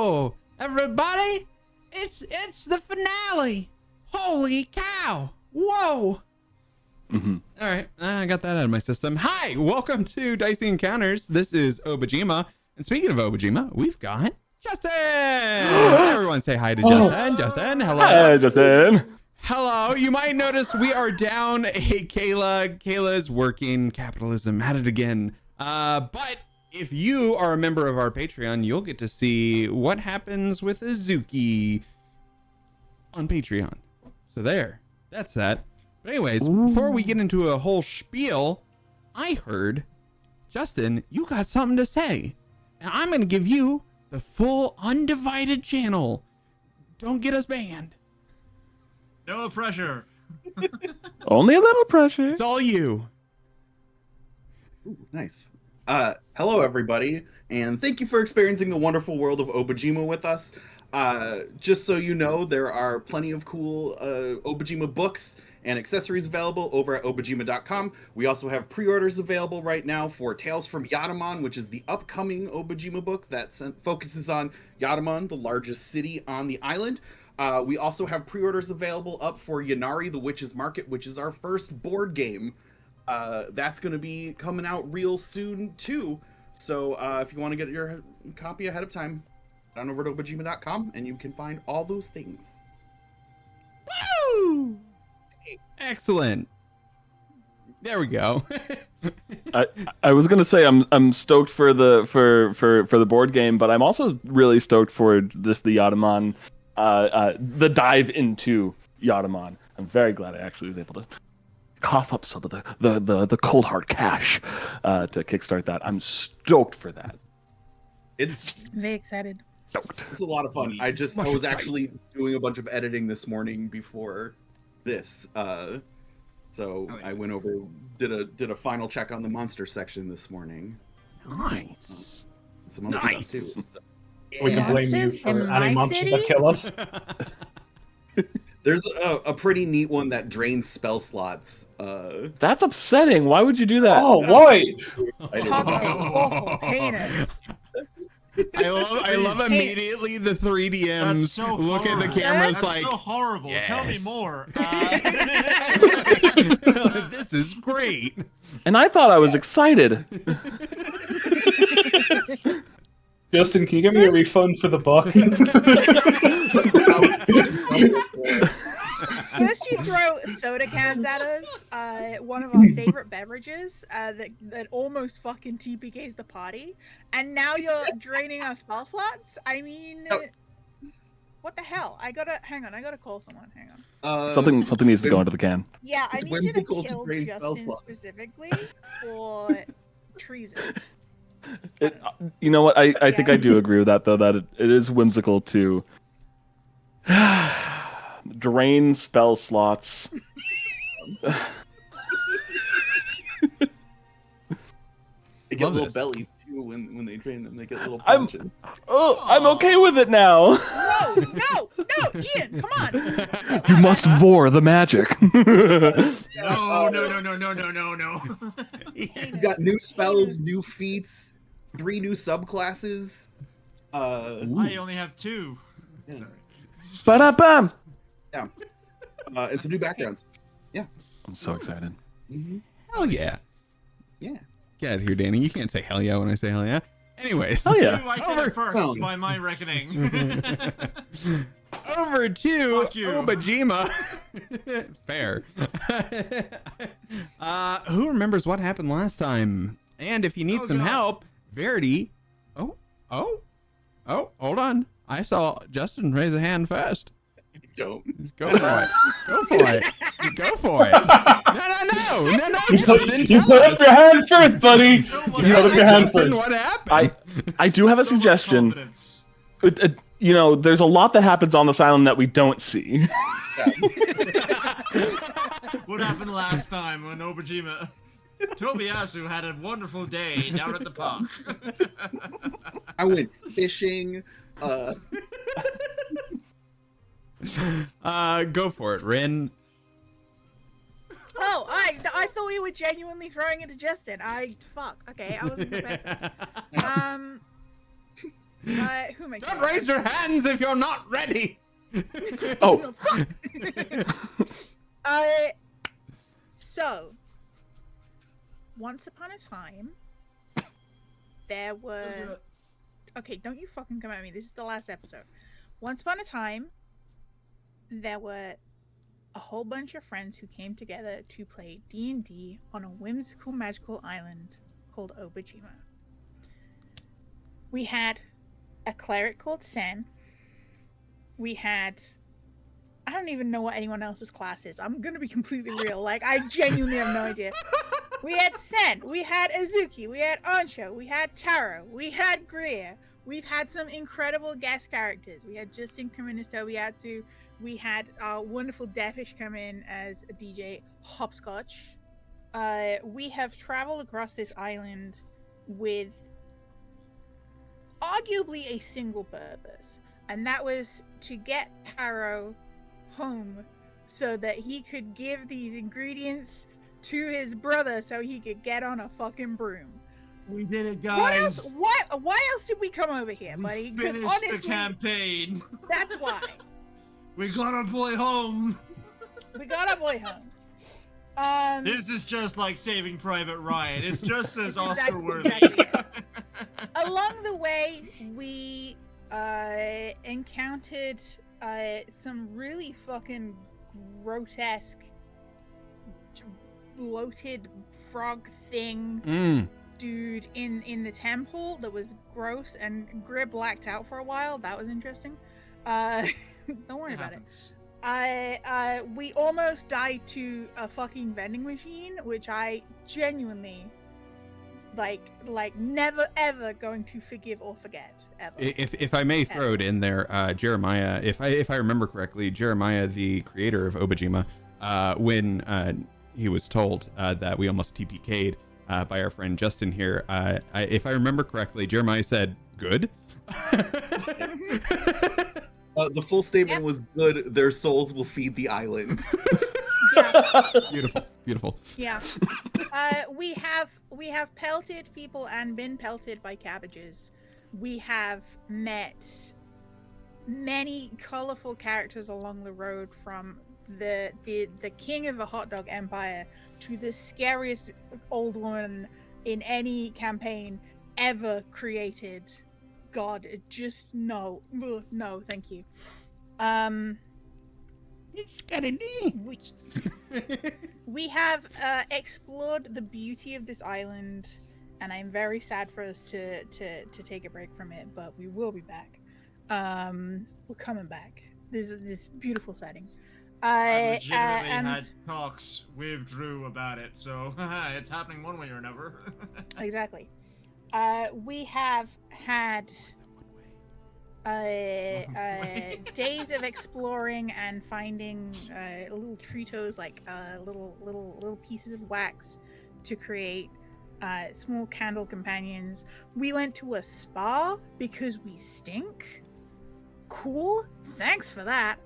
Whoa, everybody! It's the finale! Holy cow! Whoa! All right, I got that out of my system. Hi, welcome to Dicey Encounters. This is Obojima, and speaking of Obojima, we've got Justin. Everyone, say hi to Justin. Justin, hello. Hi, Justin. Hello. You might notice we are down a Kayla. Kayla's working capitalism at it again. But if you are a member of our Patreon, you'll get to see what happens with Azuki on Patreon. So that's that. But anyways, before we get into a whole spiel, I heard, Justin, you got something to say. And I'm going to give you the full undivided channel. Don't get us banned. No pressure. Only a little pressure. It's all you. Ooh, nice. Hello, everybody, and thank you for experiencing the wonderful world of Obojima with us. Just so you know, there are plenty of cool Obojima books and accessories available over at Obojima.com. We also have pre-orders available right now for Tales from Yatamon, which is the upcoming Obojima book that focuses on Yatamon, the largest city on the island. We also have pre-orders available up for Yanari, the Witch's Market, which is our first board game. That's going to be coming out real soon, too. So if you want to get your copy ahead of time, head on over to Obojima.com, and you can find all those things. Woo! Excellent. There we go. I was gonna say I'm stoked for the board game, but I'm also really stoked for the Yatamon, the dive into Yatamon. I'm very glad I actually was able to cough up some of the cold hard cash to kickstart that. I'm stoked for that. It's very excited. Stoked. It's a lot of fun. I was actually doing a bunch of editing this morning before this. So I went over, did a final check on the monster section this morning. Nice. Some other stuff too. So. We can blame you for adding monsters that kill us. There's a pretty neat one that drains spell slots. That's upsetting. Why would you do that? Oh, why? Toxic, awful, heinous. I love immediately the 3DMs so look at the cameras That's like, so horrible. yes. Tell me more. This is great. And I thought I was excited. Justin, can you give me a refund for the book? First you throw soda cans at us, one of our favorite beverages, that almost fucking TPKs the party, and now you're draining our spell slots? I mean, what the hell? I gotta call someone, hang on. Something needs to go into the can. Yeah, I It's need you to whimsical to kill drain spell Justin slots. specifically for treason. You know what? I think I do agree with that, though, that it is whimsical to drain spell slots. They get little bellies too when they drain them. They get little I'm punches. I'm okay with it now. No, Ian, come on. You must vor the magic. No. You've got new spells, new feats, 3 new subclasses. I only have 2. Yeah. Ba-da-bam. Yeah. And some new backgrounds. Yeah. I'm so excited. Mm-hmm. Hell yeah. Yeah. Get out of here, Danny. You can't say hell yeah when I say hell yeah. Anyways. Hell yeah. I said it first, by my reckoning. Over to Fuck you. Obojima. Fair. Who remembers what happened last time? And if you need some help, Verity. Oh, hold on. I saw Justin raise a hand first. Don't. Go for it. Go for it. Go for it. No, Justin. You put up your hand first, buddy. You put up your hand Justin, first. what happened? I do have a suggestion. You know, there's a lot that happens on this island that we don't see. What happened last time when Obojima Tobiasu had a wonderful day down at the park? I went fishing. Go for it, Rin. Oh, I thought we were genuinely throwing it to Justin. Fuck. Okay, I wasn't prepared for this. Who am I? Don't raise your hands if you're not ready. Oh. No, fuck. So, once upon a time, there were. Okay, don't you fucking come at me. This is the last episode. Once upon a time, there were a whole bunch of friends who came together to play D&D on a whimsical magical island called Obojima. We had a cleric called Sen. We had... I don't even know what anyone else's class is. I'm gonna be completely real. Like, I genuinely have no idea. We had Sen. We had Azuki. We had Ancho. We had Taro. We had Greer. We've had some incredible guest characters. We had Justin come in as Tobiatsu. We had our wonderful Defish come in as a DJ Hopscotch. We have traveled across this island with arguably a single purpose, and that was to get Taro home so that he could give these ingredients to his brother so he could get on a fucking broom. We did it, guys. What else? Why else did we come over here, buddy? We Because finished honestly, the campaign. that's why. We got our boy home. We got our boy home. This is just like Saving Private Ryan. It's just as Oscar Exactly, worthy. exactly. Along the way, we encountered some really fucking grotesque, bloated frog thing dude in the temple that was gross, and Greer blacked out for a while. That was interesting. Don't worry about it. We almost died to a fucking vending machine, which I genuinely like never ever going to forgive or forget ever. If I may throw it in there, Jeremiah, if I remember correctly, Jeremiah, the creator of Obojima, when he was told that we almost TPK'd by our friend Justin here, if I remember correctly, Jeremiah said, "Good." The full statement was good. Their souls will feed the island. Yeah. Beautiful. Yeah. We have pelted people and been pelted by cabbages. We have met many colorful characters along the road, from the king of the hot dog empire to the scariest old woman in any campaign ever created. God, just no, thank you. We have explored the beauty of this island, and I'm very sad for us to take a break from it, but we will be back. We're coming back. This beautiful setting. I legitimately had talks with Drew about it, so it's happening one way or another. Exactly. We have had days of exploring and finding little Tritos, like little pieces of wax to create small candle companions. We went to a spa because we stink. Cool. Thanks for that.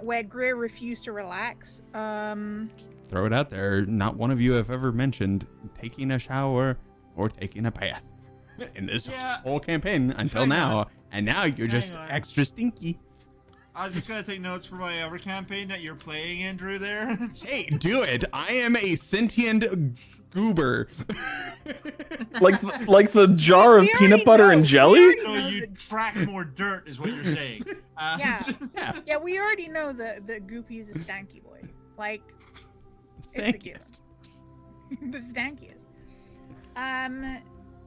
Where Greer refused to relax. Throw it out there. Not one of you have ever mentioned taking a shower or taking a bath in this whole campaign until now, and now you're just extra stinky. I just gotta take notes for my other campaign that you're playing, Andrew. There. Hey, do it! I am a sentient goober. like the jar of peanut butter and jelly. So you track more dirt, is what you're saying. Yeah. We already know that Goopy is a stanky boy. Like, Stankiest. The stankiest.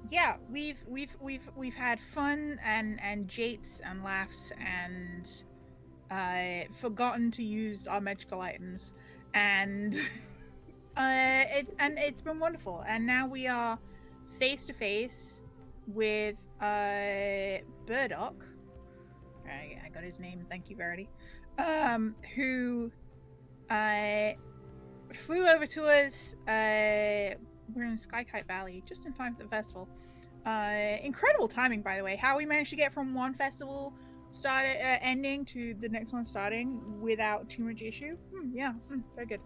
Yeah, we've had fun and japes and laughs and forgotten to use our magical items, and it's been wonderful. And now we are face to face with Burdock. I got his name. Thank you, Verity. Who flew over to us. We're in Sky Kite Valley just in time for the festival. Incredible timing, by the way. How we managed to get from one festival ending to the next one starting without too much issue. Very good.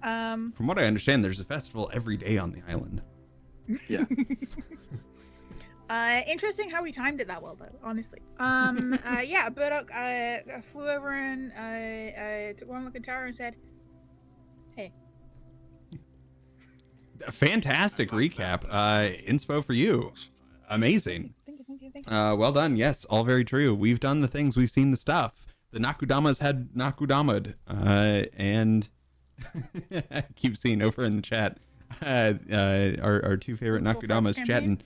From what I understand, there's a festival every day on the island. Yeah. Interesting how we timed it that well, though. Honestly. Yeah, but I flew over and took one look at Tara and said, "Hey." Fantastic recap. Inspo for you. Amazing. Thank you. Well done. Yes, all very true. We've done the things. We've seen the stuff. The Nakudamas had Nakudama'd. And I keep seeing over in the chat our two favorite Nakudamas chatting.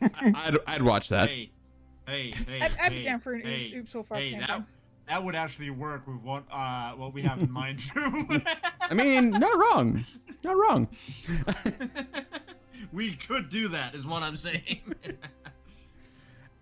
I'd watch that. Hey. I'd be down for an oops so far Hey, campaign. that would actually work with what we have in mind, Drew. I mean, not wrong. Not wrong. We could do that, is what I'm saying.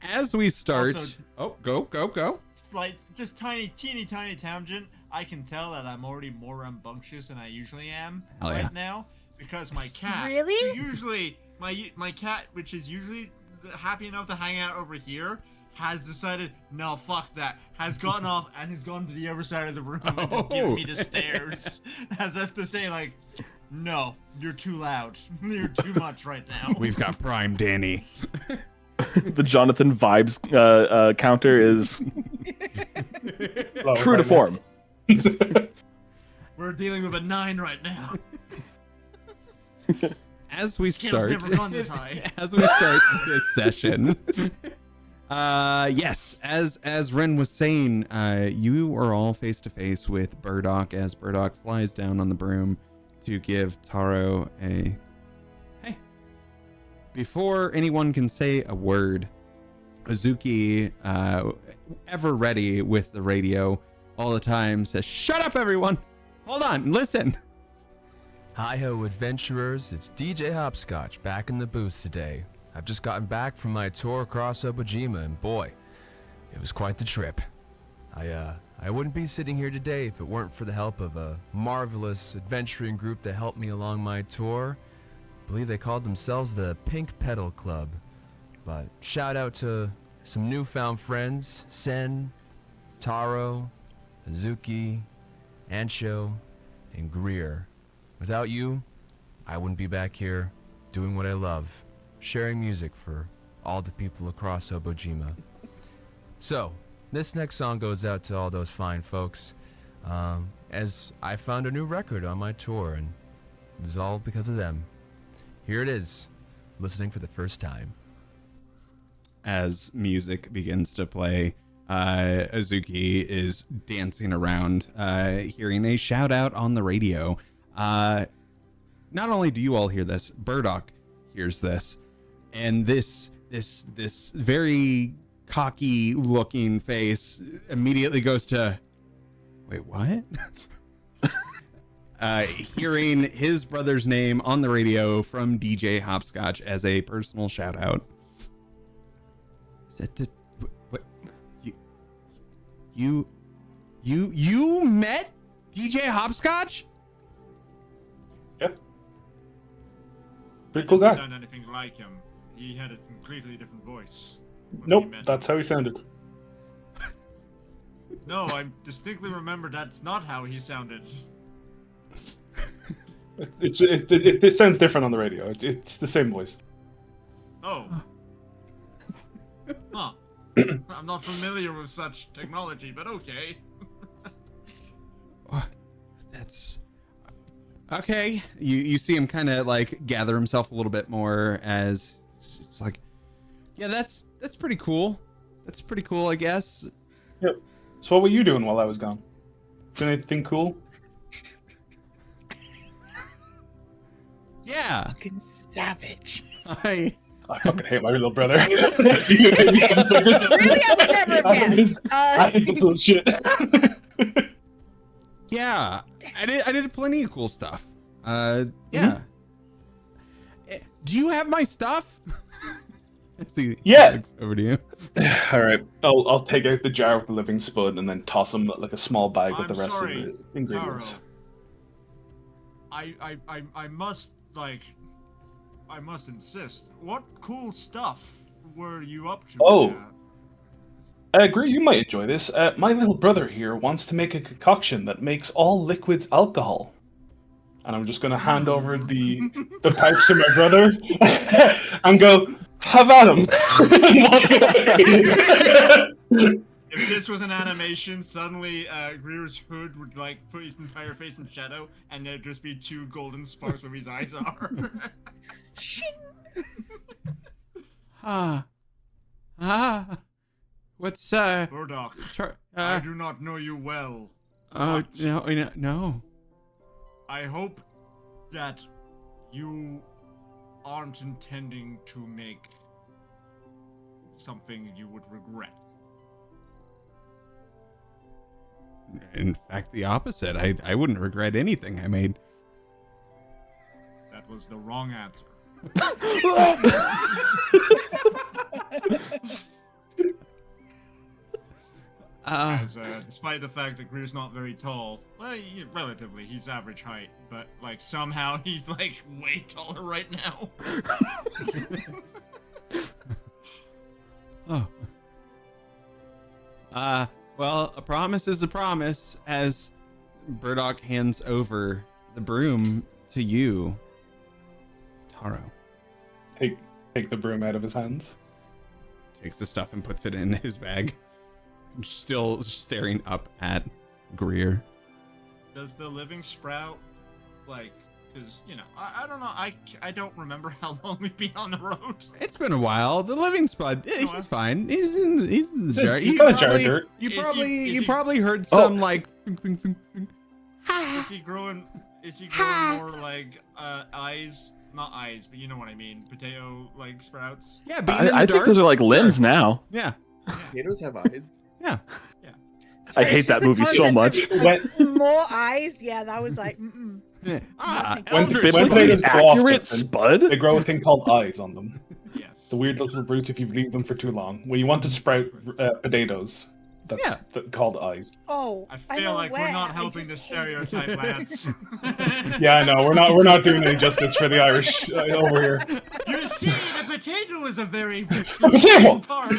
As we start... Also, go. Like, just teeny tiny tangent. I can tell that I'm already more rambunctious than I usually am now. Because my cat... Really? Usually, my cat, which is usually happy enough to hang out over here, has decided, no, fuck that. Has gotten off and has gone to the other side of the room and just given me the stares. As if to say, like, no, you're too loud. You're too much right now. We've got Prime Danny. The Jonathan vibes counter is true to form. We're dealing with a 9 right now. As we Skill's start, never gone this high. as we start this session, yes, as Ren was saying, you are all face to face with Burdock as Burdock flies down on the broom to give Taro a hey. Before anyone can say a word, Azuki, ever ready with the radio all the time, says, "Shut up, everyone! Hold on, listen." Hi-ho, adventurers, it's DJ Hopscotch back in the booth today. I've just gotten back from my tour across Obojima, and boy, it was quite the trip. I wouldn't be sitting here today if it weren't for the help of a marvelous adventuring group that helped me along my tour. I believe they called themselves the Pink Petal Club. But shout out to some newfound friends, Sen, Taro, Azuki, Ancho, and Greer. Without you, I wouldn't be back here doing what I love, sharing music for all the people across Obojima. So, this next song goes out to all those fine folks, as I found a new record on my tour, and it was all because of them. Here it is, listening for the first time. As music begins to play, Azuki is dancing around, hearing a shout out on the radio. Not only do you all hear this, Burdock hears this, and this very cocky looking face immediately goes to, wait, what? Hearing his brother's name on the radio from DJ Hopscotch as a personal shout out. What? You met DJ Hopscotch? Yeah. Pretty cool guy. Didn't sound anything like him. He had a completely different voice. when we Nope, met that's how he sounded. No, I distinctly remember that's not how he sounded. It sounds different on the radio. It's the same voice. Oh. Huh. I'm not familiar with such technology, but okay. That's okay. You see him kind of like gather himself a little bit more as it's like, yeah, that's pretty cool. That's pretty cool, I guess. Yep. So what were you doing while I was gone? Did anything cool? Yeah. Fucking savage. I fucking hate my little brother. Really? I would never have guessed. I hate this little shit. Yeah, I did plenty of cool stuff. Yeah. Do you have my stuff? Let's see. Yeah. Over to you. All right, I'll take out the jar with the living spud and then toss him like a small bag with I'm the rest sorry, of the ingredients. Taro. I must insist. What cool stuff were you up to? Oh. I agree, you might enjoy this. My little brother here wants to make a concoction that makes all liquids alcohol. and I'm just gonna hand over the pipes to my brother and go, have at him. And walk away. If this was an animation, suddenly Greer's hood would like put his entire face in shadow, and there'd just be 2 golden sparks where his eyes are. Shing! What's Murdoch, I uh do not know you well. oh but no. I hope that you aren't intending to make something you would regret. In fact, the opposite. I wouldn't regret anything I made. That was the wrong answer. As, despite the fact that Greer's not very tall, well, relatively, he's average height, but like somehow he's like way taller right now. Oh. Well, a promise is a promise, as Burdock hands over the broom to you, Taro. Take the broom out of his hands. Takes the stuff and puts it in his bag. Still staring up at Greer. Does the living sprout, like, because, you know, I don't know, I don't remember how long we've been on the road. It's been a while. The living spot, he's fine. He's in the jar. He's got a jar of dirt. You probably heard some like. Thunk, thunk. Is he growing more like eyes? Not eyes, but you know what I mean. Potato like sprouts. Yeah, being in the I think dark. those are like limbs now. Yeah. Potatoes have eyes. Yeah. I hate that movie so much. More eyes? Yeah, that was like, When Biblically potatoes grow off, accurate, Justin, Spud? they grow a thing called eyes on them. Yes. The weird little roots if you leave them for too long. When you want to sprout potatoes, that's called eyes. oh, I feel like we're not helping the stereotype, lads. Yeah, I know. We're not doing any justice for the Irish over here. You see, the potato is a very potato! part.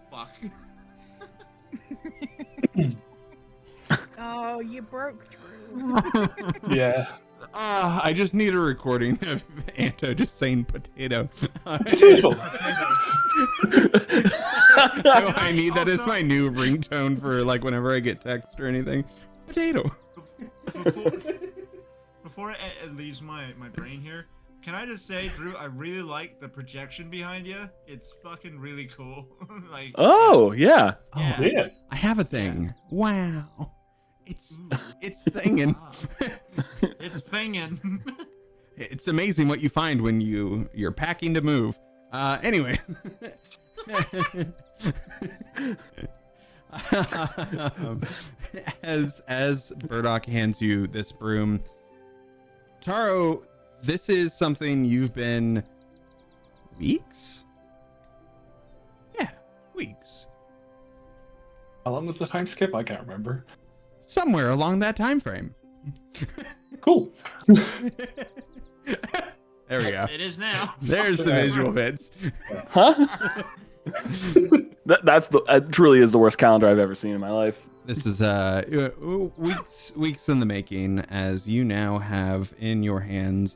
Fuck. Oh, you broke Drew. Yeah. I just need a recording of Anto just saying potato. Potato. I need that as my new ringtone for like whenever I get text or anything. Potato. Before it leaves my brain here, can I just say, Drew, I really like the projection behind you. It's fucking really cool. Like. Oh, yeah. Yeah. Yeah. I have a thing. Wow. It's thingin'. It's thingin'. It's amazing what you find when you're packing to move. Anyway. As Burdock hands you this broom, Taro, this is something you've been weeks? Yeah, weeks. How long was the time skip? I can't remember. Somewhere along that time frame. Cool. There we go. It is now. There's the visual bits. Huh? That truly is the worst calendar I've ever seen in my life. This is weeks in the making, as you now have in your hands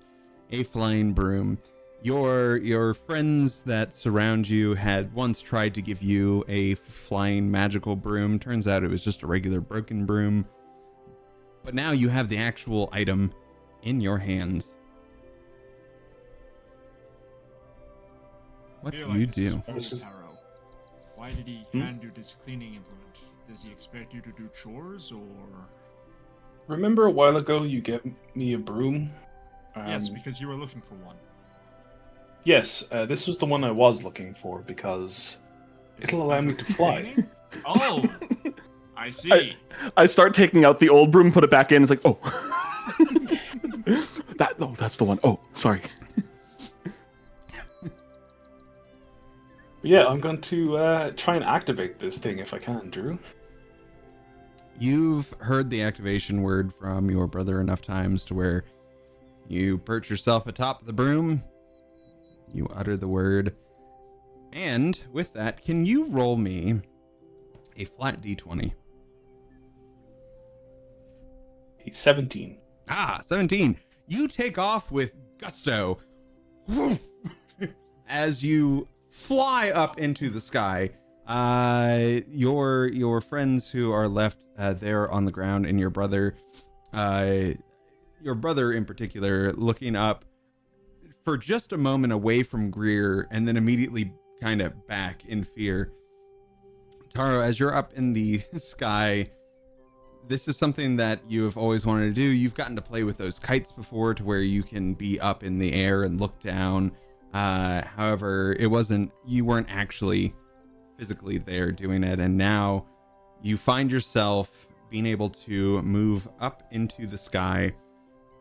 a flying broom. Your friends that surround you had once tried to give you a flying magical broom. Turns out it was just a regular broken broom. But now you have the actual item in your hands. What do you do? Taro. Why did he hand you this cleaning implement? Does he expect you to do chores or? Remember a while ago you gave me a broom? Yes, because you were looking for one. Yes, this was the one I was looking for because it'll allow me to fly. Oh, I see. I start taking out the old broom, put it back in. It's like, oh, that's the one. Oh, sorry. Yeah, I'm going to try and activate this thing if I can, Drew. You've heard the activation word from your brother enough times to where you perch yourself atop the broom, you utter the word, and with that, can you roll me a flat d20? a 17. 17. You take off with gusto. Woof. As you fly up into the sky. Your friends who are left there on the ground, and your brother in particular, looking up for just a moment away from Greer and then immediately kind of back in fear. Taro, as you're up in the sky, this is something that you have always wanted to do. You've gotten to play with those kites before, to where you can be up in the air and look down. However, you weren't actually physically there doing it, and now you find yourself being able to move up into the sky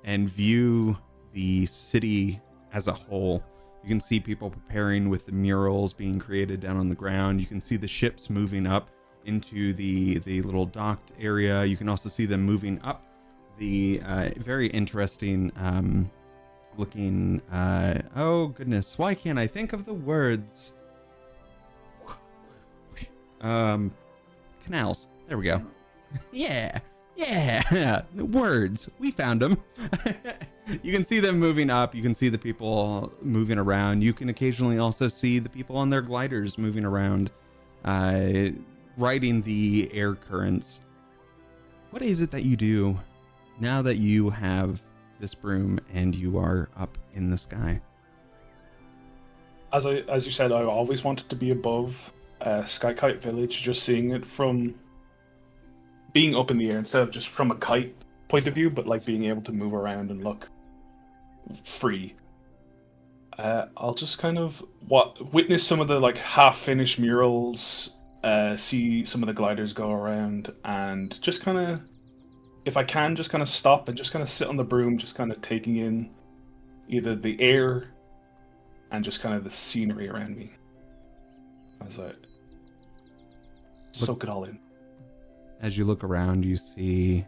and view the city as a whole. You can see people preparing with the murals being created down on the ground. You can see the ships moving up into the little docked area. You can also see them moving up the very interesting looking oh goodness, why can't I think of the words? Canals. There we go. Yeah, the words, we found them. You can see them moving up. You can see the people moving around. You can occasionally also see the people on their gliders moving around, riding the air currents. What is it that you do now that you have this broom and you are up in the sky? As you said, I always wanted to be above Sky Kite Village, just seeing it from being up in the air instead of just from a kite point of view, but like being able to move around and look free. I'll just kind of witness some of the like half-finished murals, see some of the gliders go around, and just kind of, if I can, just kind of stop and just kind of sit on the broom, just kind of taking in either the air and just kind of the scenery around me. As I soak it all in. As you look around, you see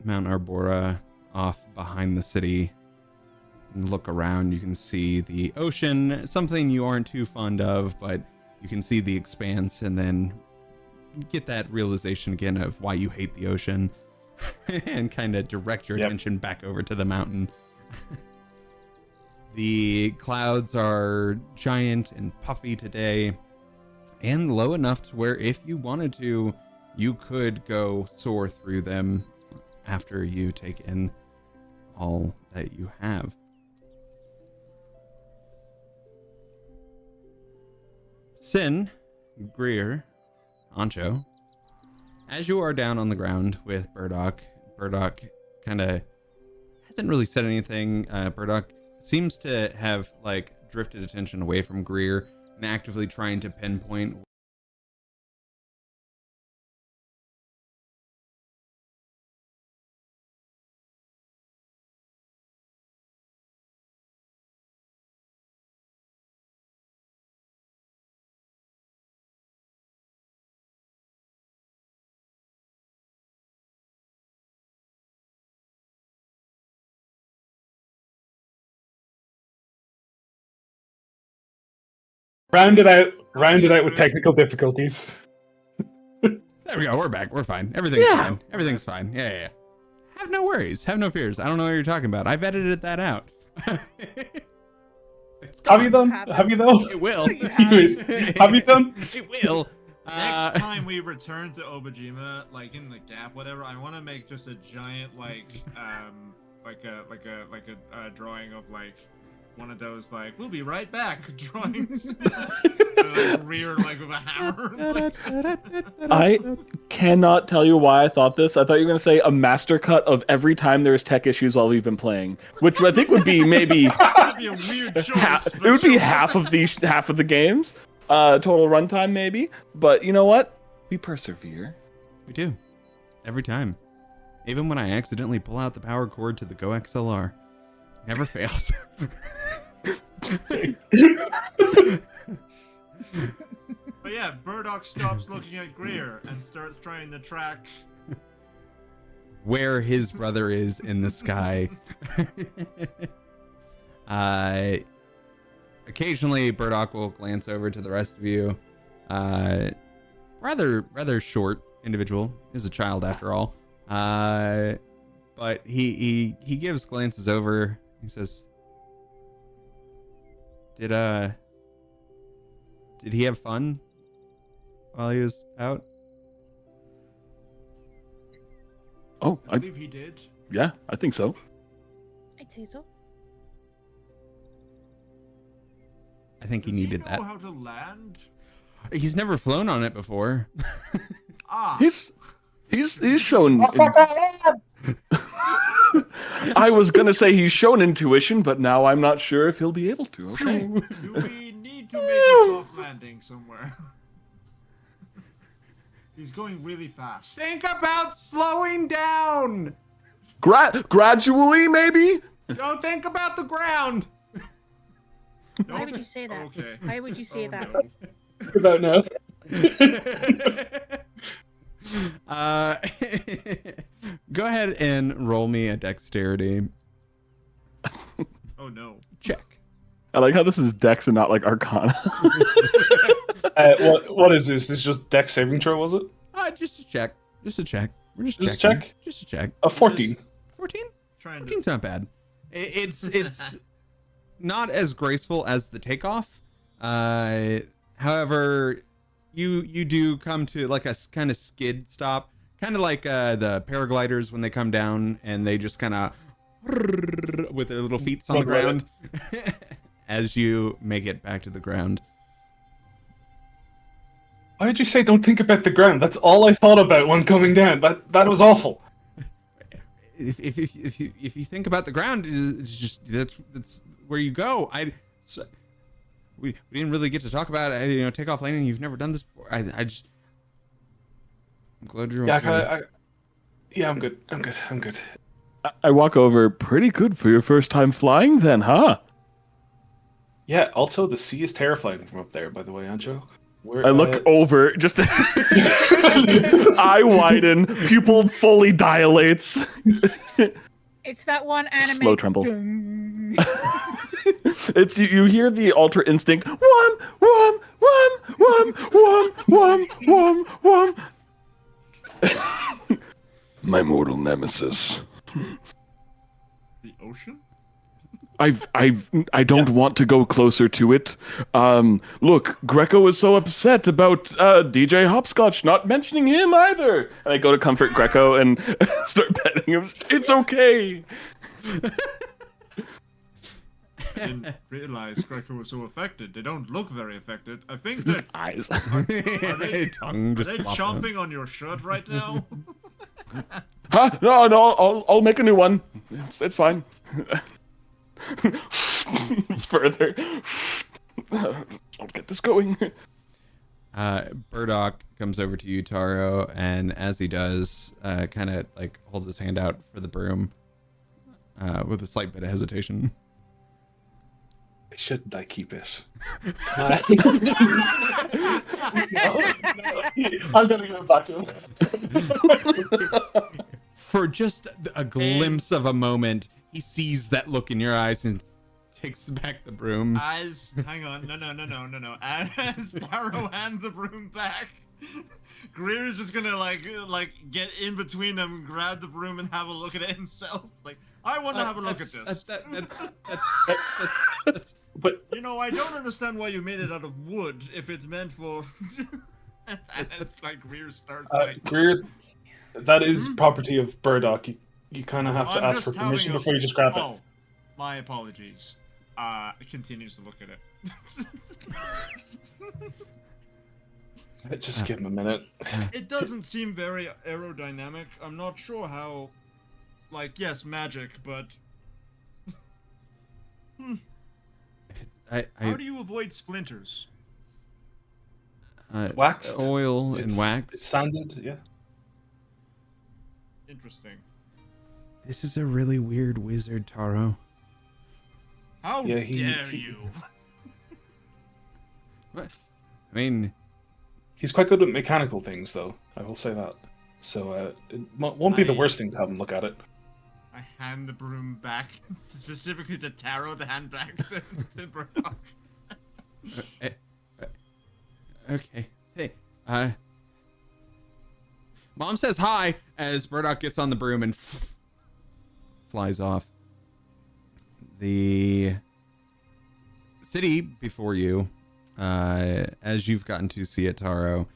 Mount Arbora off behind the city. And look around, you can see the ocean, something you aren't too fond of, but you can see the expanse, and then get that realization again of why you hate the ocean and kind of direct your attention back over to the mountain. The clouds are giant and puffy today, and low enough to where if you wanted to, you could go soar through them after you take in all that you have. Sin, Greer, Ancho, as you are down on the ground with Burdock kind of hasn't really said anything. Burdock seems to have like drifted attention away from Greer and actively trying to pinpoint Rounded out with technical difficulties. There we go. We're back. We're fine. Everything's fine. Everything's fine. Yeah. Have no worries. Have no fears. I don't know what you're talking about. I've edited that out. Have you done? Have you though? It will. Have you done? It will. Next time we return to Obojima, like in the gap, whatever, I want to make just a giant like a drawing of like one of those like we'll be right back drawings. Like, rear like with a hammer. I cannot tell you why I thought this. I thought you were going to say a master cut of every time there's tech issues while we've been playing, which I think would be maybe That'd be a weird choice. it would be half of the games, total runtime maybe. But you know what? We persevere. We do. Every time. Even when I accidentally pull out the power cord to the Go XLR. Never fails. But yeah, Burdock stops looking at Greer and starts trying to track where his brother is in the sky. Occasionally, Burdock will glance over to the rest of you. Rather short individual. Is a child after all. But he gives glances over. He says, Did he have fun while he was out? Oh, I believe he did. yeah, I think so. I'd say so. I think he Does needed know that. how to land? He's never flown on it before. Ah. He's shown. I was gonna say he's shown intuition, but now I'm not sure if he'll be able to. Okay. Do we need to make a soft landing somewhere? He's going really fast. Think about slowing down. Gradually, maybe. Don't think about the ground. Why would you say that? Okay. Why would you say that? No. About now. Go ahead and roll me a dexterity Oh no. check. I like how this is Dex and not like Arcana. What is this? This is just dex saving throw, was it? Just a check. Just a check. We're just Just checking. check? Just a check. A 14. 14? Trying to. 14's not bad. It's not as graceful as the takeoff. However, you do come to like a kind of skid stop, kind of like the paragliders when they come down and they just kind of with their little feet on the ground as you make it back to the ground. Why did you say don't think about the ground? That's all I thought about when coming down. That was awful. If you think about the ground, it's just that's where you go. We didn't really get to talk about it. Takeoff landing. You've never done this before. I'm glad you're okay. Yeah, I'm good. I walk over. Pretty good for your first time flying, then, huh? Yeah. Also, the sea is terrifying from up there. By the way, Anjo. I look over, just eye widen, pupil fully dilates. It's that one anime. Slow tremble. Dung. It's you hear the ultra instinct. Wham, wham, wham, wham, wham, wham, wham, wham. My mortal nemesis. The ocean? I don't want to go closer to it. Look, Greco is so upset about DJ Hopscotch not mentioning him either. And I go to comfort Greco and start petting him. It's okay. I didn't realize Greco was so affected. They don't look very affected. I think they're Eyes. Tongue just are they flopping. chomping on your shirt right now? Huh? No, I'll make a new one. It's fine. Further. I'll get this going. Burdock comes over to you, Taro, and as he does, kind of like holds his hand out for the broom, with a slight bit of hesitation. Shouldn't I keep it? I'm gonna give it back to him. For just a glimpse of a moment, he sees that look in your eyes and takes back the broom. Hang on, no. As Taro hands the broom back, Greer is just gonna like get in between them, grab the broom, and have a look at it himself. Like, I want to have a look at this. That's But I don't understand why you made it out of wood if it's meant for. And it's like Greer starts like. Greer, that is property of Burdock. You kind of have to I'm ask just for telling permission you- before you just grab it. Oh, my apologies. Continues to look at it. Just give him a minute. It doesn't seem very aerodynamic. I'm not sure how. Like, yes, magic, but how do you avoid splinters? Waxed. oil and It's wax. standard, yeah. Interesting. This is a really weird wizard, Taro. How Yeah, dare he- you? What? I mean, He's quite good at mechanical things, though. I will say that. So it won't be the worst thing to have him look at it. I hand the broom back, specifically to Taro to hand back to Burdock. okay. Hey, Mom says hi as Burdock gets on the broom and flies off. The city before you, as you've gotten to see it, Taro,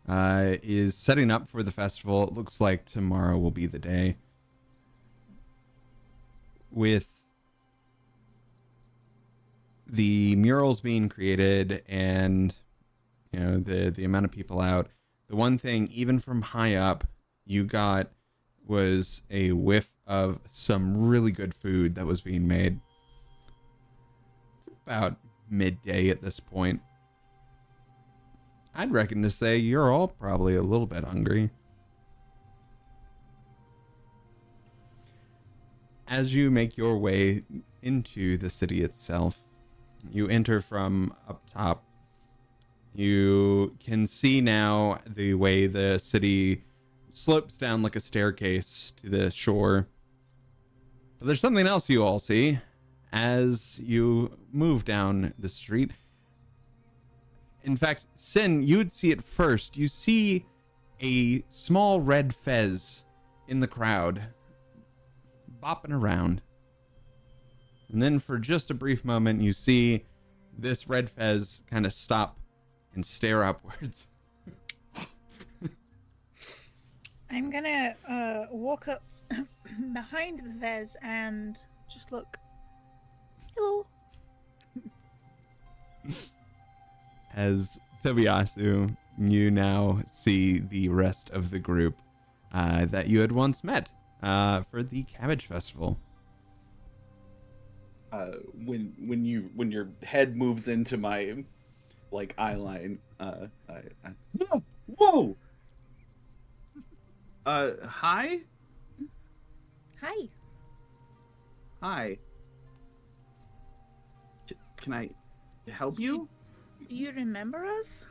is setting up for the festival. It looks like tomorrow will be the day. With the murals being created and, you know, the amount of people out, the one thing, even from high up, you got was a whiff of some really good food that was being made. It's about midday at this point. I'd reckon to say you're all probably a little bit hungry. As you make your way into the city itself, you enter from up top. You can see now the way the city slopes down like a staircase to the shore. But there's something else you all see as you move down the street. In fact, Sin, you would see it first. You see a small red fez in the crowd, bopping around. And then for just a brief moment, you see this red fez kind of stop and stare upwards. I'm gonna walk up behind the fez and just look. Hello. As Tobiyasu, you now see the rest of the group that you had once met for the Cabbage Festival. When your head moves into my like eye line, whoa. Hi. Hi. Hi. Can I help you? Do you remember us?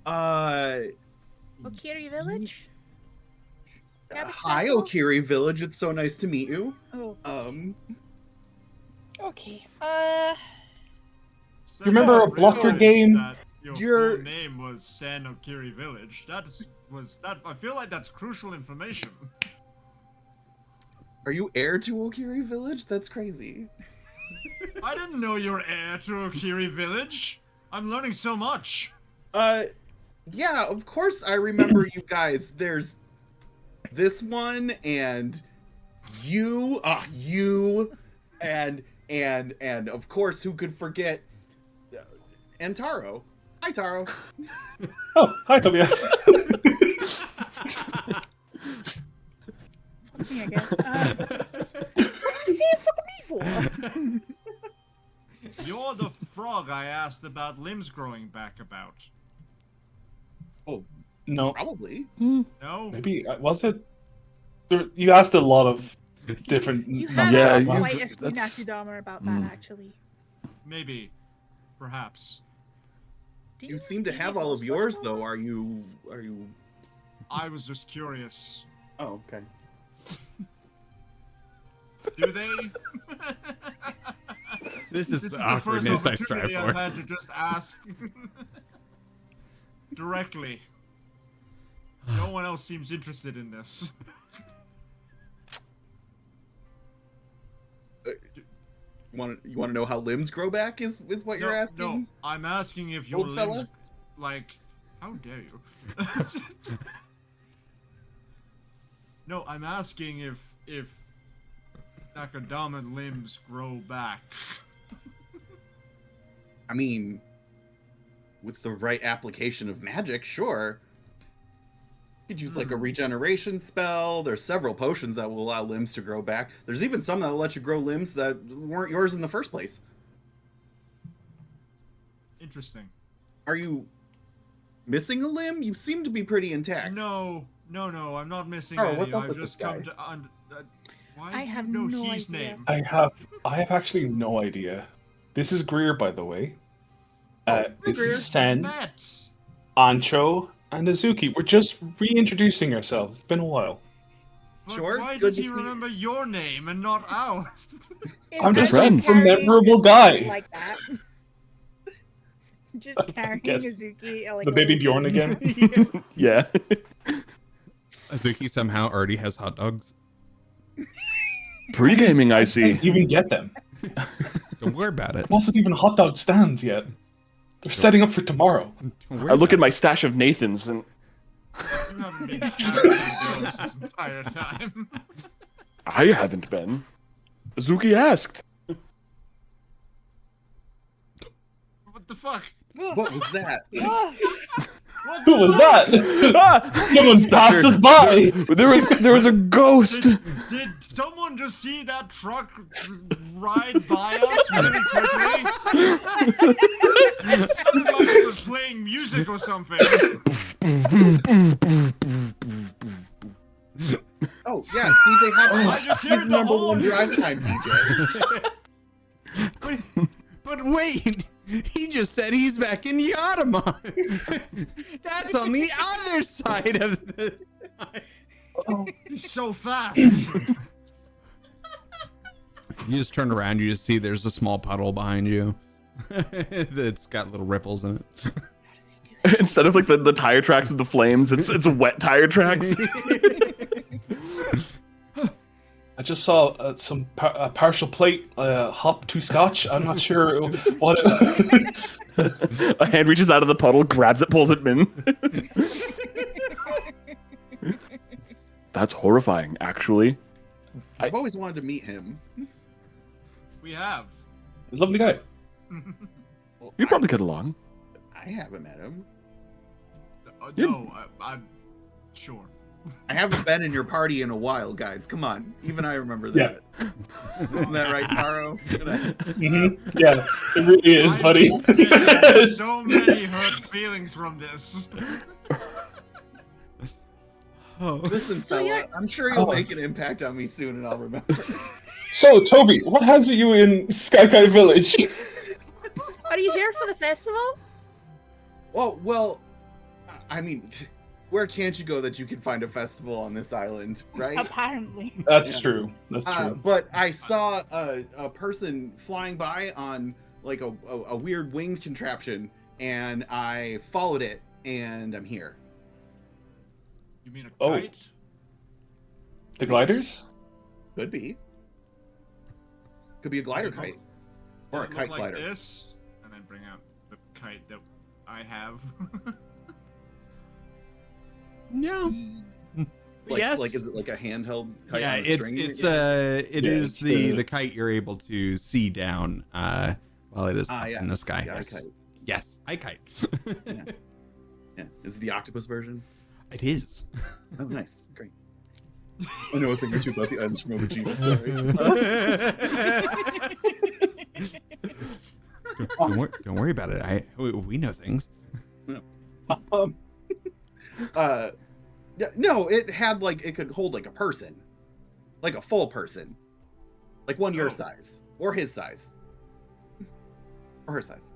Okiri Okiri Village? Cabbage hi, Festival? Okiri Village. It's so nice to meet you. Oh, okay. You remember a blocker game? That your Your- full name was San Okiri Village. I feel like that's crucial information. Are you heir to Okiri Village? That's crazy. I didn't know you were heir to Okiri Village. I'm learning so much. Yeah, of course I remember you guys. There's this one and you, and of course, who could forget? And Taro. Hi, Taro. Oh, hi, Tobias. Fuck me again. What's he saying fuck me for? You're the frog I asked about limbs growing back about. Oh, No, probably. No? maybe was it? You asked a lot of different. You have Yeah, asked you've- quite a few that's- Nakudama about that, actually. Maybe. Perhaps. Didn't You ask seem to me have if all I of was yours, talking though. about Are you? I was just curious. Oh, okay. Do they? This is This the is the first awkwardness I strive opportunity I've for. had to just ask directly. No one else seems interested in this. You want to know how limbs grow back? Is what you're asking? No, I'm asking if your Old fella? limbs, like, how dare you? No, I'm asking if Nakadama limbs grow back. I mean, with the right application of magic, sure. You could use like a regeneration spell. There's several potions that will allow limbs to grow back. There's even some that will let you grow limbs that weren't yours in the first place. Interesting. Are you missing a limb? You seem to be pretty intact. No, I'm not missing Oh, any. what's up I've with just this come guy? to why I do you have know no his idea. name? I have actually no idea. This is Greer, by the way. This Greer. is Sen, Matt. Ancho, and Azuki. We're just reintroducing ourselves. It's been a while. But Sure, why it's good does to he see- remember your name and not ours? Is I'm that just a carrying friends. memorable this guy. Like that? Just carrying guess. Azuki like The a baby little Bjorn kid. again. Yeah. Azuki somehow already has hot dogs. Pre-gaming, I see. Can't even get them. Don't worry about it. Wasn't even hot dog stands yet. They're setting up for tomorrow. Don't worry I look about at my stash of Nathans and You haven't been carrying those this entire time. I haven't been. Azuki asked. What the fuck? What was that? Ah, What Who was that? Ah! Someone's passed us by. There was a ghost. Did someone just see that truck ride by us really quickly? It sounded like it was playing music or something. Oh yeah, DJ I just Hotspot. heard He's the the number horn. one drive time DJ. But wait, he just said he's back in Yadamon. That's on the other side of the. He's so fast. You just turn around, you just see there's a small puddle behind you. That's got little ripples in it. Instead of like the tire tracks and the flames, it's wet tire tracks. I just saw a partial plate hop to scotch. I'm not sure what it... A hand reaches out of the puddle, grabs it, pulls it in. That's horrifying, actually. I've always wanted to meet him. We have. Lovely guy. Well, You'd probably get along. I haven't met him. No, I'm sure. I haven't been in your party in a while, guys. Come on. Even I remember that. Isn't that right, Taro? Mm-hmm. Yeah, it really is, I'm buddy. getting so many hurt feelings from this. Listen, So fella, you're- I'm sure you'll Oh. make an impact on me soon, and I'll remember. So, Toby, what has you in Sky Kite Village? Are you here for the festival? Well, I mean, where can't you go that you can find a festival on this island, right? Apparently. That's Yeah. true. That's true. But I saw a person flying by on like a weird winged contraption, and I followed it, and I'm here. You mean a Oh. kite? The gliders? Could be. Could be a glider Does it kite. look- Or a does it kite look glider. like this, and then bring out the kite that I have. No. Like, Yes. Like, is it like a handheld kite Yeah, on a it's string? it Yeah, is it's the the- kite you're able to see down while it is up yeah, in the it's sky. the eye Yes. kite. Yes, I kite. Yeah. Is it the octopus version? It is. Oh, nice. Great. I know a thing or two about the islands from Obojima, sorry. Don't worry about it. We know things. Yeah, no, it had like it could hold like a person, like a full person, like one your Oh. size or his size or her size.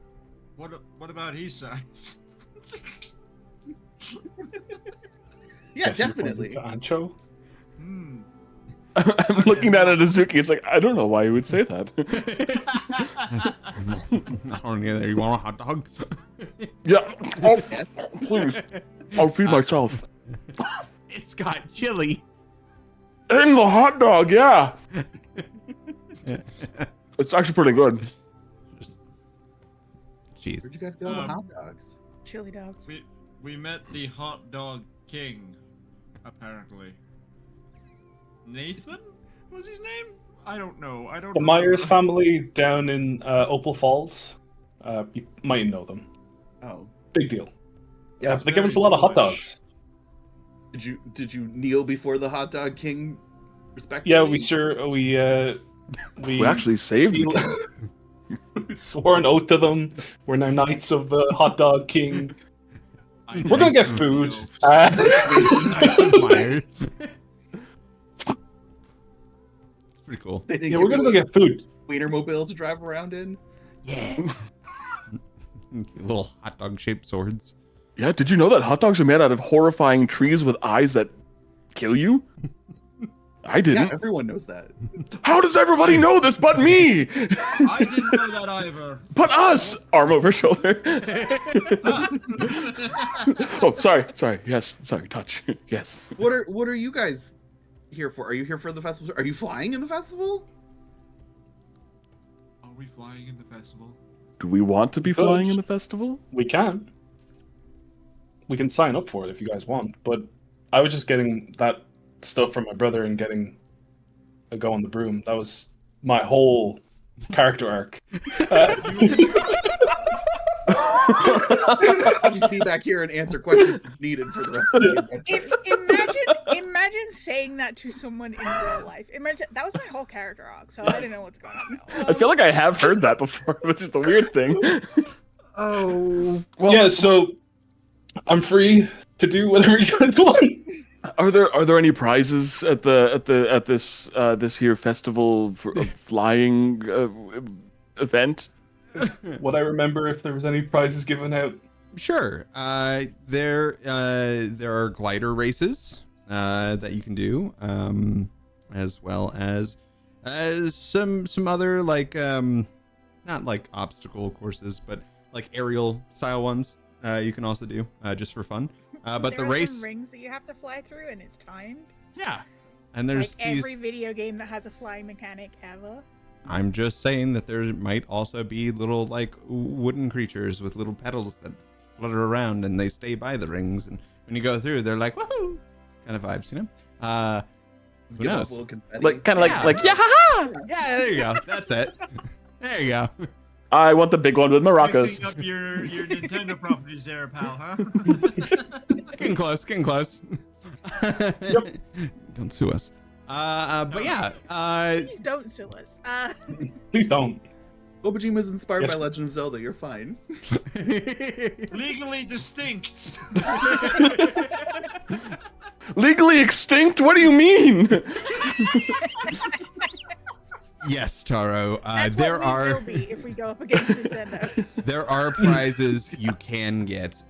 What about his size? Yeah, Guess you're pointing definitely. to Ancho? Hmm. I'm looking at Azuki. It's like, I don't know why you would say that. I don't either. You want a hot dog? Yeah. Oh, Yes. please. I'll feed myself. It's got chili. In the hot dog, yeah. It's actually pretty good. Jeez. Where'd you guys get all the Um, hot dogs? Chili dogs. We met the hot dog king, apparently. Nathan was his name? I don't know. I don't. The Myers family down in Opal Falls. You might know them. Oh, Big deal. Yeah, It's they give us a very lot of hot Polish. dogs. did you kneel before the hot dog king? Respectfully? Yeah, we We actually saved we it. swore an oath to them. We're now knights of the hot dog king. I We're gonna know get some food. elves. Nice admired. It's pretty cool. They didn't Yeah, give we're gonna you go a get food. Wienermobile to drive around in. Yeah. Little hot dog shaped swords. Yeah, did you know that hot dogs are made out of horrifying trees with eyes that kill you? I didn't. Yeah, everyone knows that. How does everybody know this but me? I didn't know that either. But us! Arm over shoulder. Oh, sorry. Yes, sorry. Touch. Yes. What are you guys here for? Are you here for the festival? Are you flying in the festival? Are we flying in the festival? Do we want to be flying in the festival? We can. We can sign up for it if you guys want, but I was just getting that stuff from my brother and getting a go on the broom. That was my whole character arc. I'll just be back here and answer questions needed for the rest of the adventure. Imagine saying that to someone in real life. Imagine that was my whole character arc, so I didn't know what's going on now. I feel like I have heard that before, which is the weird thing. Oh. Well, Yeah, so I'm free to do whatever you guys want. Are there any prizes at this here festival for flying event? Would I remember if there was any prizes given out? Sure. There are glider races that you can do, as well as some other like not like obstacle courses, but like aerial style ones. You can also do just for fun. But the race some rings that you have to fly through, and it's timed. Yeah, and there's like every video game that has a flying mechanic ever. I'm just saying that there might also be little like wooden creatures with little petals that flutter around and they stay by the rings, and when you go through, they're like woohoo kind of vibes, you know. Who knows? Like kind of like yeah, ha, ha! Yeah, there you go. That's it. There you go. I want the big one with maracas. Mixing up your Nintendo properties there, pal, huh? Getting close. Yep. Don't sue us. But yeah. Please don't sue us. Please don't. Obojima is inspired Yes. by Legend of Zelda. You're fine. Legally distinct. Legally extinct? What do you mean? Yes, Taro. That's There what we are will be if we go up against Nintendo. there are prizes you can get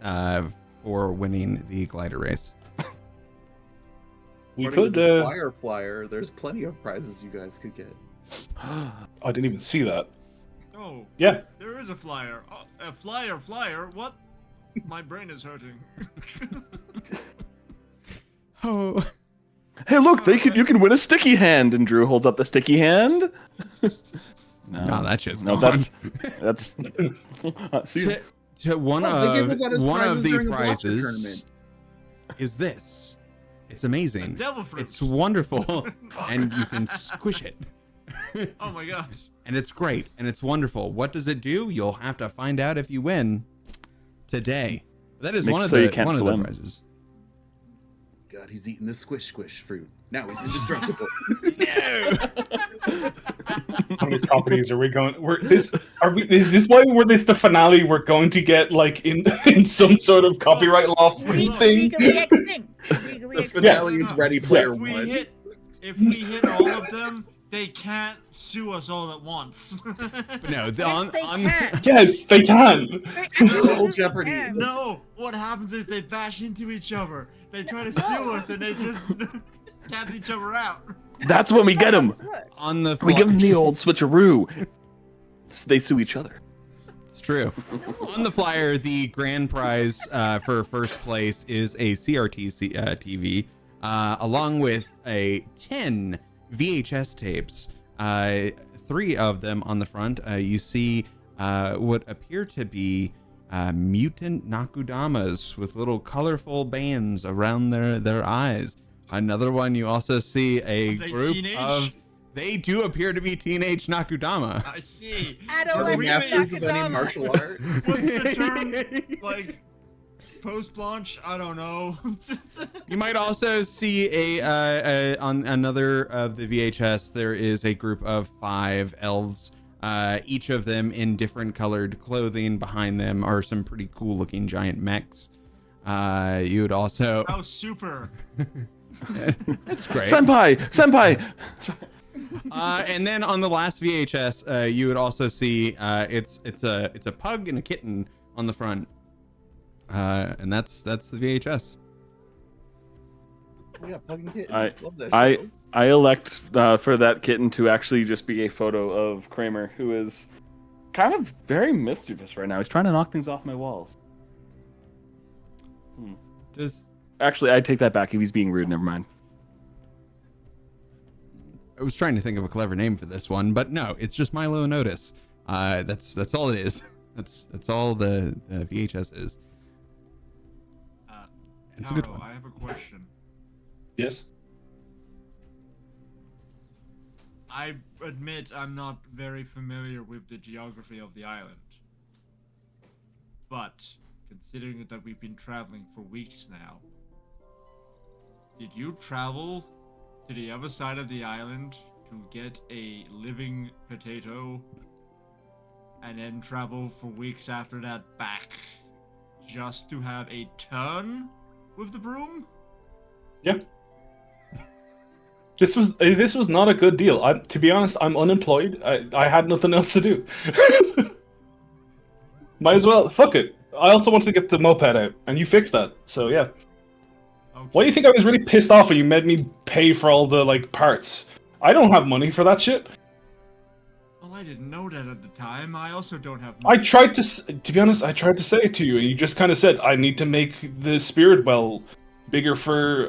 for winning the glider race. We According could. to the flyer. There's plenty of prizes you guys could get. I didn't even see that. Oh, Yeah. there is a flyer. Oh, a flyer. What? My brain is hurting. Oh. Hey, look! You can win a sticky hand, and Drew holds up the sticky hand. No, that shit's no. gone. That's see. To one Oh, they give us out as of prizes the during a blaster prizes tournament. is this. It's A amazing. devil fruit. It's wonderful, and you can squish it. Oh my gosh. And it's great, and it's wonderful. What does it do? You'll have to find out if you win today. That is Makes one of so the you can't one of swim. the prizes. God, he's eating the squish fruit. Now he's indestructible. How many properties are we going? Is this why we're this the finale? We're going to get like in some sort of copyright law free thing. Legally extinct. Legally The extinct. finale is Ready Player If we One. hit all of them, they can't sue us all at once. But no, Yes, they can. Yes, they can. They Roll absolutely Jeopardy. can. No, what happens is they bash into each other. They try to sue us and they just cast each other out. That's when we get them. on the We give them the old switcheroo. They sue each other. It's true. On the flyer, the grand prize for first place is a CRT TV, along with 10 VHS tapes. 3 of them on the front. You see what appear to be mutant Nakudamas with little colorful bands around their eyes. Another one, you also see a Are they group teenage? of. They do appear to be teenage Nakudama. I see. Are they Adolescent masters of any Nakudama. martial art? What's the term? Like, post-launch? I don't know. You might also see on another of the VHS, there is a group of 5 elves, each of them in different colored clothing. Behind them are some pretty cool looking giant mechs. You would also... Oh, super. That's great. Senpai! And then on the last VHS, you would also see it's a pug and a kitten on the front. And that's the VHS. Yeah, fucking kitten. I- Love that I- show. I elect for that kitten to actually just be a photo of Kramer, who is kind of very mischievous right now. He's trying to knock things off my walls. Does Actually, I take that back. If he's being rude, never mind. I was trying to think of a clever name for this one, but no, it's just Milo and Otis. That's all it is. That's all the VHS is. It's a good Taro, one. I have a question. Yes. I admit I'm not very familiar with the geography of the island. But, considering that we've been traveling for weeks now, did you travel to the other side of the island to get a living potato and then travel for weeks after that back just to have a turn with the broom? Yeah. This was not a good deal. To be honest, I'm unemployed. I had nothing else to do. Might as well. Fuck it. I also wanted to get the moped out, and you fixed that. So yeah. Okay. Why do you think I was really pissed off when you made me pay for all the parts? I don't have money for that shit. Well, I didn't know that at the time. I also don't have money. I tried to be honest, I tried to say it to you, and you just kind of said, I need to make the spirit well bigger for,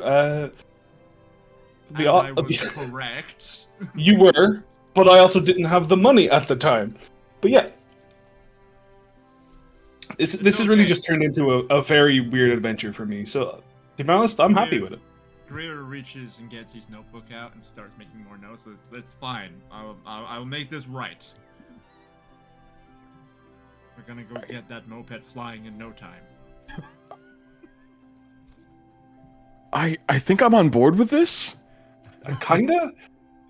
And I was correct. You were, but I also didn't have the money at the time. But yeah. This has really okay. just turned into a very weird adventure for me, so, to be honest, I'm happy with it. Greer reaches and gets his notebook out and starts making more notes. So that's fine. I'll make this right. We're gonna go get that moped flying in no time. I think I'm on board with this. Kinda?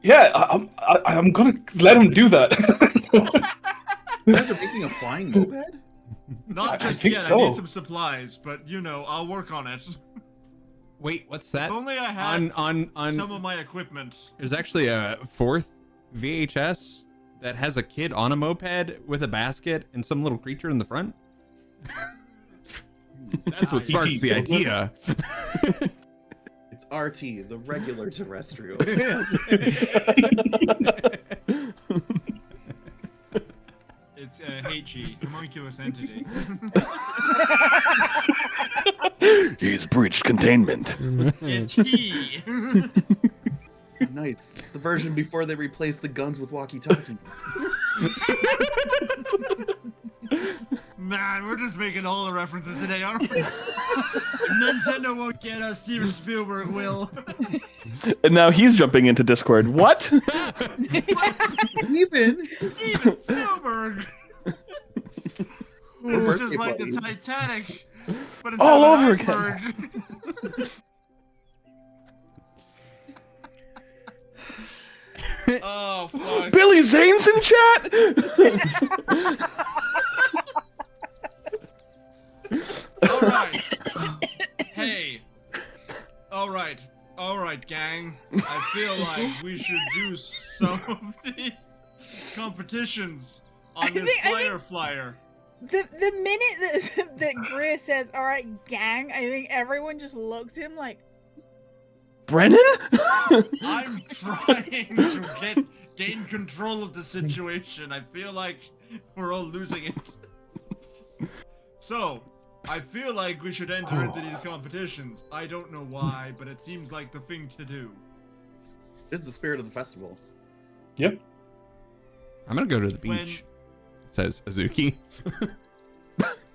Yeah, I'm gonna let him do that. You guys are making a flying moped? Not I just think yet. so. I need some supplies, but I'll work on it. Wait, what's that? If only I had on some of my equipment. There's actually a fourth VHS that has a kid on a moped with a basket and some little creature in the front. That's what sparks the idea. It's RT, the regular terrestrial. It's HE, homunculus entity. He's breached containment. It's he. Nice. It's the version before they replaced the guns with walkie-talkies. Man, we're just making all the references today, aren't we? Nintendo won't get us. Steven Spielberg will. And now he's jumping into Discord. What? Even Steven Spielberg. This is birthday just like the buddies. Titanic, but it's All an over iceberg. Oh fuck! Billy Zane's in chat. All right. Hey. All right, gang. I feel like we should do some of these competitions on this flyer. The minute that Greer says, "All right, gang," I think everyone just looks at him like, Brennan? I'm trying to gain control of the situation. I feel like we're all losing it. So, I feel like we should enter into these competitions. I don't know why, but it seems like the thing to do. This is the spirit of the festival. Yep. I'm gonna go to the beach, says Azuki.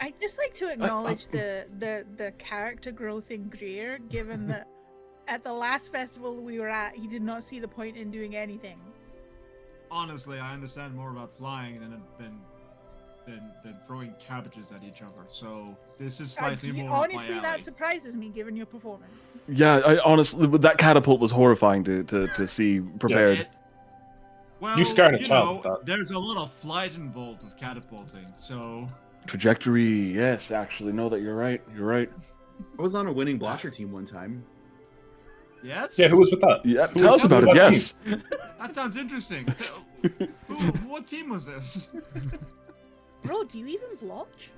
I'd just like to acknowledge the character growth in Greer, given that at the last festival we were at, he did not see the point in doing anything. Honestly, I understand more about flying than throwing cabbages at each other. So this is slightly more. Honestly, up my that alley. surprises me given your performance. Yeah, I honestly, that catapult was horrifying to see prepared. Well, You scared a you child know, with that. there's a lot of flight involved with catapulting, so Trajectory, yes, actually, no, that you're right. You're right. I was on a winning blotcher team one time. yes. Yeah, who was with that? Yeah, Who tell was- us about who it. was that Yes. That sounds interesting. What team was this? Bro, do you even blotch?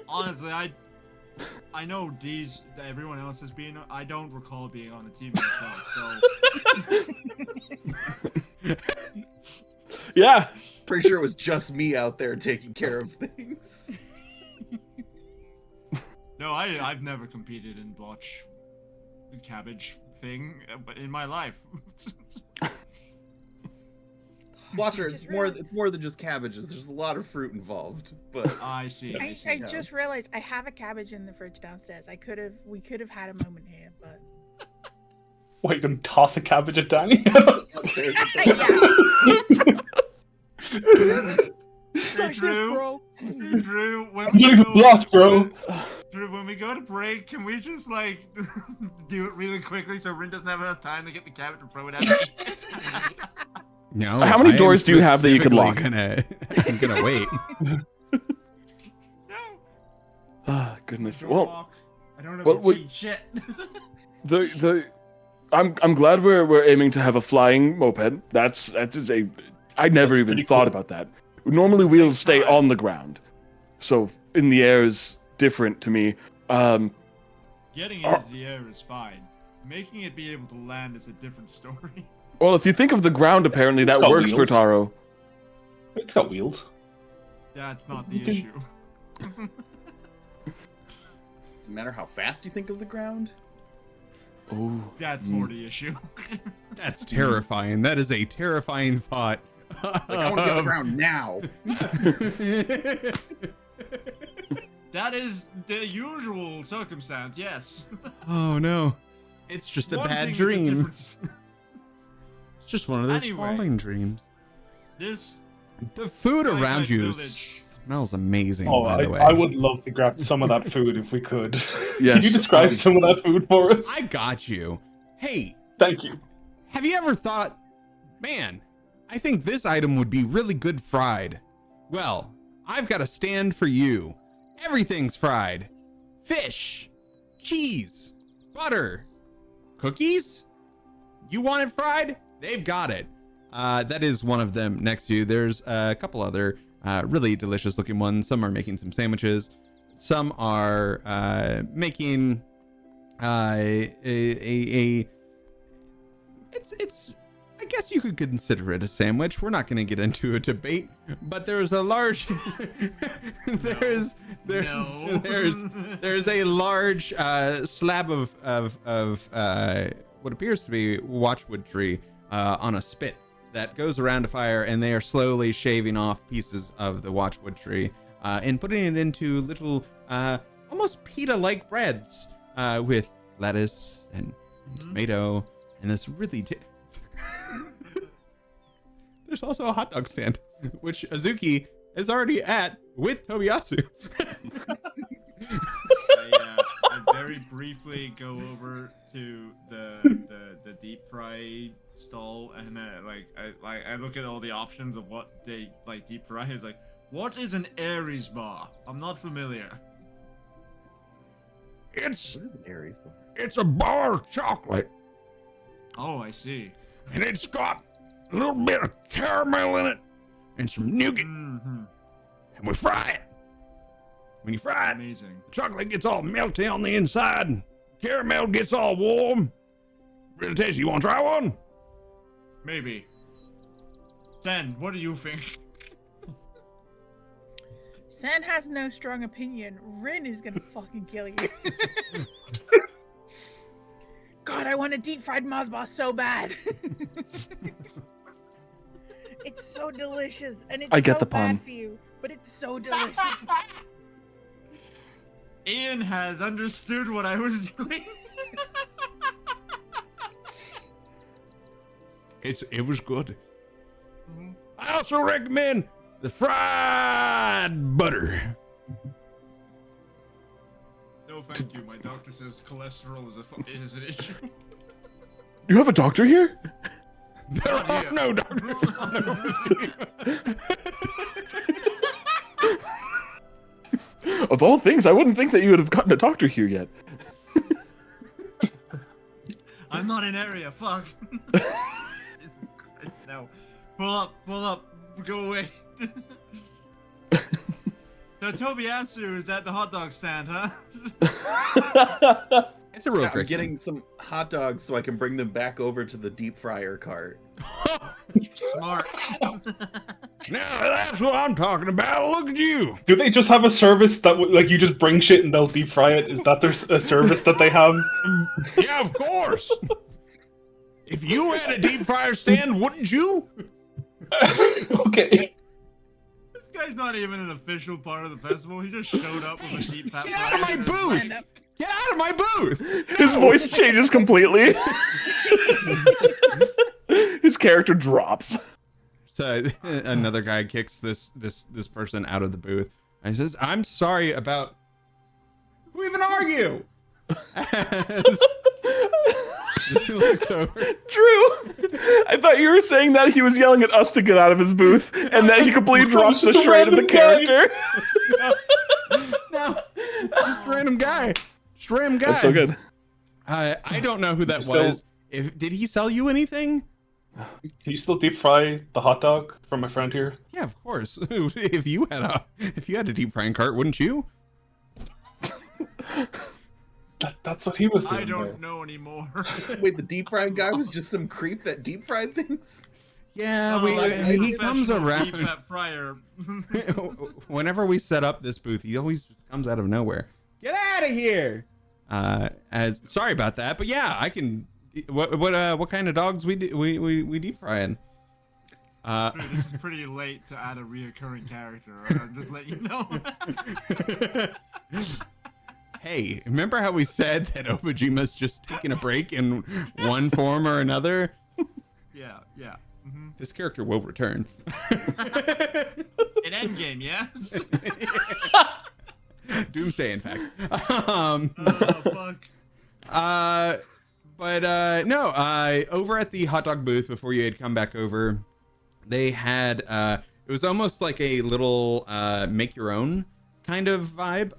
Honestly, I know everyone else has been. I don't recall being on the team myself. So Yeah. Pretty sure it was just me out there taking care of things. no, I've never competed in botch cabbage thing in my life. Watcher, it's more than just cabbages. There's a lot of fruit involved. But I see. I just realized I have a cabbage in the fridge downstairs. We could have had a moment here, but What, you gonna toss a cabbage at Danny? upstairs, Touch this, bro. Drew, I'm getting blocked, bro. Drew, when we go to break, can we just like do it really quickly so Rin doesn't have enough time to get the cabbage and throw it at me? No. How many I am doors do you have that you can lock? I'm gonna wait. No. Ah, goodness. Don't Well, walk. I don't know well, what shit. I'm glad we're aiming to have a flying moped. That's I never That's even pretty thought cool. about that. Normally we'll Takes stay time. on the ground, so in the air is different to me. Getting into the air is fine. Making it be able to land is a different story. Well, if you think of the ground, apparently It's that got works for wheels. Taro. It's got wheels. That's not the You can- issue. doesn't matter how fast you think of the ground. Oh, That's more the issue. That's terrifying. That is a terrifying thought. Like, I want to be on the ground now. That is the usual circumstance, yes. Oh no. It's just a One thing bad is dream. difference. It's just one of those Anyway. falling dreams. This The food Sky around Kite you Village. smells amazing, Oh, by the way. I would love to grab some of that food if we could. Yes, Can you describe some of that food for us? I got you. Hey, Thank you. have you ever thought, man, I think this item would be really good fried? Well, I've got a stand for you. Everything's fried. Fish, cheese, butter, cookies. You want it fried? They've got it. That is one of them next to you. There's a couple other really delicious looking ones. Some are making some sandwiches. Some are making it's I guess you could consider it a sandwich. We're not going to get into a debate, but there's a large there's a large slab of what appears to be watchwood tree on a spit that goes around a fire, and they are slowly shaving off pieces of the watchwood tree and putting it into little almost pita-like breads with lettuce and tomato and this really there's also a hot dog stand, which Azuki is already at with Tobiyasu. I very briefly go over to the deep fry stall and I look at all the options of what they like deep fry. It's like, what is an Aries bar? I'm not familiar. It's What is an Aries bar? it's a bar of chocolate, Oh, I see. and it's got a little bit of caramel in it and some nougat, Mm-hmm. and we fry it. When you fry it, Amazing. chocolate gets all melty on the inside, caramel gets all warm. Really tasty. You want to try one? Maybe. Sen, what do you think? San has no strong opinion. Rin is gonna fucking kill you. God, I want a deep fried Mars bar so bad. It's so delicious, and it's I get so the pun. bad for you, but it's so delicious. Ian has understood what I was doing. It was good. Mhm. I also recommend the fried butter. No, thank you. My doctor says cholesterol is an issue. You have a doctor here? There Not are here. no doctors. Of all things, I wouldn't think that you would have gotten a doctor here yet. I'm not in area. Fuck. No. Pull up. Go away. So Tobiatsu is at the hot dog stand, huh? It's a real I'm trick. getting some hot dogs so I can bring them back over to the deep fryer cart. Smart. Now that's what I'm talking about. Look at you. Do they just have a service that like you just bring shit and they'll deep fry it? Is that there's a service that they have? Yeah, of course. If you had a deep fryer stand, wouldn't you? Okay. This guy's not even an official part of the festival. He just showed up with a deep fat Get out of my booth. Get out of my booth. His voice changes completely. His character drops. So another guy kicks this person out of the booth and he says, "I'm sorry about." Who even are you? He looks over. Drew, I thought you were saying that he was yelling at us to get out of his booth, and that he completely drops the Just a shred of the random guy. character. No, just a random guy. Just a random guy. That's so good. I don't know who that Still- was. Did he sell you anything? Can you still deep fry the hot dog from my friend here? Yeah, of course. If you had a deep frying cart, wouldn't you? That's what he was doing. I there. don't know anymore. Wait, the deep fried guy was just some creep that deep fried things? Yeah, he comes Professional around. Deep fat fryer. Whenever we set up this booth, he always just comes out of nowhere. Get out of here! Sorry about that, but yeah, I can. What kind of dogs we deep frying? Dude, this is pretty late to add a reoccurring character. I'll just let you know. Hey, remember how we said that Obojima's just taking a break in one form or another? Yeah. Mm-hmm. This character will return. In Endgame, yeah? Doomsday, in fact. Fuck. No, over at the hot dog booth before you had come back over, they had it was almost like a little make your own kind of vibe.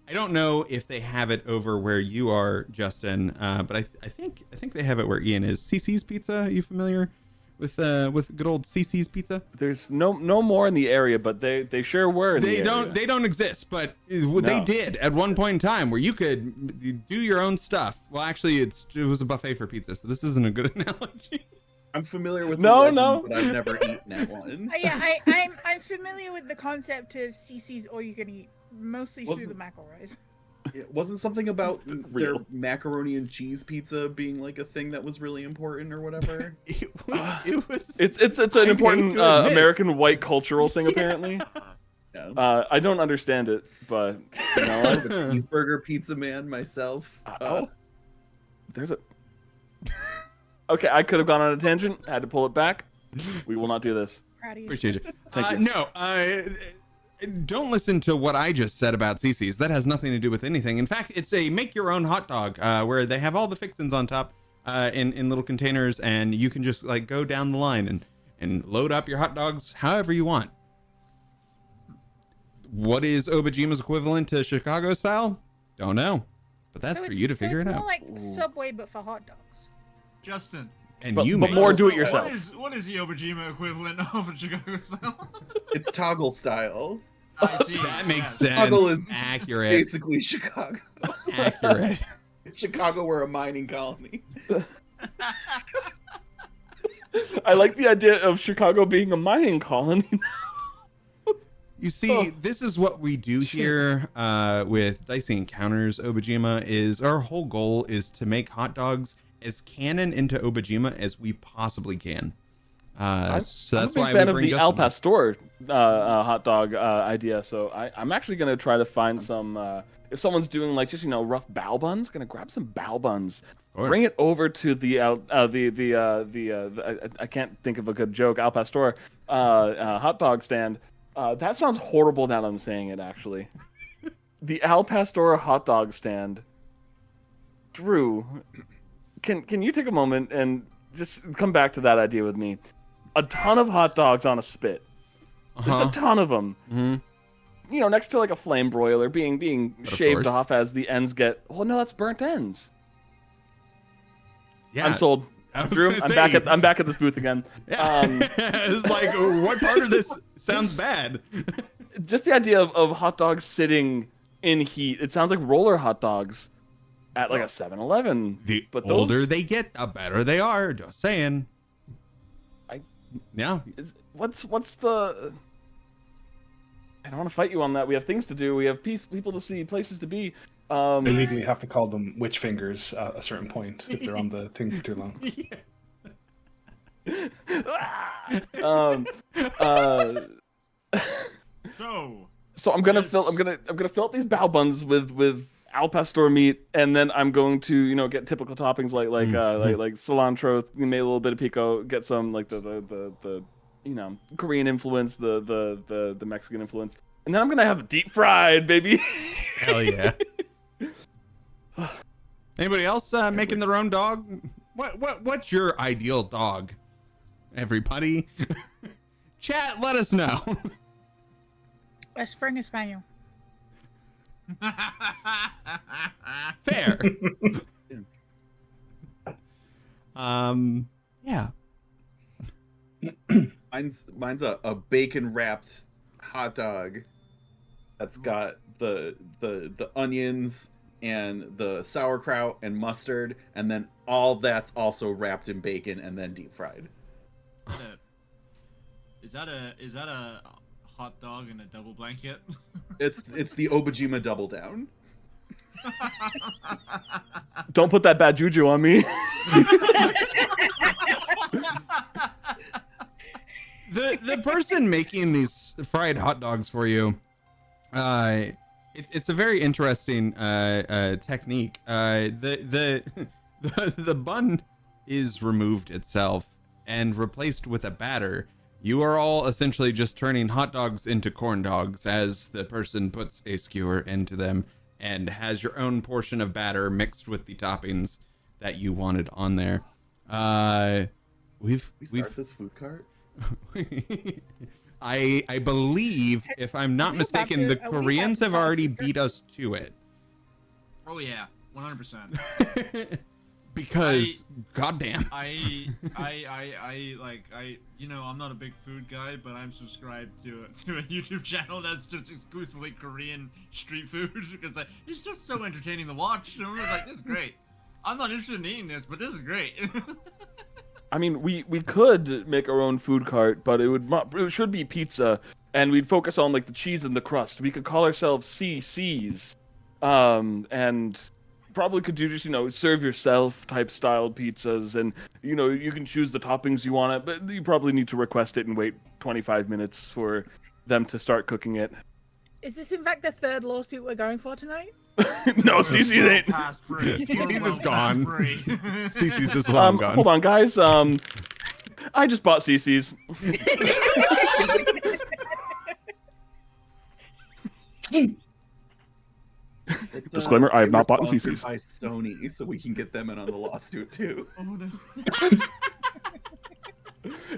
I don't know if they have it over where you are, Justin, but I think they have it where Ian is. CC's Pizza, are you familiar with good old CC's Pizza? There's no more in the area, but they sure were. They don't exist, but they did at one point in time where you could do your own stuff. Well, actually, it was a buffet for pizza, so this isn't a good analogy. I'm familiar with No, the legend, no. but I've never eaten that one. Yeah, I'm familiar with the concept of CC's all you can eat, mostly through Wasn't- the McElroys. It wasn't something about their Real. macaroni and cheese pizza being like a thing that was really important or whatever. It was. It's an hate important to admit. American white cultural thing, apparently. Yeah. I don't understand it, but you know, I'm a cheeseburger pizza man myself. there's a. Okay, I could have gone on a tangent. Had to pull it back. We will not do this. Proud of you. Appreciate you. Thank you. No, don't listen to what I just said about CC's. That has nothing to do with anything. In fact, it's a make your own hot dog where they have all the fixins on top in little containers, and you can just like go down the line and load up your hot dogs however you want. What is Obojima's equivalent to Chicago style? Don't know, but that's for you to figure it It's out. more like Subway, but for hot dogs. Justin. And But you more make it. do it yourself. What is the Obojima equivalent of a Chicago style? It's toggle style. I see. That makes yes. sense. Toggle is accurate. Basically Chicago. Accurate. If Chicago were a mining colony. I like the idea of Chicago being a mining colony. You see, this is what we do here with Dicey Encounters Obojima. Is our whole goal is to make hot dogs as canon into Obojima as we possibly can. So that's I'm a why big fan we of bring the Justin. Al Pastor hot dog idea. So I'm actually gonna try to find some. If someone's doing like just rough bao buns, gonna grab some bao buns, course. bring it over to the I can't think of a good joke. Al Pastor hot dog stand. That sounds horrible now that I'm saying it. Actually, the Al Pastor hot dog stand. Drew, can you take a moment and just come back to that idea with me? A ton of hot dogs on a spit. Just a ton of them. Mhm. Next to like a flame broiler, being But of shaved course. off as the ends get. Well, no, that's burnt ends. Yeah, I'm sold. I was Drew, gonna I'm say- back at this booth again. Yeah. It's like, what part of this sounds bad? just the idea of hot dogs sitting in heat. It sounds like roller hot dogs at like a 7-Eleven. The but older those, they get, the better they are. Just saying. Yeah. What's the? I don't want to fight you on that. We have things to do. We have people to see, places to be. They legally have to call them witch fingers at a certain point if they're on the thing for too long. So I'm gonna fill up these bao buns with al pastor meat, and then I'm going to get typical toppings like cilantro, maybe a little bit of pico, get some like the Korean influence, the Mexican influence, and then I'm gonna have it deep fried, baby. Hell yeah. Anybody else making their own dog? What's your ideal dog? Everybody, chat. Let us know. A Springer Spaniel. Fair. Yeah. Mine's a bacon wrapped hot dog that's got the onions and the sauerkraut and mustard, and then all that's also wrapped in bacon and then deep fried. Is that a hot dog in a double blanket? It's the Obojima double down. Don't put that bad juju on me. The person making these fried hot dogs for you, it's a very interesting technique. The bun is removed itself and replaced with a batter. You are all essentially just turning hot dogs into corn dogs as the person puts a skewer into them and has your own portion of batter mixed with the toppings that you wanted on there. We've this food cart. I believe, if I'm not mistaken, the Koreans have already beat us to it. Oh yeah, 100%. Because goddamn. I'm not a big food guy, but I'm subscribed to a YouTube channel that's just exclusively Korean street food because it's just so entertaining to watch. And we're like, this is great. I'm not interested in eating this, but this is great. I mean, we could make our own food cart, but it should be pizza, and we'd focus on like the cheese and the crust. We could call ourselves CCs, and probably could do just serve yourself type style pizzas, and you can choose the toppings you want it, but you probably need to request it and wait 25 minutes for them to start cooking it. Is this in fact the third lawsuit we're going for tonight? No, CC's ain't. CC's is gone. CC's is long gone. Hold on, guys. I just bought CC's. Disclaimer: I have not bought CC's. By Sony, so we can get them in on the lawsuit too. Oh no.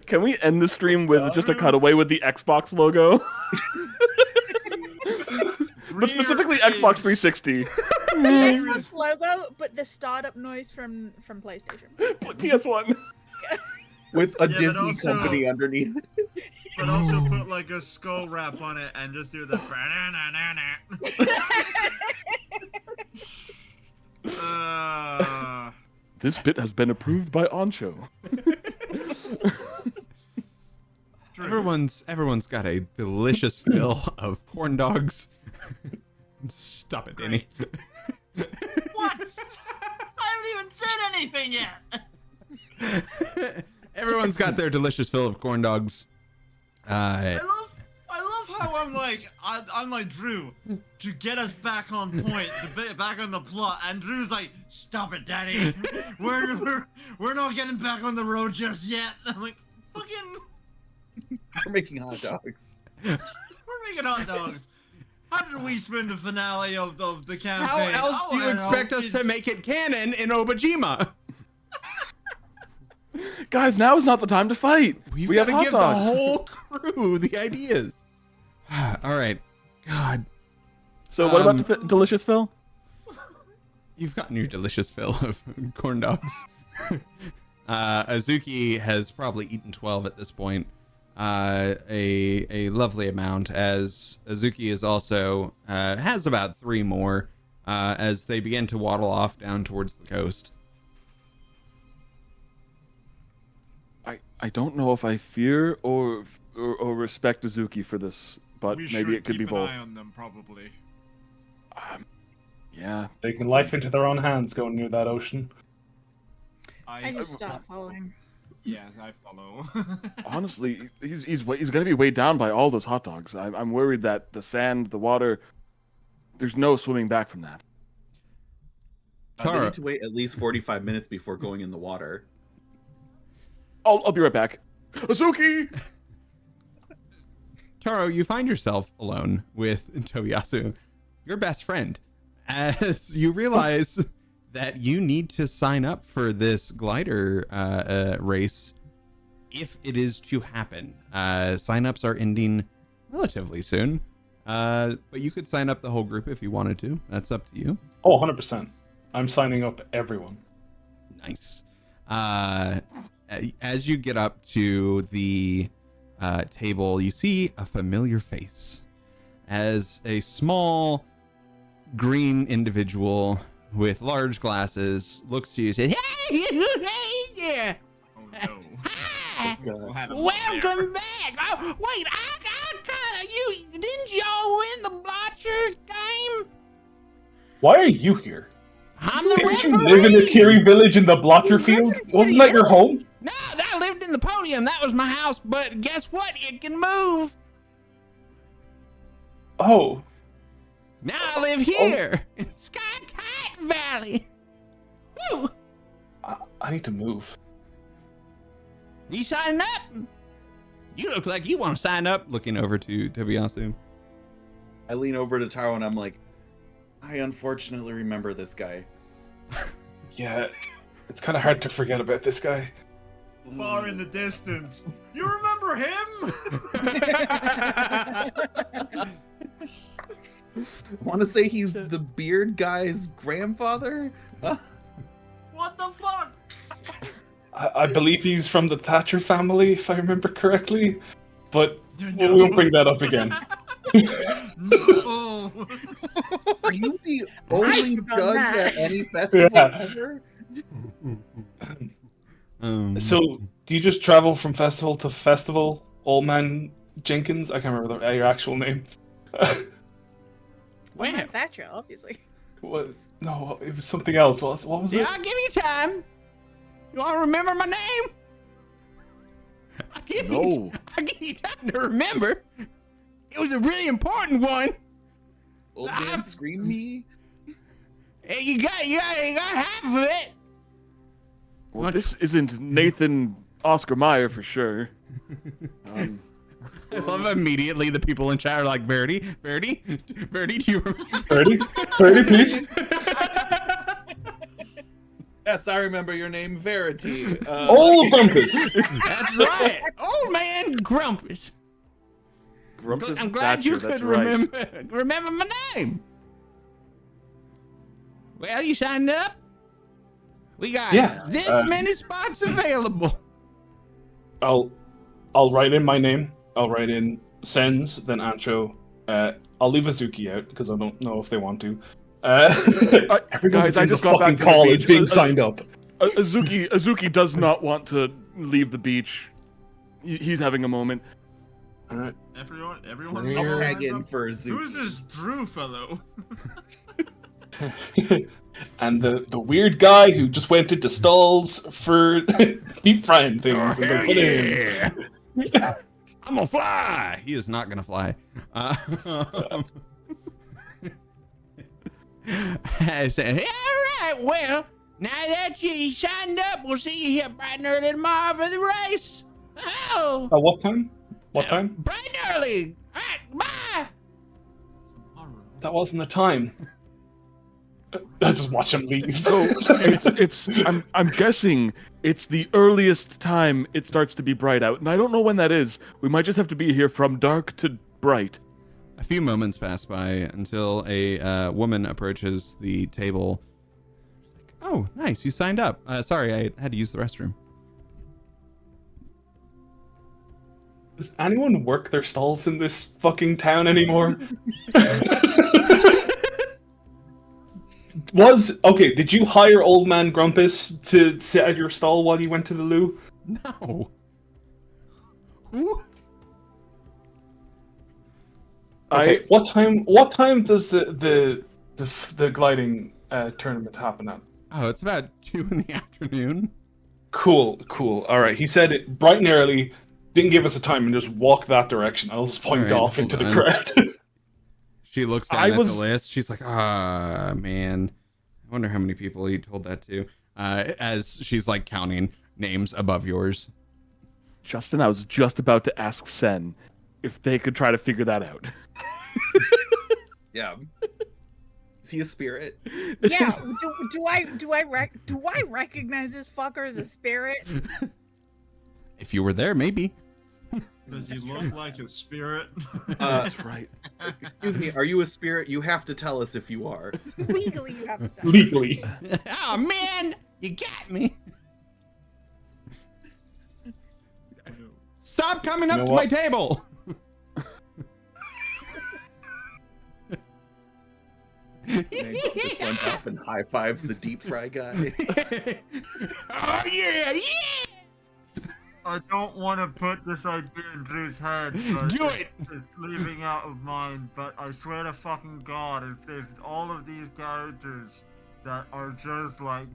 Can we end the stream with just a cutaway with the Xbox logo? But specifically Xbox 360. Xbox logo, but the startup noise from PlayStation. PS1. With a Disney company underneath. But also put like a skull wrap on it and just do the This bit has been approved by Oncho. Everyone's got a delicious fill of corn dogs. Stop it, Danny. What? I haven't even said anything yet. Everyone's got their delicious fill of corn dogs. I love how I'm like Drew to get us back on point, back on the plot, and Drew's like, "Stop it, Daddy. We're not getting back on the road just yet." I'm like, "Fucking." We're making hot dogs. We're making hot dogs. How did we spend the finale of the campaign? How else do you expect us to make it canon in Obojima? Guys, now is not the time to fight. We have got to hot give dogs. the whole crew the ideas. All right. God. So what about delicious Phil? You've gotten your delicious fill of corn dogs. Azuki has probably eaten 12 at this point. a lovely amount, as Azuki is also has about 3 more as they begin to waddle off down towards the coast. I don't know if I fear or respect Azuki for this, but We maybe should it could be keep both. an eye on them, probably. Yeah. Taking life into their own hands going near that ocean. I just stopped following. Yeah, I follow. Honestly, he's going to be weighed down by all those hot dogs. I'm worried that the sand, the water, there's no swimming back from that. They Tara. need to wait at least 45 minutes before going in the water. I'll be right back. Azuki! Taro, you find yourself alone with Tobiyasu, your best friend, as you realize that you need to sign up for this glider race if it is to happen. Sign-ups are ending relatively soon, but you could sign up the whole group if you wanted to. That's up to you. Oh, 100%. I'm signing up everyone. Nice. As you get up to the table, you see a familiar face as a small green individual with large glasses looks to you and says, "Hey there! Oh no. Hi! We'll have it Welcome back! Oh, wait, I kinda, didn't y'all win the Blotcher game? Why are you here? I'm the Didn't you referee! live in the Kiri village in the Blotcher field? Wasn't that your home? No, I lived in the podium. That was my house, but guess what? It can move. Oh, Now I live here in Sky Kite Valley. Woo! I need to move. You signing up? You look like you want to sign up. looking over to Tobiyasu. I lean over to Taro and I'm like, I unfortunately remember this guy. Yeah, it's kind of hard to forget about this guy. far in the distance. You remember him? Want to say he's the beard guy's grandfather? What the fuck? I believe he's from the Thatcher family, if I remember correctly. But No. we won't bring that up again. No. Are you the only forgot judge that. at any festival Yeah. ever? So, do you just travel from festival to festival, Old Man Jenkins? I can't remember your actual name. Well, not Thatcher, obviously. What? No, it was something else. What was Yeah, it? I'll give you time. You want to remember my name? No. I'll give you time to remember. It was a really important one. Old man scream me? Hey, you got half of it. Well, this isn't Nathan Oscar Meyer for sure. I love immediately the people in chat are like, Verity, do you remember? Verity, please. Yes, I remember your name, Verity. Old Grumpus. That's right. Old man Grumpus. Grumpus I'm glad you Thatcher, could that's right. remember my name. Well, you signed up? We got this many spots available. I'll write in my name. I'll write in Sens, then Ancho. I'll leave Azuki out because I don't know if they want to. Everyone guys, I in just the got fucking back from the call is beach. being signed up. Azuki does not want to leave the beach. He's having a moment. All right. Everyone. Here. I'll tag in for Zuki. Who's this Drew fellow? And the weird guy who just went into stalls for deep frying things. And they put in. I'm gonna fly. He is not gonna fly. I said, all right, well, now that you signed up, we'll see you here bright and early tomorrow for the race. Oh, What time? What time? bright and early. All right, bye. That wasn't the time. I just watch him leave. So I'm guessing it's the earliest time it starts to be bright out, and I don't know when that is. We might just have to be here from dark to bright. A few moments pass by until a woman approaches the table. She's like, oh, nice, you signed up. Sorry, I had to use the restroom. Does anyone work their stalls in this fucking town anymore? Did you hire Old Man Grumpus to sit at your stall while you went to the loo? No. Who? Okay, what time does the gliding tournament happen at? Oh, it's about 2 in the afternoon. Cool. All right. He said it bright and early, didn't give us a time, and just walked that direction. I'll just point Alright, off into the hold on. crowd. She looks down at the list. She's like, man. I wonder how many people he told that to. As she's like counting names above yours. Justin, I was just about to ask Sen if they could try to figure that out. Yeah. Is he a spirit? Yeah. Do I recognize this fucker as a spirit? If you were there, maybe. Does he look like a spirit? That's right. Excuse me, are you a spirit? You have to tell us if you are. Legally, you have to tell. Legally. Oh man, you got me. Stop coming up You know to what? my table. Just went up and high fives the deep fry guy. Oh yeah. I don't want to put this idea in Drew's head, but Do it. it's leaving out of mine. But I swear to fucking God, if all of these characters that are just like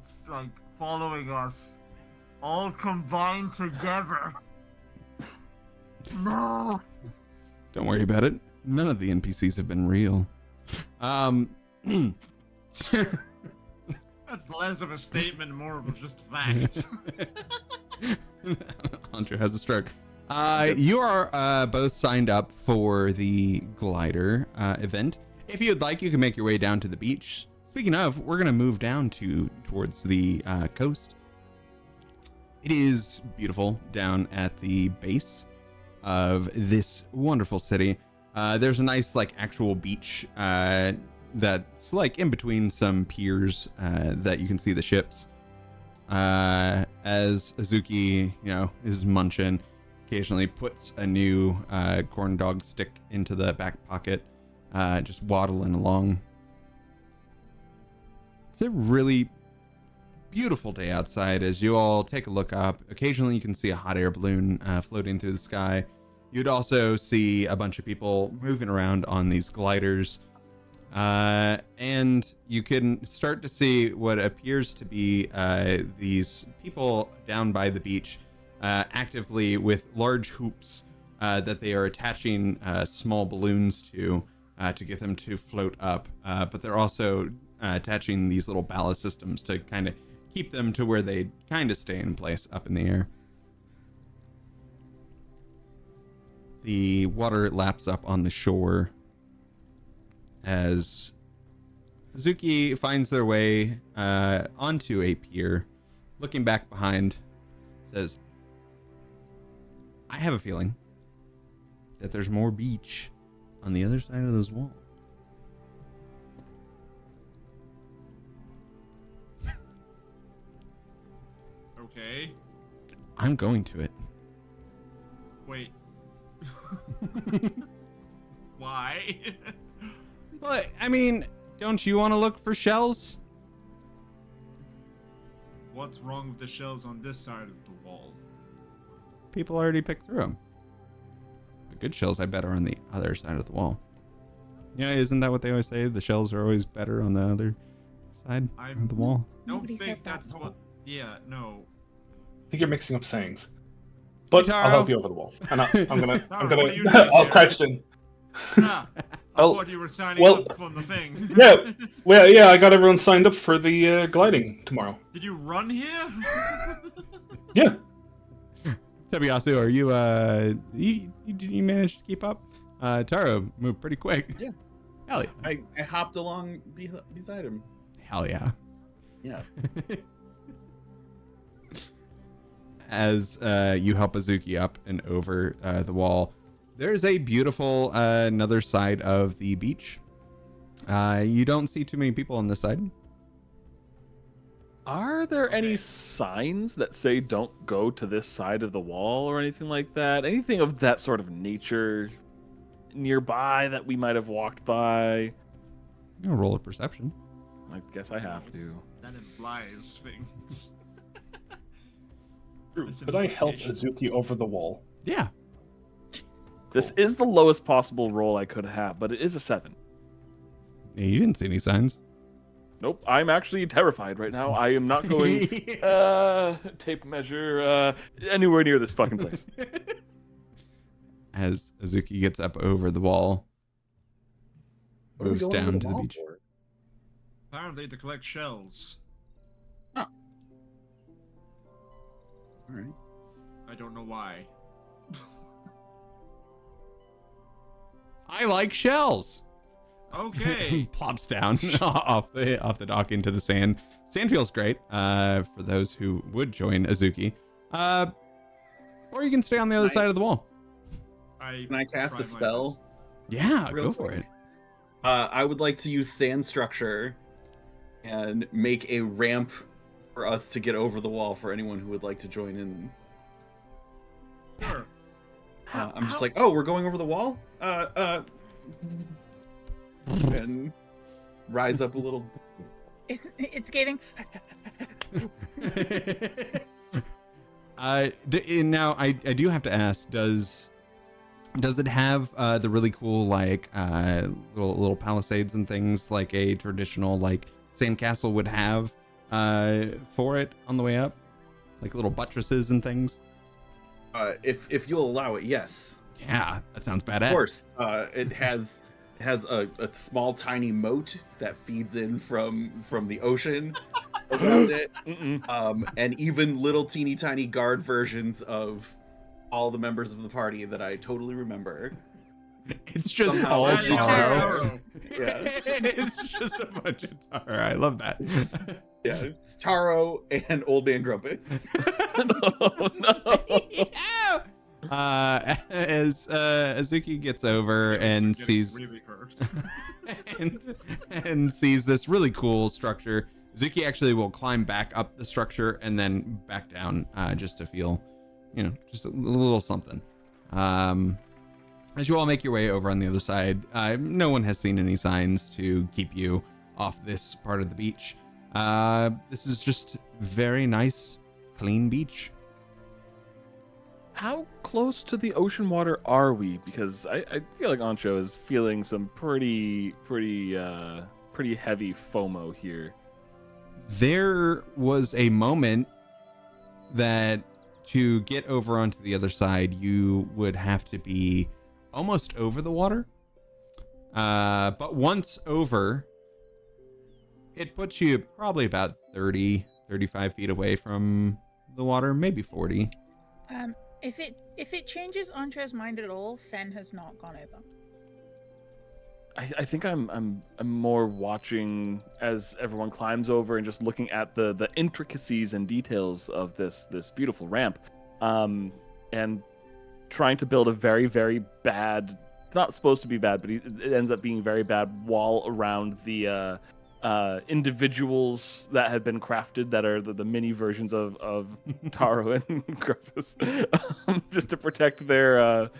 following us, all combined together. No. Don't worry about it. None of the NPCs have been real. That's less of a statement, more of just fact. Hunter has a stroke. You are both signed up for the glider event. If you'd like, you can make your way down to the beach. Speaking of, we're gonna move down towards the coast. It is beautiful down at the base of this wonderful city. There's a nice like actual beach that's like in between some piers that you can see the ships. As Azuki, is munching, occasionally puts a new corn dog stick into the back pocket, just waddling along. It's a really beautiful day outside as you all take a look up. Occasionally you can see a hot air balloon floating through the sky. You'd also see a bunch of people moving around on these gliders. And you can start to see what appears to be these people down by the beach actively with large hoops that they are attaching small balloons to get them to float up. But they're also attaching these little ballast systems to kind of keep them to where they kind of stay in place up in the air. The water laps up on the shore as Hazuki finds their way onto a pier. Looking back behind, says, I have a feeling that there's more beach on the other side of this wall. Okay. I'm going to it. Wait. Why? Well, I mean, don't you want to look for shells? What's wrong with the shells on this side of the wall? People already picked through them. The good shells, I bet, are on the other side of the wall. Yeah, isn't that what they always say? The shells are always better on the other side of the wall. Don't Nobody says think that. that's what. Yeah, no. I think you're mixing up sayings. But Hey, I'll Taro. help you over the wall. And I'm gonna Taro, what are you doing I'll here? crouch in. Ah, I Well- thought you were signing well- up from the thing. Yeah, I got everyone signed up for the gliding tomorrow. Did you run here? Yeah. Tebiyasu, are you did you manage to keep up? Taro moved pretty quick. Yeah. Hell yeah. I hopped along beside him. Hell yeah. Yeah. As you help Azuki up and over the wall, there's a beautiful another side of the beach. You don't see too many people on this side. Are there any Okay. signs that say don't go to this side of the wall or anything like that? Anything of that sort of nature nearby that we might have walked by? You know, roll a perception. I guess I have to. That implies things. Drew, That's an could I help implication. Azuki over the wall? Yeah. This is the lowest possible roll I could have, but it is a 7. Yeah, you didn't see any signs. Nope, I'm actually terrified right now. I am not going tape measure anywhere near this fucking place. As Azuki gets up over the wall, What are we moves going over down to the wall beach. for? Apparently to collect shells. All right. I don't know why. I like shells. Okay. Plops down off the dock into the sand. Sand feels great for those who would join Azuki. Or you can stay on the other side of the wall. Can I cast a tried my spell? Yeah, Real go for quick. it. I would like to use sand structure and make a ramp for us to get over the wall for anyone who would like to join in. best. Sure. I'm just like, oh, we're going over the wall? And rise up a little. It's giving. Now I do have to ask, does it have the really cool like little palisades and things like a traditional like sandcastle would have for it on the way up, like little buttresses and things? If you'll allow it, yes. Yeah, that sounds badass. Of course. It has a small tiny moat that feeds in from the ocean around it. And even little teeny tiny guard versions of all the members of the party that I totally remember. It's just Somehow all that is taro. Taro. Yeah. It's just a bunch of taro. I love that. It's just- Yeah, it's Taro and Old Man Grumpus. Oh no! As Azuki gets over and Getting sees really cursed. and sees this really cool structure, Azuki actually will climb back up the structure and then back down just to feel, just a little something. As you all make your way over on the other side, no one has seen any signs to keep you off this part of the beach. This is just very nice, clean beach. How close to the ocean water are we? Because I feel like Ancho is feeling some pretty heavy FOMO here. There was a moment that to get over onto the other side, you would have to be almost over the water. But once over, it puts you probably about 30, 35 feet away from the water, maybe 40. If it changes Ancho's mind at all, Sen has not gone over. I think I'm more watching as everyone climbs over and just looking at the intricacies and details of this beautiful ramp, and trying to build a very, very bad. It's not supposed to be bad, but it ends up being very bad wall around the individuals that have been crafted that are the mini versions of Taro and Grumpus, just to protect their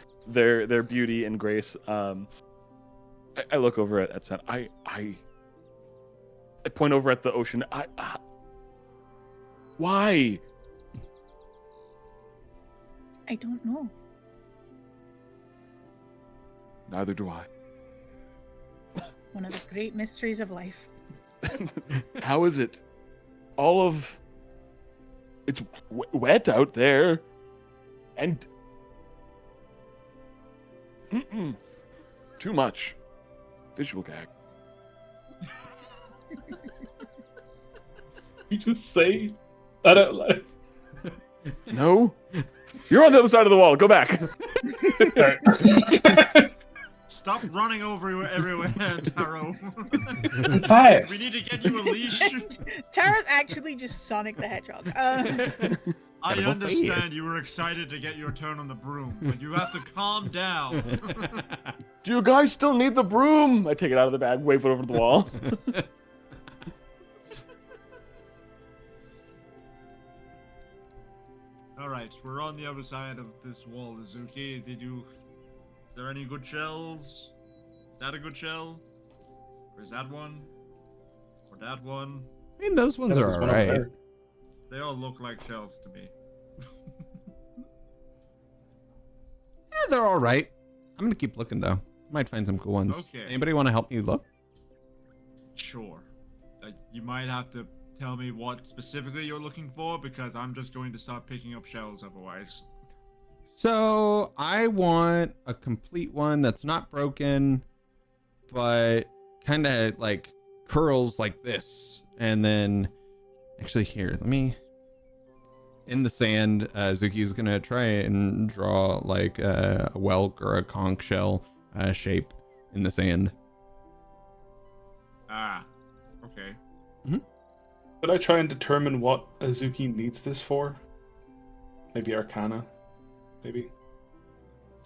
beauty and grace. I look over at Sen. I point over at the ocean. Why? I don't know. Neither do I. One of the great mysteries of life. How is it? It's wet out there, and too much visual gag. You just say that out loud. No, you're on the other side of the wall. Go back. Stop running over everywhere, Taro. Fast. We need to get you a leash. Tara's actually just Sonic the Hedgehog. I Gotta go understand fast. you were excited to get your turn on the broom, but you have to calm down. Do you guys still need the broom? I take it out of the bag, wave it over the wall. Alright, we're on the other side of this wall, Azuki. Is there any good shells? Is that a good shell? Or is that one? Or that one? I mean, those ones Yeah, are there's one over alright. there. They all look like shells to me. Yeah, they're alright. I'm gonna keep looking though. Might find some cool ones. Okay. Anybody want to help me look? Sure. You might have to tell me what specifically you're looking for, because I'm just going to start picking up shells otherwise. So I want a complete one that's not broken, but kind of like curls like this. And then actually here, let me, in the sand, Zuki's gonna try and draw like a whelk or a conch shell shape in the sand. Ah, okay. Could I try and determine what Azuki needs this for? Maybe Arcana? Maybe?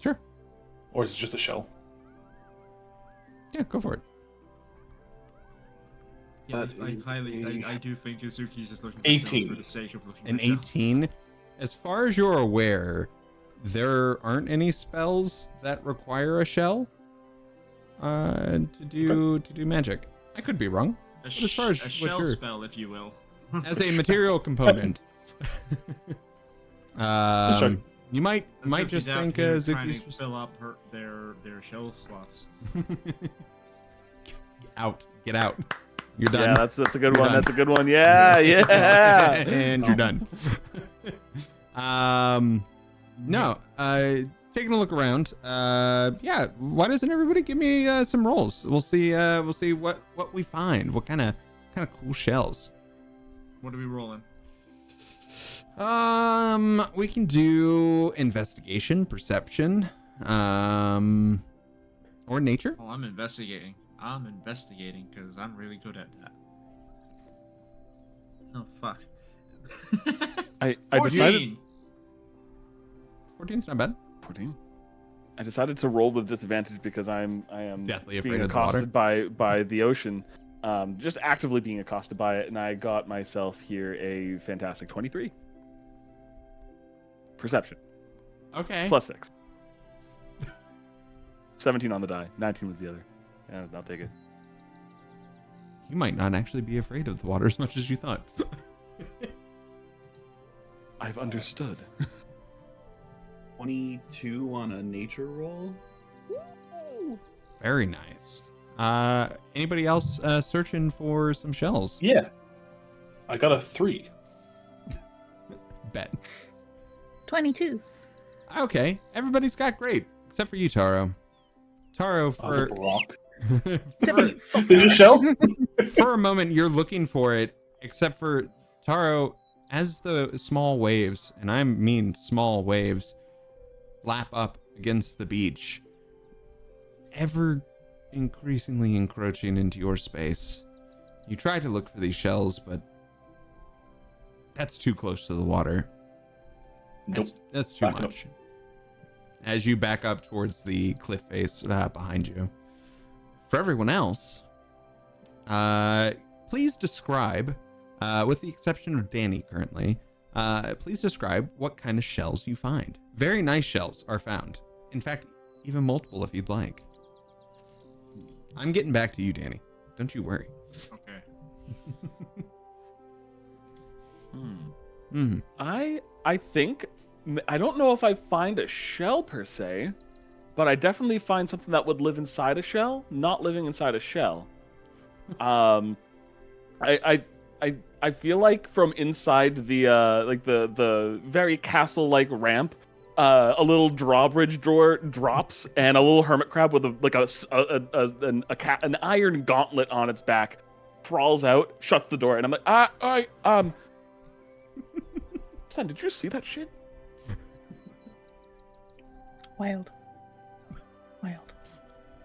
Sure. Or is it just a shell? Yeah, go for it. Yeah, That is I do think Azuki's just looking for 18. shells for the sake of looking An for shells. 18. As far as you're aware, there aren't any spells that require a shell to do magic. I could be wrong. A, But as far as a what shell you're- spell, if you will. As a material component. Sure. You might Azuki's just out think here Zuki's trying to just fill up their shell slots. Get out. You're done. Yeah, that's a good You're one. done. That's a good one. Yeah, yeah. And you're done. No, taking a look around. Yeah, why doesn't everybody give me some rolls? We'll see what we find. What kind of cool shells. What are we rolling? We can do investigation, perception, or nature. Oh, I'm investigating. I'm investigating because I'm really good at that. Oh, fuck. I decided 14's not bad. 14. I decided to roll with disadvantage because I am Deathly afraid being of the water. accosted by the ocean, just actively being accosted by it, and I got myself here a fantastic 23. Perception Okay. plus 6. 17 on the die. 19 was the other. Yeah, I'll take it. You might not actually be afraid of the water as much as you thought. I've understood. 22 on a nature roll. Very nice. Anybody else searching for some shells? Yeah. I got a 3. Bet. 22. Okay, everybody's got great except for you, Taro. Taro, for Rock. Except for you, fuck Did you shell? for a moment you're looking for it, except for Taro, as the small waves, and I mean small waves, lap up against the beach, ever increasingly encroaching into your space. You try to look for these shells, but that's too close to the water. That's too Back up. much. As you back up towards the cliff face behind you. For everyone else, please describe, with the exception of Danny currently, please describe what kind of shells you find. Very nice shells are found. In fact, even multiple if you'd like. I'm getting back to you, Danny. Don't you worry. Okay. I think I don't know if I find a shell per se, but I definitely find something that would live inside a shell, not living inside a shell. I feel like from inside the like the very castle-like ramp, a little drawbridge door drops, and a little hermit crab with an iron gauntlet on its back crawls out, shuts the door, and I'm like, son, did you see that shit? Wild.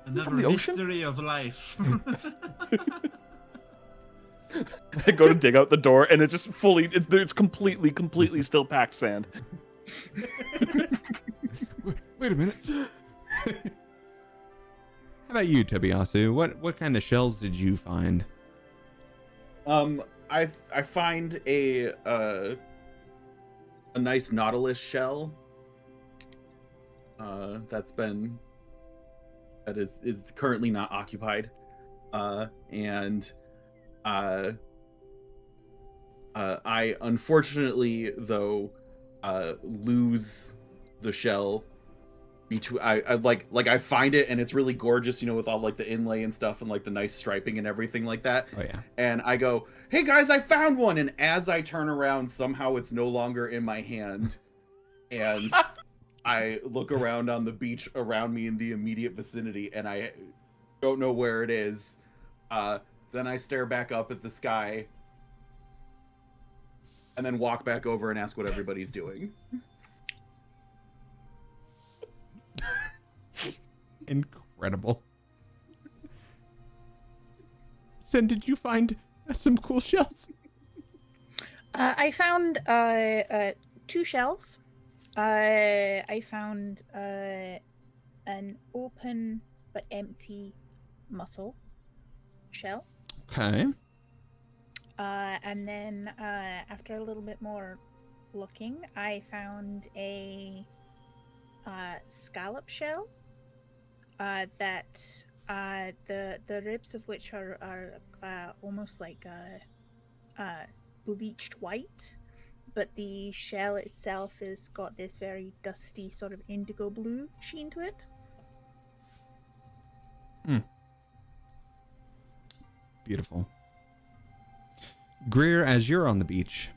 Another the ocean? history of life. I go to dig out the door, and it's just it's completely still packed sand. Wait a minute. How about you, Tobiasu? What kind of shells did you find? I find a a nice nautilus shell. That is currently not occupied. And I unfortunately though lose the shell between I I find it and it's really gorgeous, with all like the inlay and stuff and like the nice striping and everything like that. Oh yeah. And I go, "Hey guys, I found one!" And as I turn around, somehow it's no longer in my hand, and I look around on the beach around me in the immediate vicinity, and I don't know where it is. Then I stare back up at the sky, and then walk back over and ask what everybody's doing. Incredible. Sen, did you find some cool shells? I found 2 shells. I found an open but empty mussel shell. Okay. And then after a little bit more looking, I found a scallop shell that the ribs of which are almost like bleached white, but the shell itself has got this very dusty sort of indigo blue sheen to it. Beautiful. Greer, as you're on the beach,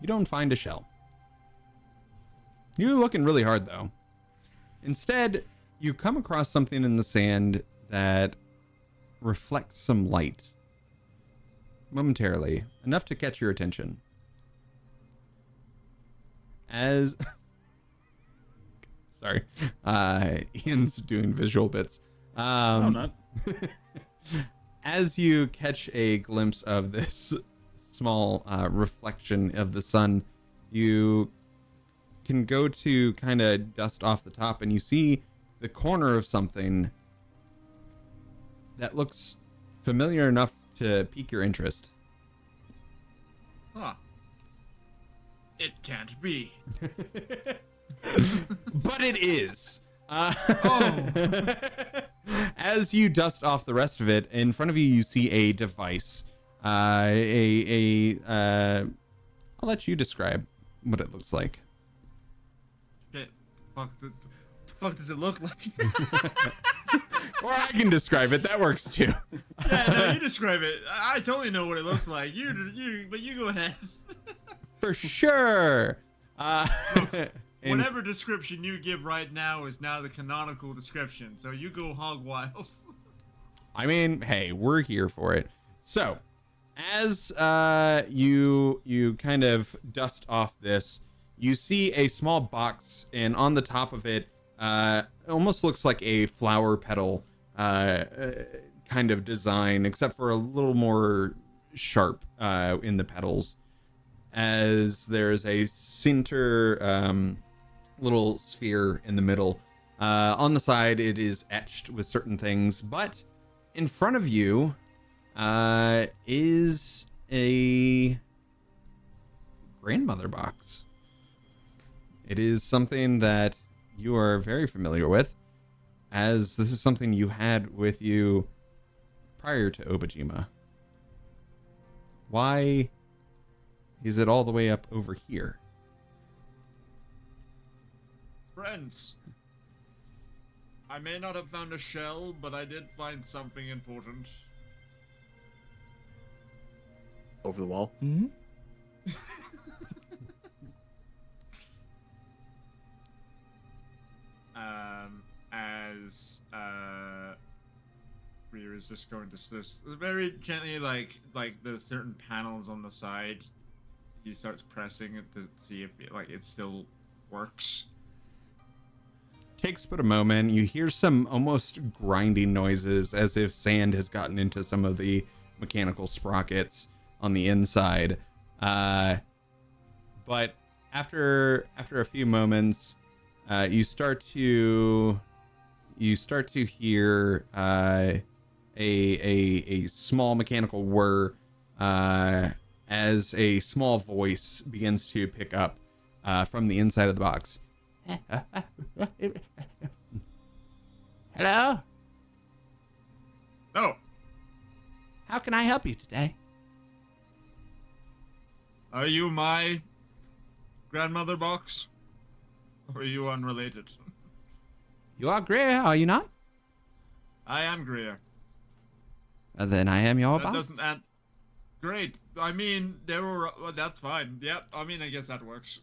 you don't find a shell. You're looking really hard, though. Instead, you come across something in the sand that reflects some light. Momentarily, enough to catch your attention. As... Sorry. Ian's doing visual bits. I'm not. As you catch a glimpse of this small reflection of the sun, you can go to kind of dust off the top, and you see the corner of something that looks familiar enough to pique your interest. Huh. It can't be. But it is. Oh. As you dust off the rest of it, in front of you, you see a device. I'll let you describe what it looks like. Shit. The fuck does it look like? Or I can describe it. That works too. Yeah, no, you describe it. I totally know what it looks like. But you go ahead. For sure. And Whatever description you give right now is now the canonical description. So you go hog wild. I mean, hey, we're here for it. So, as you kind of dust off this, you see a small box, and on the top of it, almost looks like a flower petal kind of design, except for a little more sharp in the petals. As there's a center little sphere in the middle. On the side, it is etched with certain things, but in front of you is a grandmother box. It is something that you are very familiar with, as this is something you had with you prior to Obojima. Why is it all the way up over here? Friends, I may not have found a shell, but I did find something important. Over the wall. As Rhea is just going to very gently, like the certain panels on the side, he starts pressing it to see if it still works. Takes but a moment. You hear some almost grinding noises, as if sand has gotten into some of the mechanical sprockets on the inside. But after a few moments, you start to hear a small mechanical whir as a small voice begins to pick up from the inside of the box. Hello? No. How can I help you today? Are you my grandmother box? Or are you unrelated? You are Greer, are you not? I am Greer. Then I am your That box. doesn't add. Great. I mean, they were. Well, that's fine. Yep. I mean, I guess that works.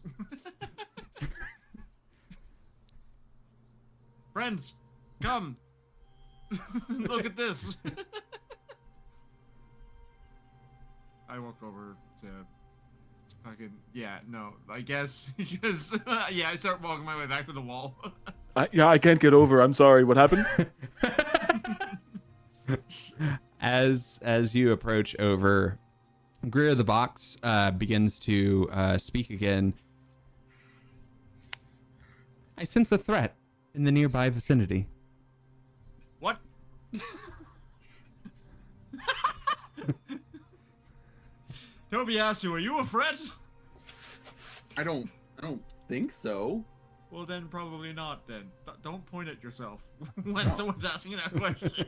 Friends, come. Look at this. I walk over to fucking I guess because I start walking my way back to the wall. I can't get over. I'm sorry. What happened? As you approach over, Greer the box begins to speak again. I sense a threat in the nearby vicinity. What? Tobiasu, are you a threat? I don't think so. Well, then probably not. Then don't point at yourself when someone's asking that question.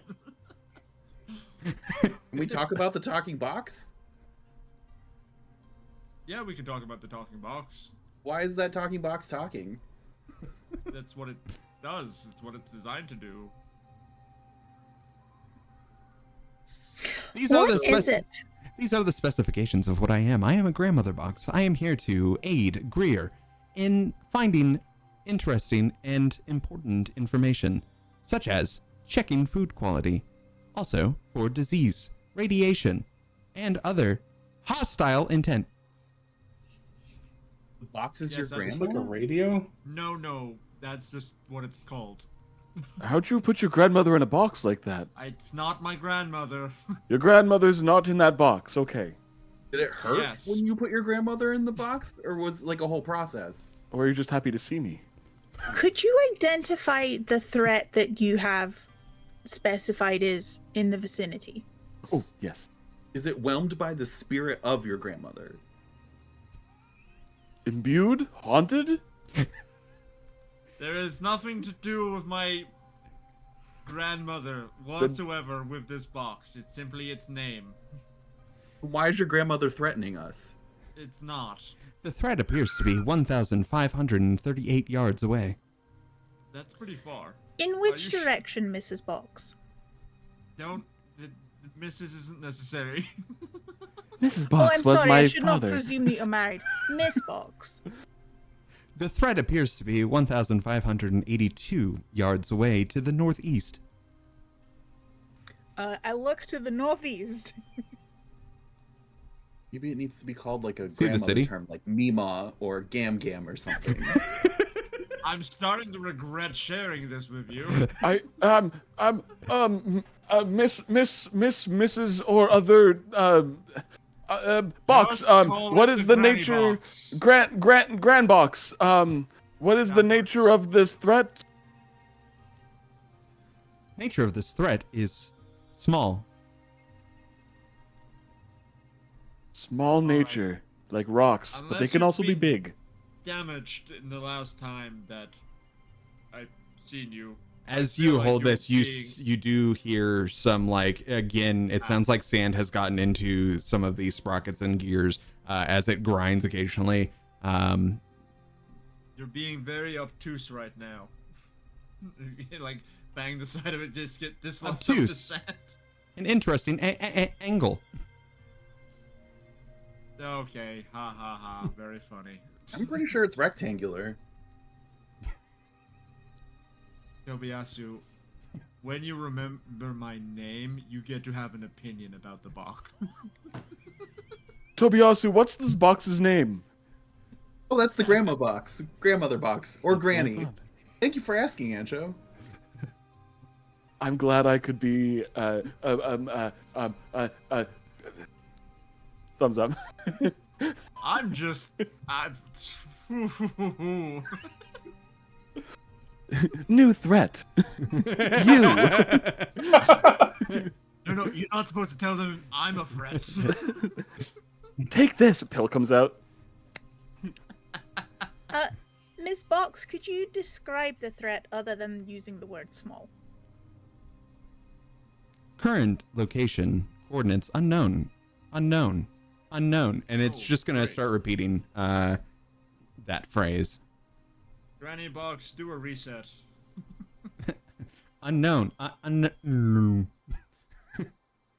Can we talk about the talking box? Yeah, we can talk about the talking box. Why is that talking box talking? That's what it does. It's what it's designed to do. These are What the is it? These are the specifications of what I am. I am a grandmother box. I am here to aid Greer in finding interesting and important information, such as checking food quality, also for disease, radiation, and other hostile intent. The box is Yes, your that's It's grandma? like a radio. No, that's just what it's called. How'd you put your grandmother in a box like that? It's not my grandmother. Your grandmother's not in that box. Okay. Did it hurt Yes. when you put your grandmother in the box, or was it like a whole process? Or are you just happy to see me? Could you identify the threat that you have specified is in the vicinity? Oh, yes. Is it whelmed by the spirit of your grandmother? Imbued? Haunted? There is nothing to do with my grandmother whatsoever with this box. It's simply its name. Why is your grandmother threatening us? It's not. The threat appears to be 1,538 yards away. That's pretty far. In which you sh- direction, Mrs. Box? The missus isn't necessary. Mrs. Oh, Box I'm was sorry, my I should father. not presume that you're married. Miss Box. The threat appears to be 1,582 yards away to the northeast. I look to the northeast. Maybe it needs to be called like a See the grandmother city? term, like Mima or Gam Gam or something. I'm starting to regret sharing this with you. Mrs. or other box. Just call What it is the the granny nature? box. Grand box. What is the Grand nature box. of this threat? Nature of this threat is small. Small right. nature, like rocks, but they Unless can you've also be been- big. Damaged in the last time that I've seen you. As feel you like hold you're this, you being- you do hear some, like, again, it sounds like sand has gotten into some of these sprockets and gears as it grinds occasionally. You're being very obtuse right now. Like bang the side of it, just get this lump of Obtuse. descent. An interesting angle. Okay, ha ha ha, very funny. I'm pretty sure it's rectangular. Tobiasu, when you remember my name, you get to have an opinion about the box. Tobiasu, what's this box's name? Oh, that's the grandma box, grandmother box, or That's what I granny. thought. Thank you for asking, Ancho. I'm glad I could be thumbs up. I'm just, New threat. You. No, you're not supposed to tell them I'm a threat. Take this. A pill comes out. Ms. Box, could you describe the threat other than using the word small? Current location, coordinates unknown, unknown, unknown. And it's just going to great. start repeating that phrase. Granny Box, do a reset. Unknown. Unknown. I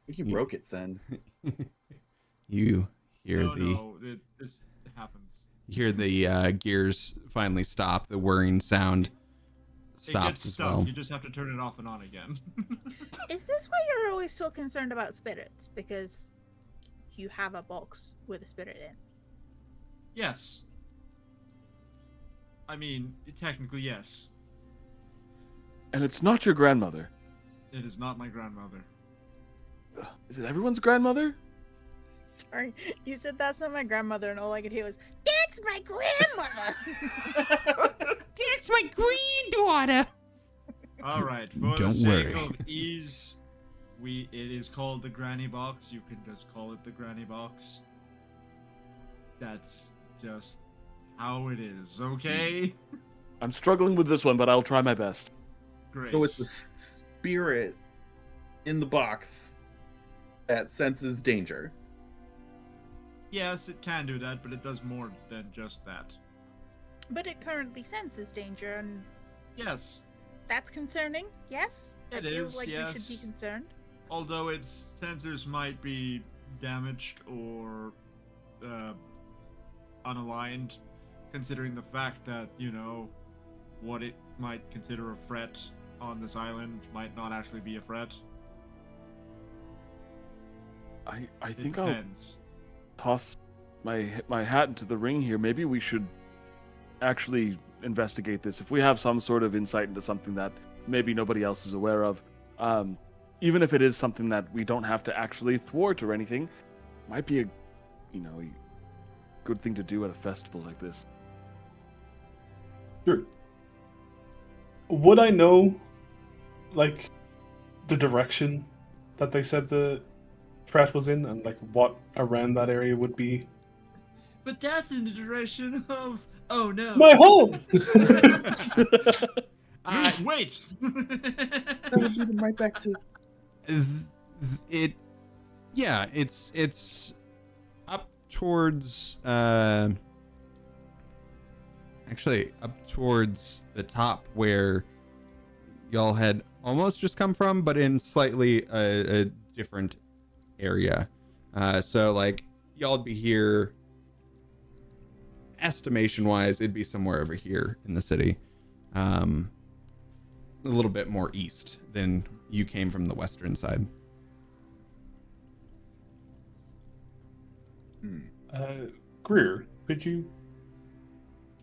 think you broke it, Sen. You hear This happens. you hear the gears finally stop. The whirring sound It stops gets as stuck. well. You just have to turn it off and on again. Is this why you're always so concerned about spirits? Because you have a box with a spirit in. Yes. I mean, technically, yes. And it's not your grandmother. It is not my grandmother. Is it everyone's grandmother? Sorry, you said that's not my grandmother, and all I could hear was, "That's my grandmother." It's my granddaughter. All right, for Don't the sake worry. of ease, it is called the Granny Box. You can just call it the Granny Box. That's just how it is, okay? I'm struggling with this one, but I'll try my best. Great. So it's the spirit in the box that senses danger. Yes, it can do that, but it does more than just that. But it currently senses danger, and Yes, that's concerning. Yes, It I feel is, like we should be yes. concerned. although its sensors might be damaged or unaligned, considering the fact that, what it might consider a threat on this island might not actually be a threat. I It think I'll depends. toss my hat into the ring here. Maybe we should actually investigate this. If we have some sort of insight into something that maybe nobody else is aware of, even if it is something that we don't have to actually thwart or anything, might be a good thing to do at a festival like this. Sure. Would I know, like, the direction that they said the threat was in, and like what around that area would be But that's in the direction of... Oh no. my home? Wait! That would lead them right back to. It's up towards actually up towards the top where y'all had almost just come from, but in slightly a different area. So like y'all'd be here, estimation wise it'd be somewhere over here in the city, a little bit more east than you came from the western side. Greer, could you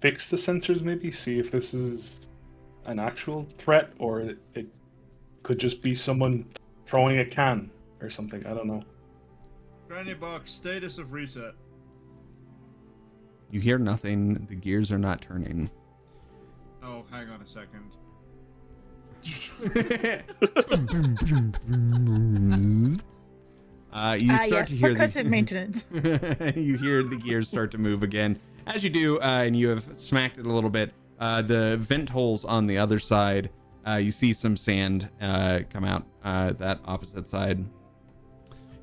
fix the sensors, maybe see if this is an actual threat, or it could just be someone throwing a can or something? I don't know. Granny Box, status of reset. You hear nothing. The gears are not turning. Oh, hang on a second. You start Yes, to hear percussive maintenance. you hear the gears start to move again. As you do, and you have smacked it a little bit, the vent holes on the other side, you see some sand come out that opposite side.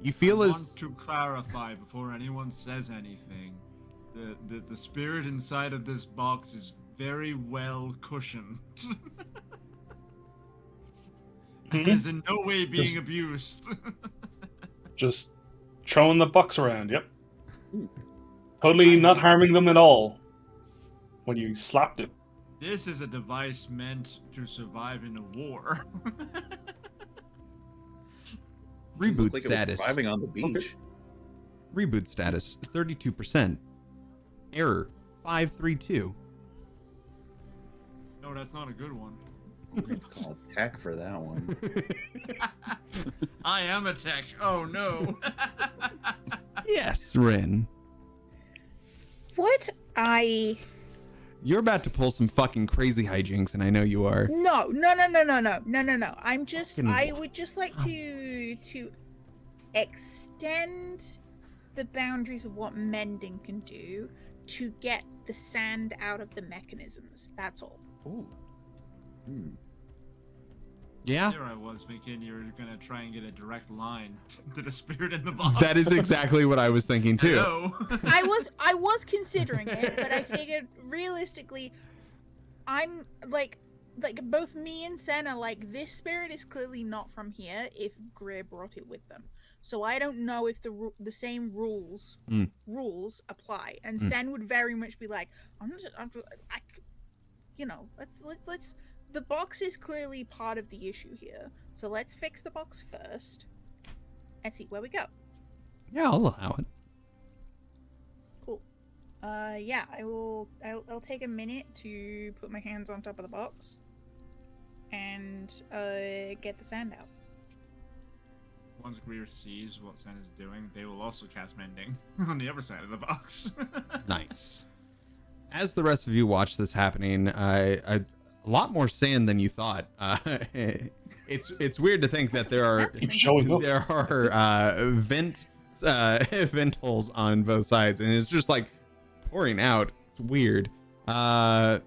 You feel I as want to clarify before anyone says anything. The spirit inside of this box is very well cushioned. And is in no way being Just- abused. Just throwing the box around, yep. Totally not harming them at all when you slapped it. This is a device meant to survive in a war. reboot Looked like it was status. surviving on the beach. Reboot status 32%. Error 532. No, that's not a good one. Call tech for that one. I am a tech. Oh no. Yes, Rin. What I You're about to pull some fucking crazy hijinks, and I know you are. no. I'm just Fucking I what? would just like to extend the boundaries of what mending can do to get the sand out of the mechanisms. That's all. Ooh. Hmm. Yeah, Here I was thinking you were gonna try and get a direct line to the spirit in the box. that is exactly what I was thinking too. Hello. I was considering it, but I figured realistically, I'm like both me and Sen are like, this spirit is clearly not from here if Greer brought it with them. So I don't know if the same rules apply. And Sen would very much be like, let's the box is clearly part of the issue here. So let's fix the box first and see where we go. Yeah, I'll allow it. Cool. Yeah, I'll take a minute to put my hands on top of the box and get the sand out. Once Greer sees what Sen is doing, they will also cast Mending on the other side of the box. Nice. As the rest of you watch this happening, a lot more sand than you thought. It's weird to think that there are Keep showing up. vent holes on both sides, and it's just like pouring out. It's weird. But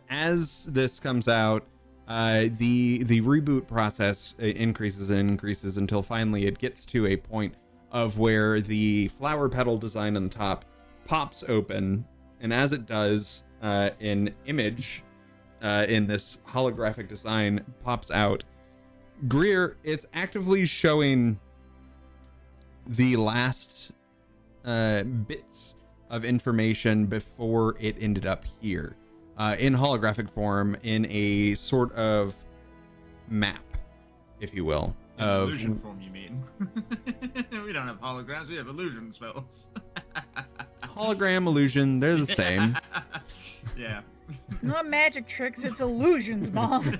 as this comes out, the reboot process increases and increases until finally it gets to a point of where the flower petal design on the top pops open, and as it does, an image in this holographic design pops out. Greer, it's actively showing the last bits of information before it ended up here, in holographic form, in a sort of map, if you will. Illusion form, you mean? We don't have holograms, we have illusion spells. Hologram, illusion, they're the same. Yeah. It's not magic tricks, it's illusions, Mom.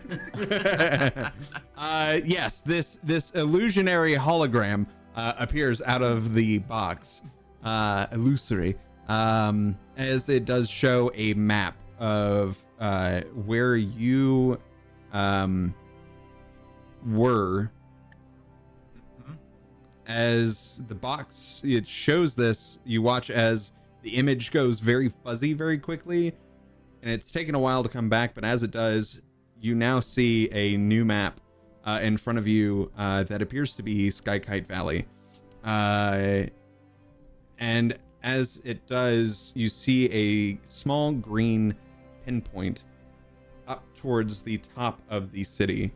Yes, this illusionary hologram appears out of the box, illusory, as it does show a map of where you were. As the box, it shows this, you watch as the image goes very fuzzy very quickly, and it's taken a while to come back, but as it does, you now see a new map in front of you that appears to be Sky Kite Valley. And as it does, you see a small green pinpoint up towards the top of the city.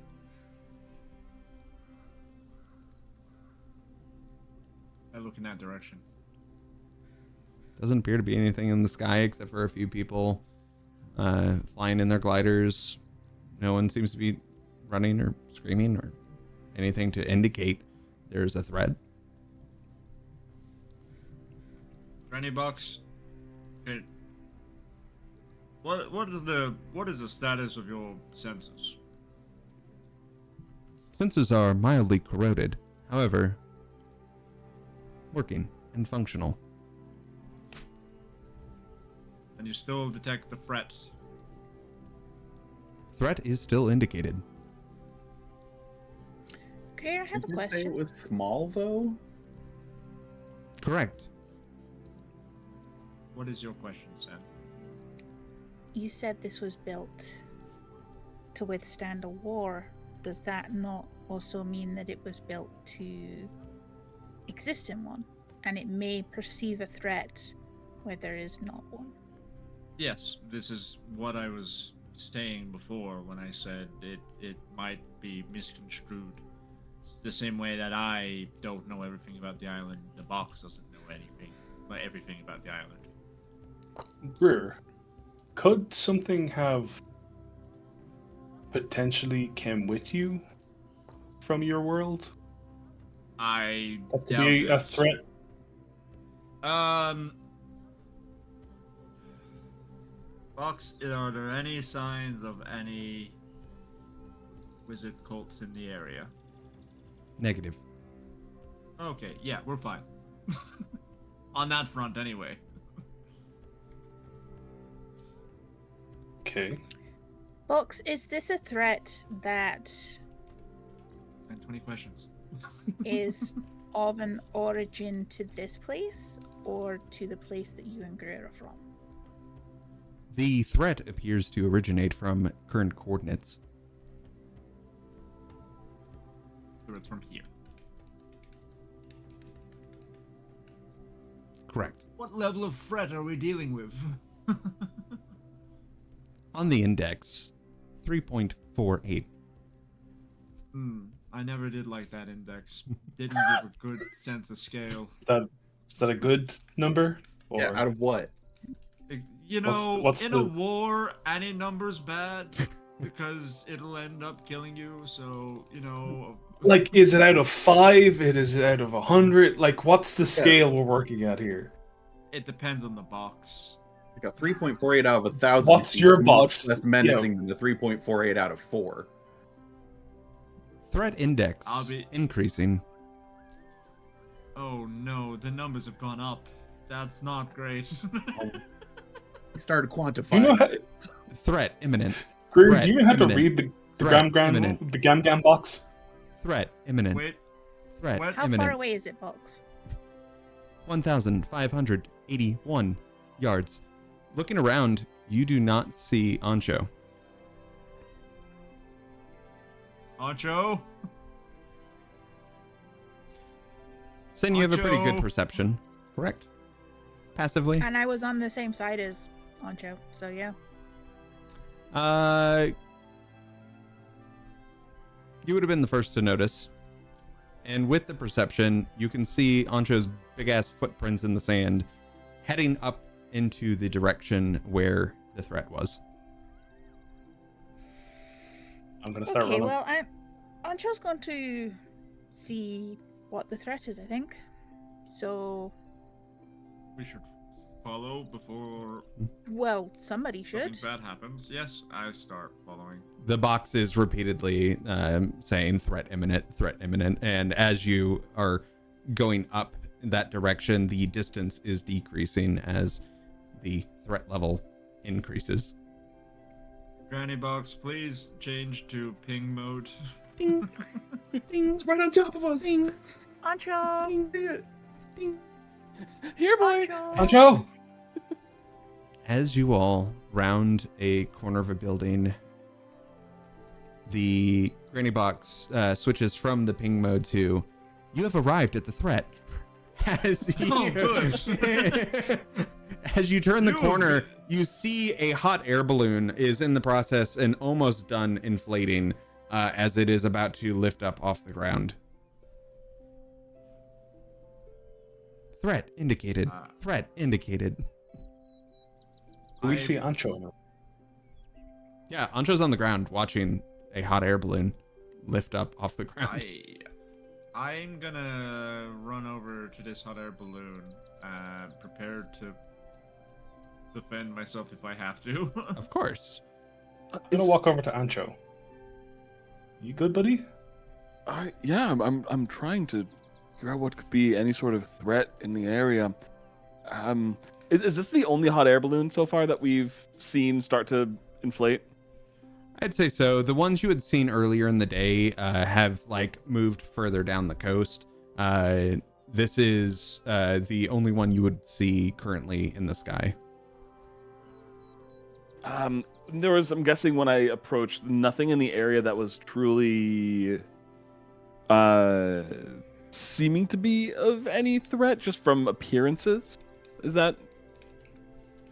I look in that direction. Doesn't appear to be anything in the sky except for a few people flying in their gliders. No one seems to be running or screaming or anything to indicate there's a threat. Granny Box. Okay. What is the status of your senses? Sensors are mildly corroded, however, working and functional. And you still detect the threat. Threat is still indicated. Okay, I have Did a you say question. it was small though? Correct. What is your question, Sam? You said this was built to withstand a war. Does that not also mean that it was built to exist in one, and it may perceive a threat where there is not one? Yes, this is what I was saying before when I said it might be misconstrued. The same way that I don't know everything about the island, the box doesn't know everything about the island. Greer, could something have potentially came with you from your world? I That could doubt be a it. threat. Box, are there any signs of any wizard cults in the area? Negative. Okay, yeah, we're fine. On that front, anyway. Okay. Box, is this a threat that And 20 questions. is of an origin to this place or to the place that you and Greer are from? The threat appears to originate from current coordinates. So it's from here. Correct. What level of threat are we dealing with? On the index, 3.48. I never did like that index. Didn't give a good sense of scale. Is that a good number? Or... Yeah, out of what? You know, what's in the- a war, any number's bad because it'll end up killing you. So, you know, Like, is it out of 5? Is it out of 100? Like, what's the scale we're working at here? it depends on the box. Like a 3.48 out of 1,000. What's seems your much box? less menacing than the 3.48 out of 4. Threat index I'll be- increasing. Oh no, the numbers have gone up. That's not great. He started Do you quantifying. know how, Threat imminent. Greer, Threat do you know how to imminent. read the Threat Gam imminent. Gam box? Threat imminent. Wait, Threat what? How imminent. far away is it, Box? 1,581 yards. Looking around, you do not see Ancho. Ancho? Sen, you have a pretty good Ancho. perception. Correct. Passively. And I was on the same side as Ancho, so yeah. You would have been the first to notice. And with the perception, you can see Ancho's big-ass footprints in the sand heading up into the direction where the threat was. I'm gonna start Okay, running. well, Ancho's going to see what the threat is, I think. So, We should follow before well, somebody should. something bad happens. Yes, I start following. The box is repeatedly saying threat imminent, and as you are going up that direction, the distance is decreasing as the threat level increases. Granny box, please change to ping mode. Ding, ding, It's right on top of us. ding, Ancho! ding, ding. Here, boy. Ancho! Ancho! As you all round a corner of a building, the granny box switches from the ping mode to "You have arrived at the threat." As you, Oh, good. as you turn the Phew. corner, you see a hot air balloon is in the process and almost done inflating as it is about to lift up off the ground. Threat indicated. Threat indicated. Do we I- see Ancho now? Yeah, Ancho's on the ground watching a hot air balloon lift up off the ground. I'm gonna run over to this hot air balloon, prepared to defend myself if I have to. Of course. I'm gonna walk over to Ancho. You good, buddy? Yeah, I'm trying to figure out what could be any sort of threat in the area. Is this the only hot air balloon so far that we've seen start to inflate? I'd say so. The ones you had seen earlier in the day have like moved further down the coast. This is the only one you would see currently in the sky. There was, I'm guessing, when I approached, nothing in the area that was truly seeming to be of any threat, just from appearances. Is that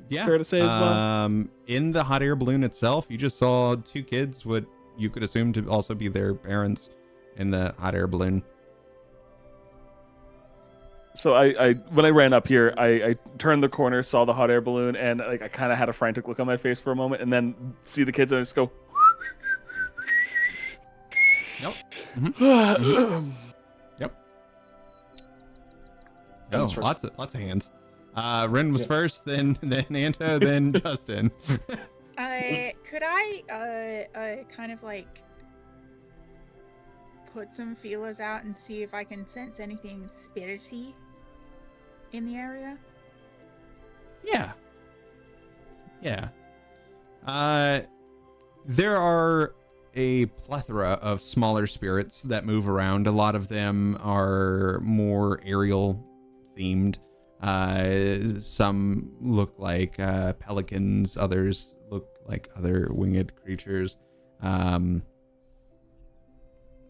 Yeah. fair to say as well? In the hot air balloon itself, you just saw two kids, what you could assume to also be their parents, in the hot air balloon. So I when I ran up here, I turned the corner, saw the hot air balloon, and like I kind of had a frantic look on my face for a moment, and then see the kids and I just go. Nope. Yep. That Oh, was first. lots of hands. Ren was first, then Anto, then Justin. Could I kind of like put some feelers out and see if I can sense anything spirity in the area? Yeah. There are a plethora of smaller spirits that move around. A lot of them are more aerial themed. Some look like pelicans, others look like other winged creatures. Then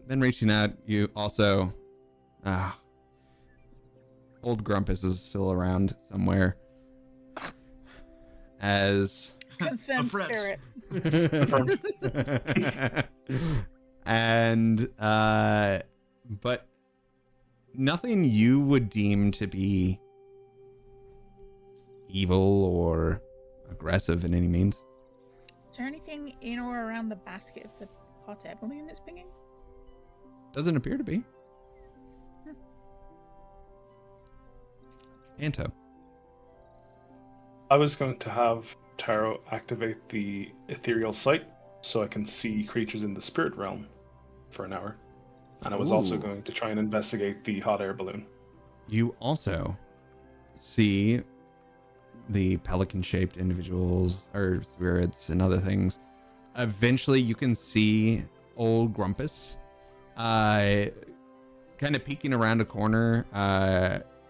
reaching out, you also old Grumpus is still around somewhere. As Confirmed Fred. spirit. and but nothing you would deem to be evil or aggressive in any means. Is there anything in or around the basket of the hot air balloon that's pinging? Doesn't appear to be. Anto. I was going to have Taro activate the ethereal sight so I can see creatures in the spirit realm for an hour. And I was also Ooh. going to try and investigate the hot air balloon. You also see the pelican-shaped individuals or spirits and other things. Eventually, you can see old Grumpus kind of peeking around a corner,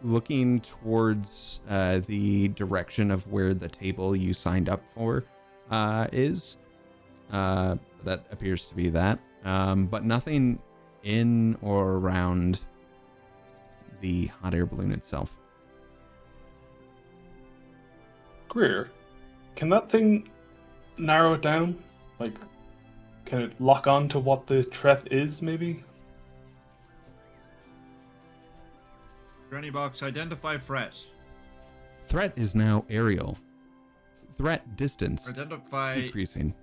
looking towards the direction of where the table you signed up for is. That appears to be that. But nothing in or around the hot air balloon itself. Greer, can that thing narrow it down? Like, can it lock on to what the threat is, maybe? Granny Box, identify threat. Threat is now aerial. Threat distance Identify decreasing.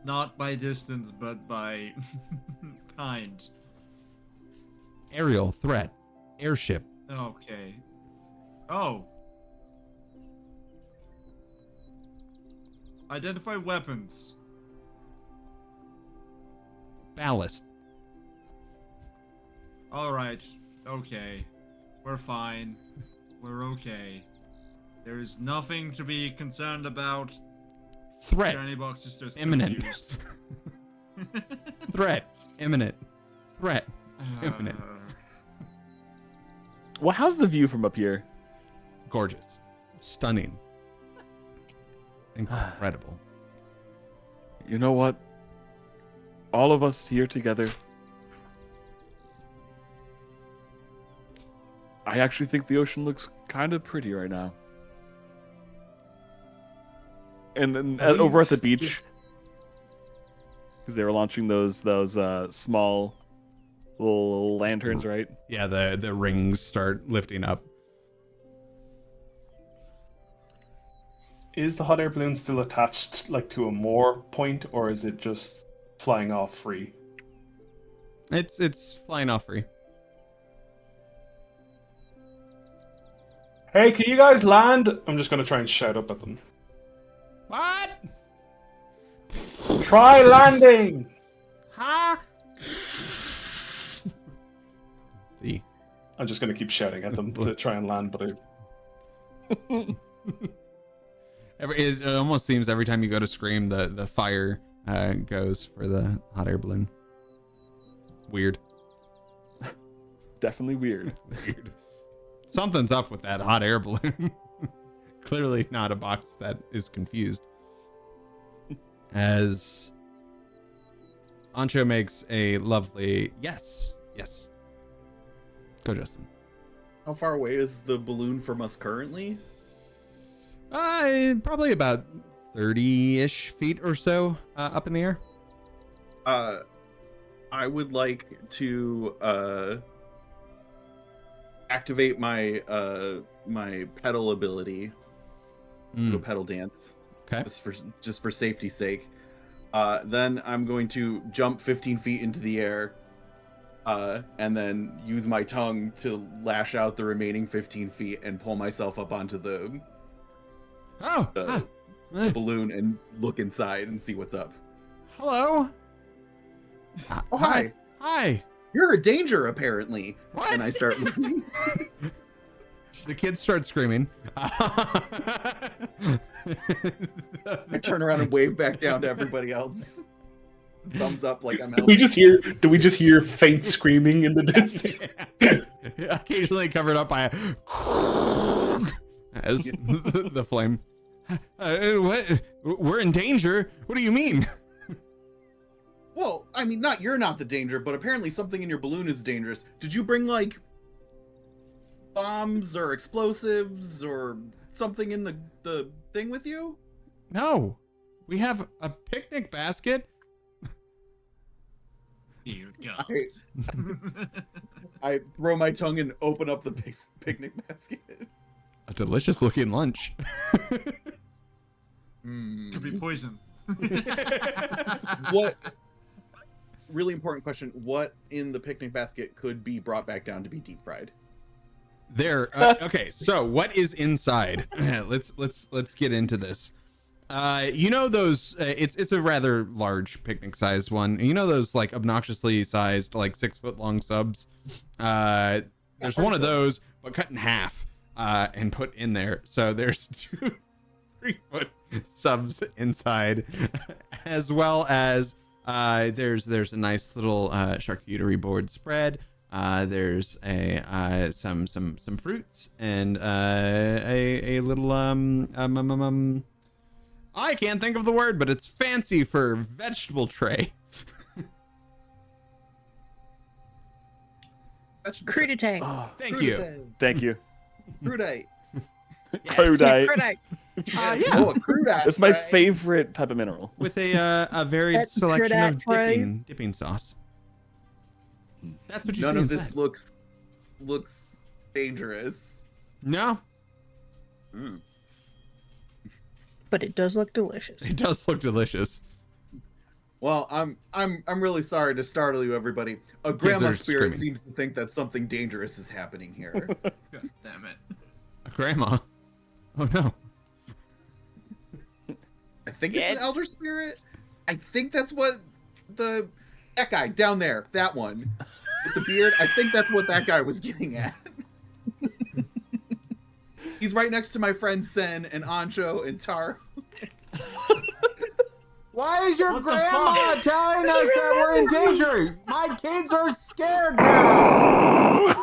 not by distance, but by kind. Aerial threat. Airship. Okay. Oh. Identify weapons. Ballast. Alright. Okay. We're fine. We're okay. There's nothing to be concerned about. Threat. Granny Box is just Imminent. confused. Threat. Imminent. Threat. Imminent. Well, how's the view from up here? Gorgeous. Stunning. Incredible. You know what? All of us here together. I actually think the ocean looks kind of pretty right now. And then over at the beach, because they were launching those small little lanterns, right? Yeah, the rings start lifting up. Is the hot air balloon still attached, like, to a moor point, or is it just flying off free? It's flying off free. Hey, can you guys land? I'm just going to try and shout up at them. What? Try landing! Huh? The I'm just going to keep shouting at them to try and land, but it almost seems every time you go to scream, the fire goes for the hot air balloon. Weird. Definitely weird. Weird. Something's up with that hot air balloon. Clearly not a box that is confused. As Ancho makes a lovely yes. Go, Justin. How far away is the balloon from us currently? Probably about 30-ish feet or so up in the air. I would like to activate my my pedal ability. Do a pedal dance. Okay. Just for safety's sake. Then I'm going to jump 15 feet into the air, and then use my tongue to lash out the remaining 15 feet and pull myself up onto the balloon and look inside and see what's up. Hello. Oh, hi. Hi. You're a danger, apparently. What? And I start looking. The kids start screaming. I turn around and wave back down to everybody else. thumbs up like I'm Do we just hear faint screaming in the distance? Occasionally covered up by as the flame. What? We're in danger? What do you mean? Well, I mean, you're not the danger, but apparently something in your balloon is dangerous. Did you bring, like, bombs or explosives or something in the thing with you? No. We have a picnic basket. Dear God. I throw my tongue and open up the picnic basket. A delicious looking lunch. Could be poison. What? Really important question. What in the picnic basket could be brought back down to be deep fried? There. Okay. So what is inside? let's get into this. You know those? It's a rather large picnic sized one. You know those like obnoxiously sized like 6 foot long subs. There's one of those, but cut in half and put in there. So there's 2 3-foot subs inside, as well as there's a nice little charcuterie board spread. There's some fruits and a little I can't think of the word, but it's fancy for vegetable tray. Crudite. Oh, Thank you. thank you. Crudite. Crudite. Crudite. Yeah. Oh, a crudite. It's my right? favorite type of mineral. With a varied That's selection of crudite. dipping sauce. That's what you None see of inside. this looks dangerous. No, Mm. But it does look delicious. it does look delicious. Well, I'm really sorry to startle you, everybody. A grandma they're spirit screaming. seems to think that something dangerous is happening here. God damn it. A grandma. Oh no. I think it's an elder spirit. I think that's what that guy down there, that one with the beard. I think that's what that guy was getting at. He's right next to my friends Sen and Ancho and Tar. Why is your What the grandma fuck? telling us that we're in danger? My kids are scared now.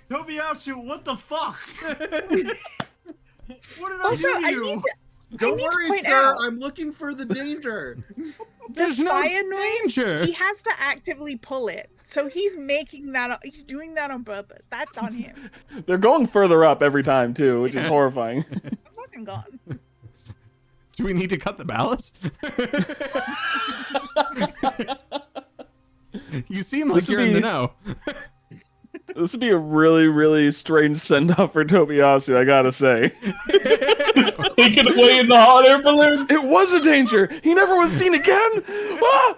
Tobiyasu, what the fuck? What did Also, I I do to need you? to, Don't I need worry, to point sir. out I'm looking for the danger. There's the no fire noise. danger. He has to actively pull it, so he's making that. He's doing that on purpose. That's on him. They're going further up every time too, which is horrifying. I'm fucking gone. Do we need to cut the ballast? You seem like This you're would in the be- know. This would be a really, really strange send off for Tobiyasu, I gotta say. Taken away in the hot air balloon. It was a danger. He never was seen again. Ah!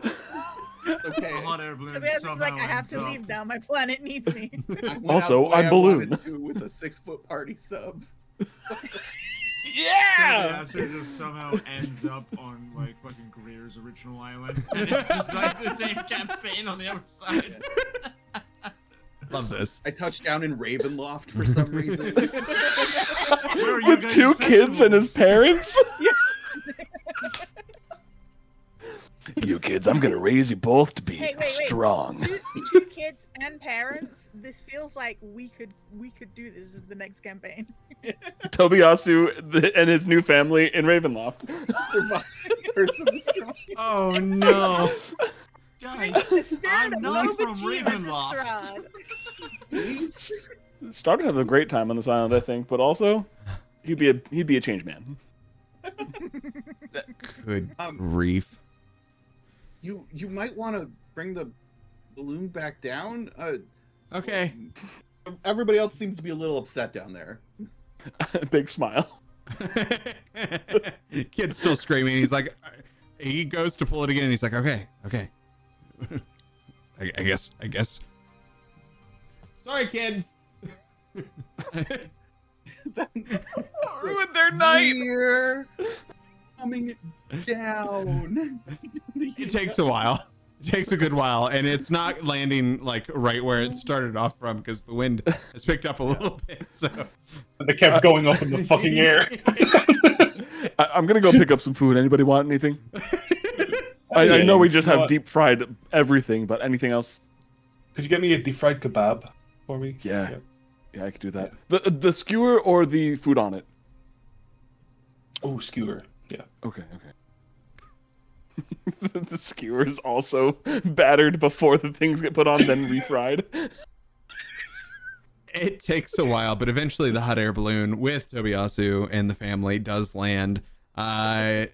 Okay. A hot air balloon Tobias is somehow like, I have ends to up- leave now. My planet needs me. I went Also, out the way I'm I balloon. wanted to with a 6-foot party sub. Yeah. Tobiyasu just somehow ends up on like fucking Greer's original island. And it's just like the same campaign on the other side. Love this. I touched down in Ravenloft for some reason. Where are you With guys' 2 kids and his festivals? parents. You kids, I'm gonna raise you both to be Hey, wait. strong. Two kids and parents. This feels like we could do this. This is the next campaign. Tobiyasu and his new family in Ravenloft. Oh no. Guys, The spirit I'm of not from Obojima Ravenloft. Strahd. Started having a great time on this island, I think, but also he'd be a changed man. Good Um, grief. You might want to bring the balloon back down. Okay. Everybody else seems to be a little upset down there. Big smile. Kid's still screaming. He's like, he goes to pull it again. And he's like, okay. I guess. Sorry, kids. Ruined their night. We're coming down. It takes a while. It takes a good while, and it's not landing like right where it started off from because the wind has picked up a little bit. So They kept going up in the fucking air. I'm gonna go pick up some food. Anybody want anything? I know we just have deep fried everything, but anything else? Could you get me a deep fried kebab for me? Yeah, I could do that. The skewer or the food on it? Oh, skewer. Yeah. Okay. The skewer is also battered before the things get put on, then refried. It takes a while, but eventually the hot air balloon with Tobiyasu and the family does land a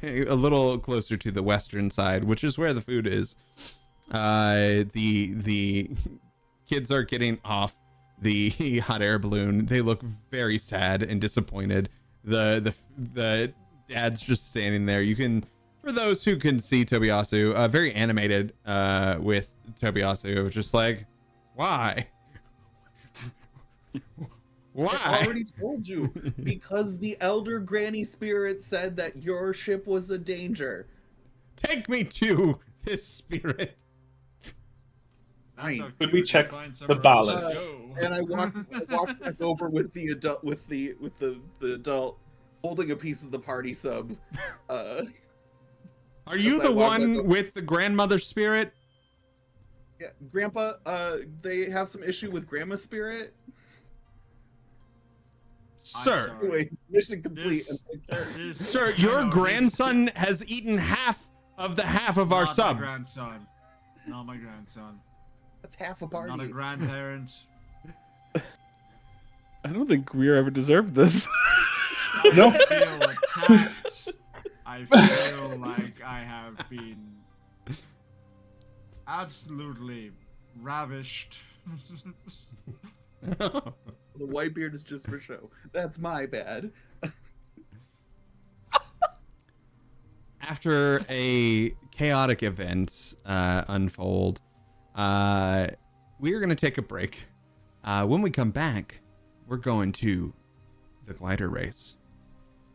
little closer to the western side, which is where the food is. The kids are getting off the hot air balloon. They look very sad and disappointed. The dad's just standing there. You can, for those who can see Tobiyasu, very animated with Tobiyasu, just like, why? Why? I already told you, because the elder granny spirit said that your ship was a danger. Take me to this spirit. Fine. Could we check the ballast? And I walked back over with the adult, with the adult holding a piece of the party sub. Are you the one with the grandmother spirit? Yeah, Grandpa. They have some issue with Grandma's spirit. Sir, Anyways, mission complete. Sir, your grandson has eaten half of our Not sub. my grandson. Not my grandson. That's half a party. Not a grandparent. I don't think Greer ever deserved this. No. I feel attacked. I feel like I have been absolutely ravished. The white beard is just for show. That's my bad. After a chaotic event unfold, we are going to take a break. When we come back, we're going to the glider race.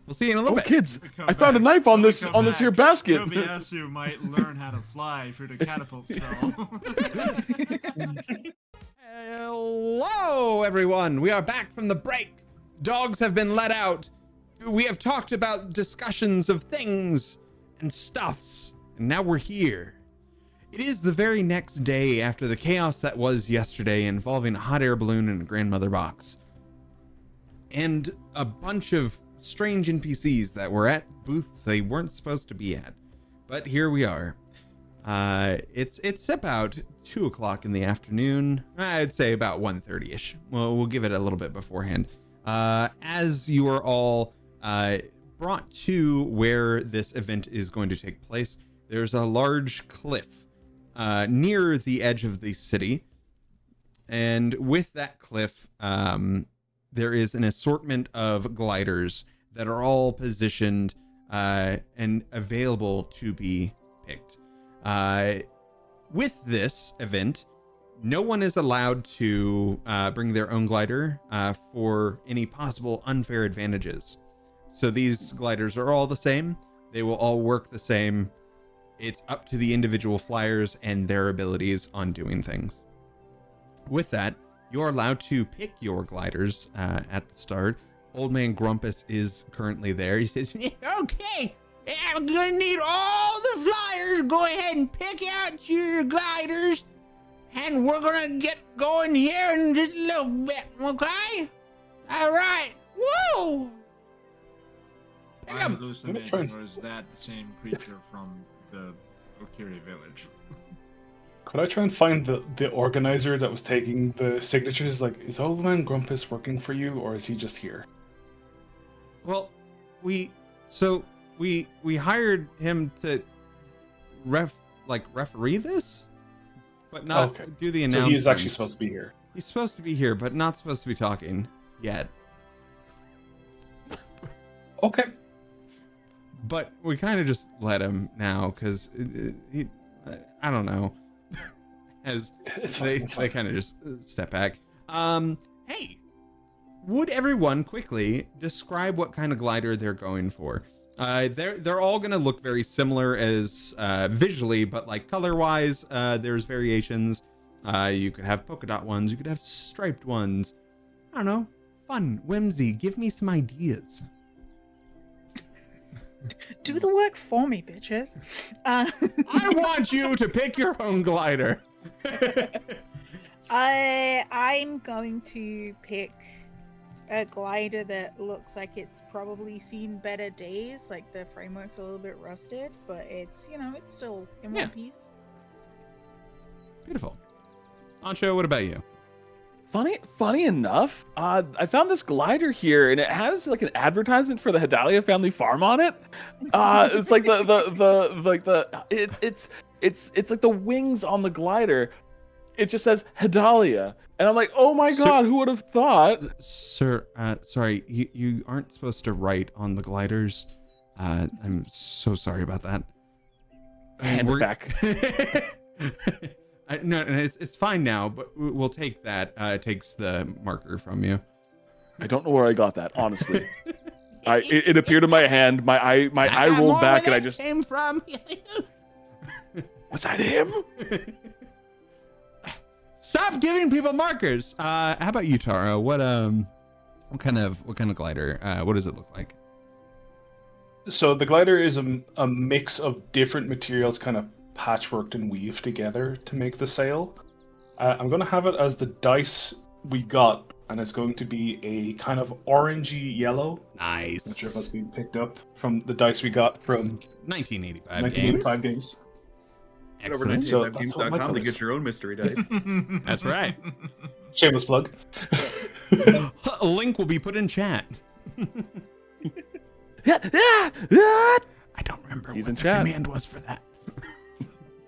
We'll see you in a little bit. Kids, I found a knife on this here basket. Tobiyasu might learn how to fly through the catapult spell. Hello, everyone. We are back from the break. Dogs have been let out. We have talked about discussions of things and stuffs, and now we're here. It is the very next day after the chaos that was yesterday involving a hot air balloon and a grandmother box. And a bunch of strange NPCs that were at booths they weren't supposed to be at. But here we are. It's about 2 o'clock in the afternoon. I'd say about 1:30ish. Well, we'll give it a little bit beforehand. As you are all brought to where this event is going to take place, there's a large cliff near the edge of the city. And with that cliff, there is an assortment of gliders that are all positioned and available to be picked. With this event, no one is allowed to bring their own glider for any possible unfair advantages. So these gliders are all the same. They will all work the same. It's up to the individual flyers and their abilities on doing things. With that, you're allowed to pick your gliders at the start. Old Man Grumpus is currently there. He says, okay, I'm gonna need all the flyers. Go ahead and pick out your gliders, and we're gonna get going here in just a little bit, okay? All right. Woo! I'm hallucinating, or is that the same creature from the Okiri village? Could I try and find the organizer that was taking the signatures? Like, is Old Man Grumpus working for you, or is he just here? Well, we hired him to referee this, but not do the announcement. So he is actually supposed to be here. He's supposed to be here, but not supposed to be talking yet. Okay. But we kind of just let him now because I don't know. As they kind of just step back. Hey, would everyone quickly describe what kind of glider they're going for? They're all gonna look very similar as visually, but like color-wise, there's variations. You could have polka dot ones, you could have striped ones. I don't know, fun, whimsy. Give me some ideas. Do the work for me, bitches. I want you to pick your own glider. I'm going to pick a glider that looks like it's probably seen better days. Like the framework's a little bit rusted, but it's, you know, it's still in one piece. Beautiful. Ancho, what about you? Funny enough, I found this glider here, and it has like an advertisement for the Hadalia family farm on it. It's like it's like the wings on the glider. It just says Hadalia, and I'm like, oh my god, who would have thought? Sir, sorry, you aren't supposed to write on the gliders. I'm so sorry about that. Hand it back. No, it's fine now, but we'll take that. It takes the marker from you. I don't know where I got that, honestly. It appeared in my hand. My eye rolled back, and I just came from. Was that him? Stop giving people markers. How about you, Tara? What kind of glider? What does it look like? So the glider is a mix of different materials, kind of patchworked and weaved together to make the sail. I'm going to have it as the dice we got, and it's going to be a kind of orangey yellow. Nice. Which has been picked up from the dice we got from 1985 games. Head over Excellent. to So that's what 1985games.com my to colors. get your own mystery dice. That's right. Shameless plug. A link will be put in chat. I I don't remember He's what in the chat. command was for that.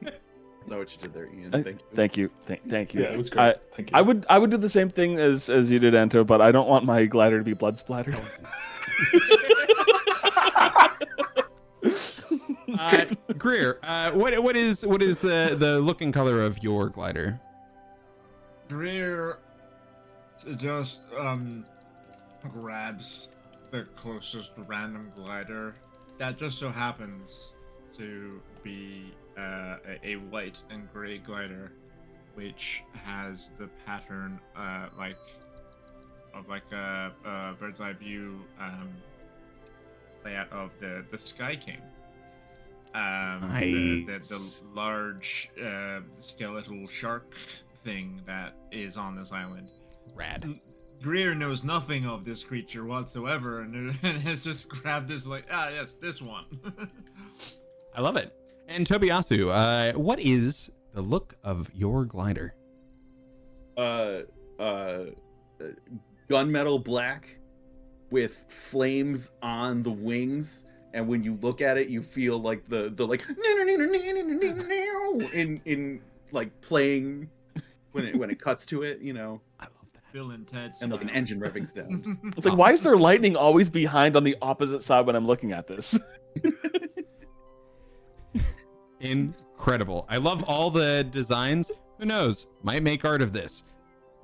That's not what you did there, Ian. Thank you. Thank you. Yeah, it was great. Thank you. I would do the same thing as you did, Anto, but I don't want my glider to be blood splattered. Greer, what is the look and color of your glider? Greer just grabs the closest random glider that just so happens to be a white and gray glider, which has the pattern like a bird's eye view layout of the Sky King. The large skeletal shark thing that is on this island. Rad. Greer knows nothing of this creature whatsoever, and has just grabbed this like, yes, this one. I love it. And Tobiyasu, what is the look of your glider? Gunmetal black with flames on the wings, and when you look at it, you feel like the like in like playing when it cuts to it, you know. I love that. Bill and Ted And like an style. engine revving sound. It's like, why is there lightning always behind on the opposite side when I'm looking at this? Incredible. I love all the designs. Who knows? Might make art of this.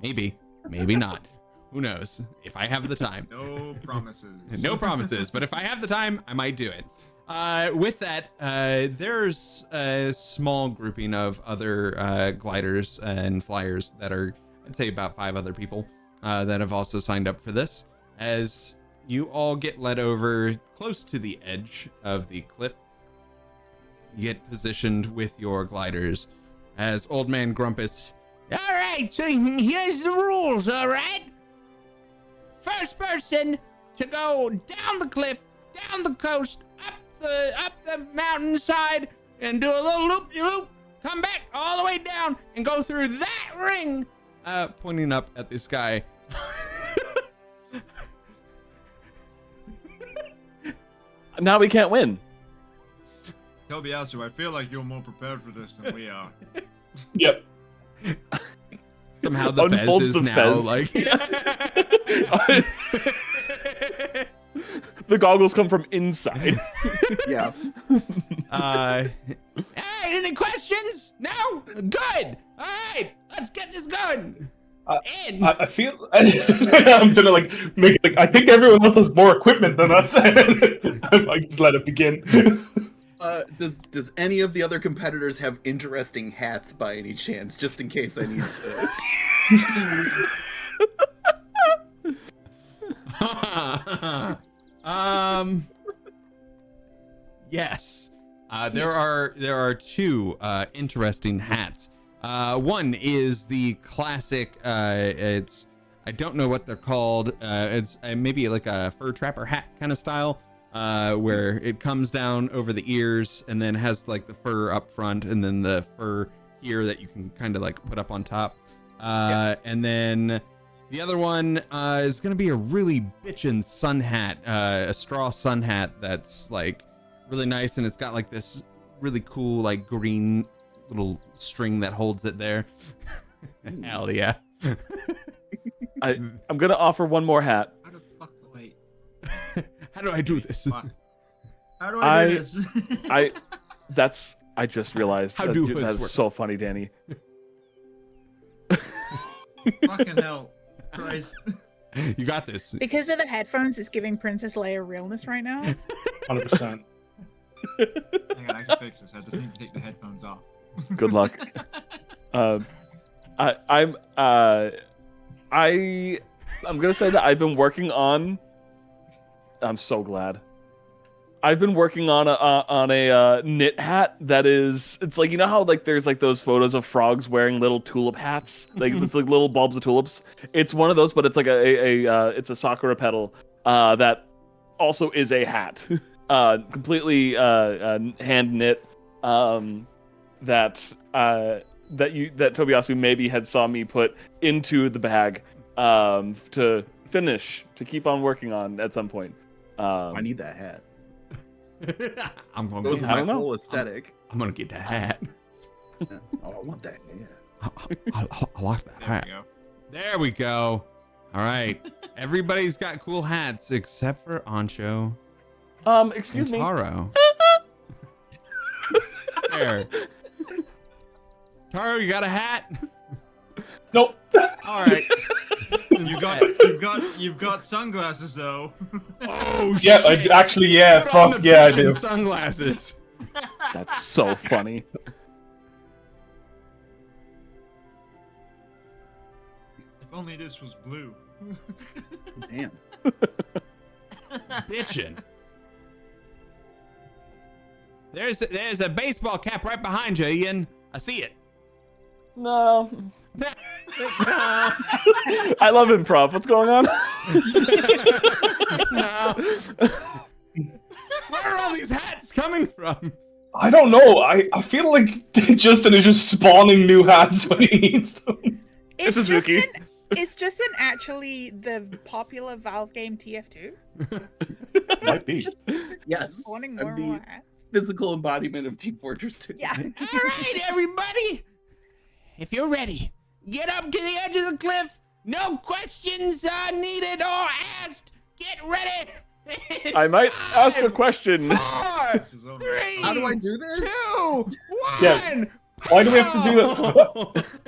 Maybe not. Who knows? If I have the time. No promises. No promises, but if I have the time, I might do it. With that, there's a small grouping of other gliders and flyers that are, I'd say, about 5 other people that have also signed up for this. As you all get led over close to the edge of the cliff, you get positioned with your gliders as Old Man Grumpus. All right, so here's the rules, all right? First person to go down the cliff, down the coast, up the mountainside, and do a little loop-de-loop, come back all the way down, and go through that ring, pointing up at the sky. Now we can't win. Tobiyasu, I feel like you're more prepared for this than we are. Yep. Somehow the Unfolds fez is the now fez. like... The goggles come from inside. Yeah. Hey, any questions? No? Good. All right, let's get this going. I feel I'm gonna like make it like I think everyone else has more equipment than us. I just let it begin. Does any of the other competitors have interesting hats by any chance, just in case I need to? Yes. There are two interesting hats. One is the classic. It's I don't know what they're called. It's maybe like a fur trapper hat kind of style, where it comes down over the ears and then has like the fur up front and then the fur here that you can kind of like put up on top. And then the other one is gonna be a really bitchin' sun hat, a straw sun hat that's like really nice, and it's got like this really cool like green little string that holds it there. Hell yeah. I'm gonna offer one more hat. How the fuck do I? How do I do this? Fuck. How do I do this? I just realized How do hoods that's work? so funny, Danny. Fucking hell, Christ. You got this. Because of the headphones, it's giving Princess Leia realness right now. 100%. Hang on, I can fix this. I just need to take the headphones off. Good luck. I'm gonna say that I've been working on. I'm so glad. I've been working on a knit hat that is. It's like, you know how like there's like those photos of frogs wearing little tulip hats, like it's like little bulbs of tulips. It's one of those, but it's like it's a sakura petal that also is a hat, completely hand knit. That Tobiyasu maybe had saw me put into the bag to keep on working on at some point. I need that hat. I'm gonna Goes get, with I my don't know. whole aesthetic. I'm gonna get that hat. Oh, I want that. Yeah. I like that There hat. we go. There we go. All right. Everybody's got cool hats except for Ancho Excuse and me. Taro. There. Taro, you got a hat? Nope. All right. You've got sunglasses though. Oh Yeah, shit. yeah, Put on fuck the yeah, I bitchin' do. sunglasses. That's so funny. If only this was blue. Damn. Bitchin'. There's a baseball cap right behind you, Ian. I see it. No. No. I love improv. What's going on? No. Where are all these hats coming from? I don't know. I feel like Justin is just spawning new hats when he needs them. It's is just Ricky. it's just an actually the popular Valve game TF2. Might be. Yes. Spawning I'm more and the more hats. physical embodiment of Team Fortress 2. Yeah. All right, everybody. If you're ready, get up to the edge of the cliff. No questions are needed or asked. Get ready. I might ask a question. 4, This is over. 3, How do I do this? 2, 1. Yeah. Why do we have to do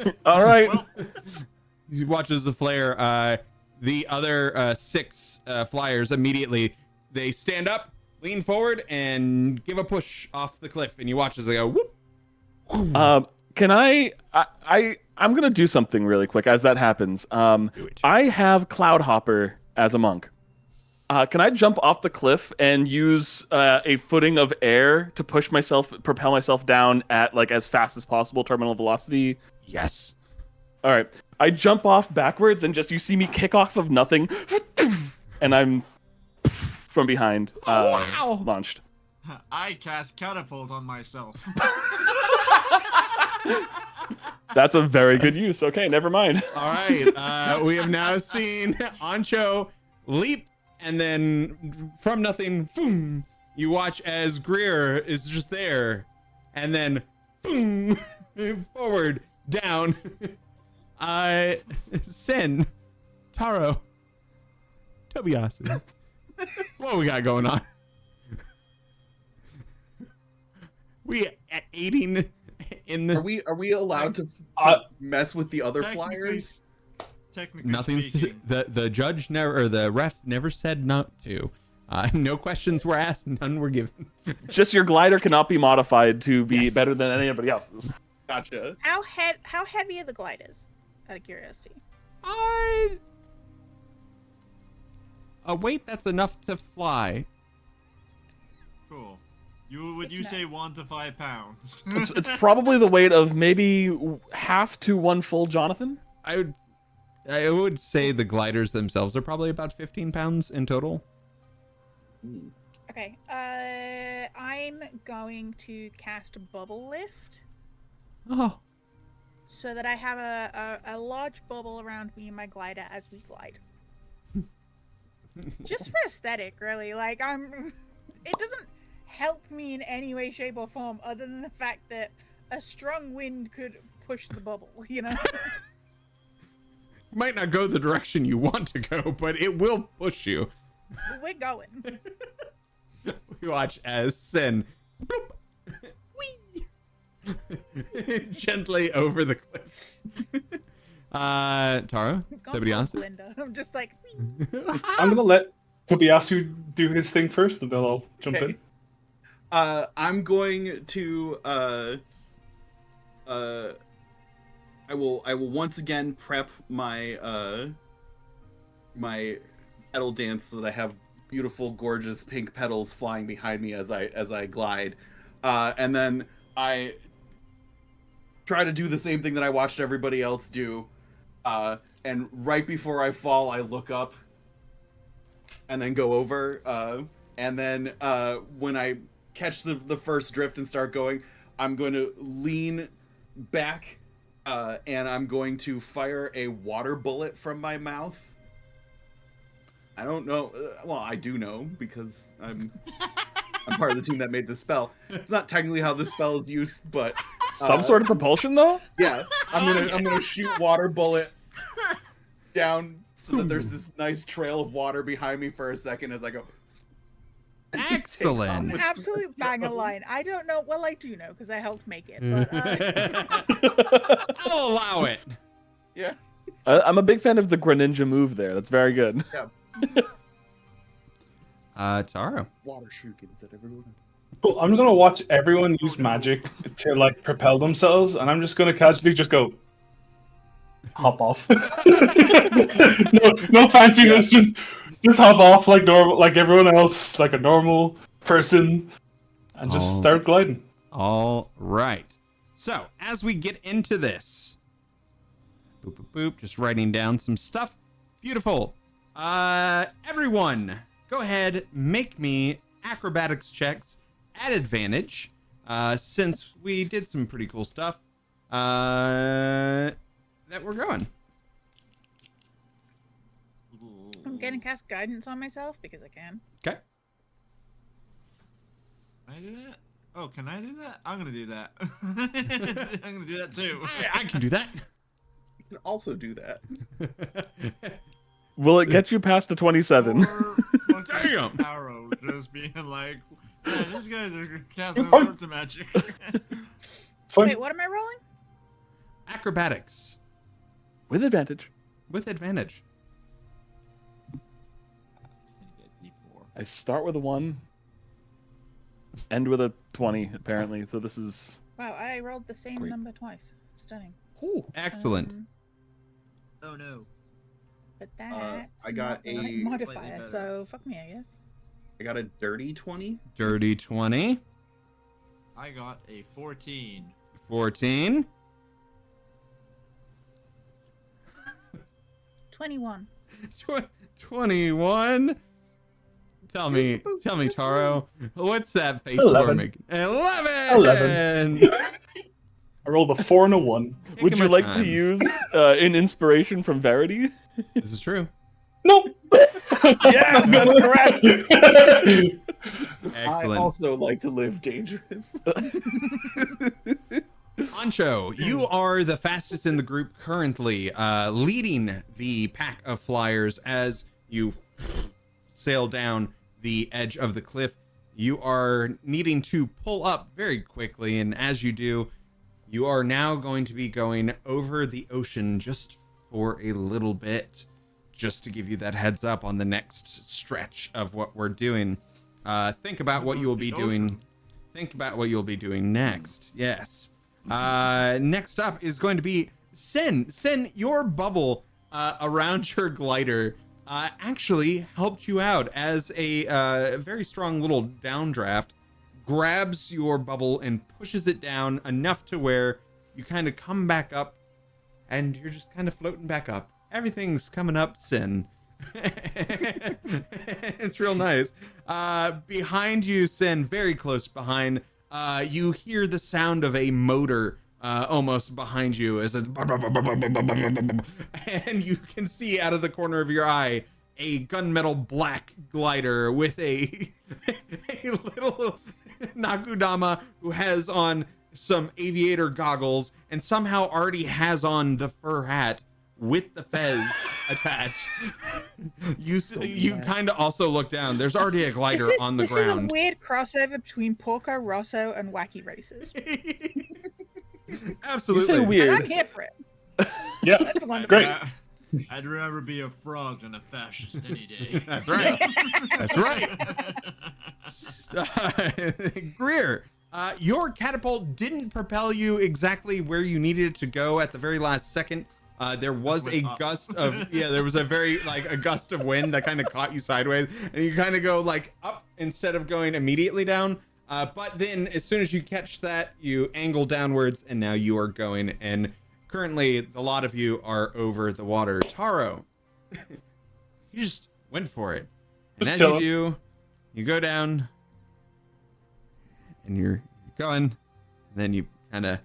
that? All right. Well, He watches the flare. The other 6 flyers immediately, they stand up, lean forward, and give a push off the cliff. And you watch as they go whoop. Can I'm gonna do something really quick as that happens. Do it. I have Cloud Hopper as a monk. Can I jump off the cliff and use a footing of air to propel myself down at like as fast as possible terminal velocity? Yes. All right. I jump off backwards and just you see me kick off of nothing, and I'm from behind Wow. launched. I cast catapult on myself. That's a very good use. Okay, never mind. All right. We have now seen Ancho leap, and then from nothing, boom, you watch as Greer is just there, and then boom, forward, down. Sen, Taro, Tobiyasu. What we got going on? We aiding in the Are we allowed to mess with the other flyers? Technically nothing's speaking. the judge never or the ref never said not to. No questions were asked, none were given. Just your glider cannot be modified to be Yes. better than anybody else's. Gotcha. How heavy are the gliders? Out of curiosity. A weight that's enough to fly. Cool. Would you say 1 to 5 pounds? It's probably the weight of maybe half to one full Jonathan. I would say the gliders themselves are probably about 15 pounds in total. Okay. I'm going to cast Bubble Lift Oh. so that I have a large bubble around me and my glider as we glide. Just for aesthetic, really. Like, it doesn't help me in any way, shape, or form other than the fact that a strong wind could push the bubble, you know? Might not go the direction you want to go, but it will push you. We're going. We watch as Sin bloop, whee, gently over the cliff. Taro, somebody else? Linda. I'm just like, I'm gonna let Kobayasu do his thing first, and then I'll jump in. I'm going to I will once again prep my my petal dance so that I have beautiful, gorgeous pink petals flying behind me as I glide, and then I try to do the same thing that I watched everybody else do, and right before I fall, I look up, and then go over, and then when I catch the first drift and start going, I'm going to lean back, and I'm going to fire a water bullet from my mouth. I don't know. Well, I do know because I'm part of the team that made the spell. It's not technically how the spell is used, but Some sort of propulsion, though. yeah, I'm gonna shoot water bullet down so that there's this nice trail of water behind me for a second as I go. Excellent. an absolute banger line. I don't know. Well, I do know because I helped make it. But I'll allow it. Yeah. I'm a big fan of the Greninja move there. That's very good. Yeah. Taro. Water shurikens at everyone. Cool. I'm gonna watch everyone use magic to like propel themselves, and I'm just gonna casually just go hop off. no fanciness, just hop off like normal, like everyone else, like a normal person, and just start gliding. All right. So as we get into this, boop boop boop, just writing down some stuff. Beautiful. Everyone, go ahead, make me acrobatics checks at advantage, since we did some pretty cool stuff that we're going. I'm gonna cast guidance on myself because I can. Okay. Can I do that? Oh, can I do that? I'm gonna do that. I'm gonna do that too. I can do that. You can also do that. Will it get you past the 27? Damn. Arrow just being like, yeah, these guys are casting all sorts of magic. Fun. Wait, what am I rolling? Acrobatics With advantage. with advantage. I start with a 1, end with a 20, apparently. So this is... Wow, I rolled the same Great. number twice. Stunning. Ooh. Excellent. Oh no. But that's I got not a- modifier, Slightly better. so fuck me, I guess. I got a dirty 20. Dirty 20. I got a 14. 14. 21. 21. Tell me, Taro, what's that face 11. you're making? 11. I rolled a 4 and a 1. Would Taking you my like to time. use an inspiration from Verity? This is true. Nope. Yes, that's correct. I Excellent. also like to live dangerous. Ancho, you are the fastest in the group currently, leading the pack of flyers as you sail down the edge of the cliff. You are needing to pull up very quickly, and as you do, you are now going to be going over the ocean just for a little bit, just to give you that heads up on the next stretch of what we're doing. Think about what you will be doing. Think about what you'll be doing next. Yes. Next up is going to be Sin. Sin, your bubble around your glider actually helped you out as a very strong little downdraft grabs your bubble and pushes it down enough to where you kind of come back up and you're just kind of floating back up. Everything's coming up, Sin. It's real nice. Behind you, Sin, very close behind, you hear the sound of a motor almost behind you as it's and you can see out of the corner of your eye a gunmetal black glider with a little Nakudama who has on some aviator goggles and somehow already has on the fur hat with the fez attached. You kind of also look down. There's already a glider on the ground. This is a weird crossover between Porco Rosso and Wacky Races. Absolutely. You say weird. And I'm here for it. Yeah, That's wonderful. great. I'd rather be a frog than a fascist any day. That's right. That's right. Greer, your catapult didn't propel you exactly where you needed it to go at the very last second. There was a gust of there was a gust of wind that kind of caught you sideways, and you kind of go like up instead of going immediately down. But then as soon as you catch that, you angle downwards, and now you are going. And currently, the lot of you are over the water. Taro, you just went for it, and Just as chilling. you do, you go down, and you're going, and then you kind of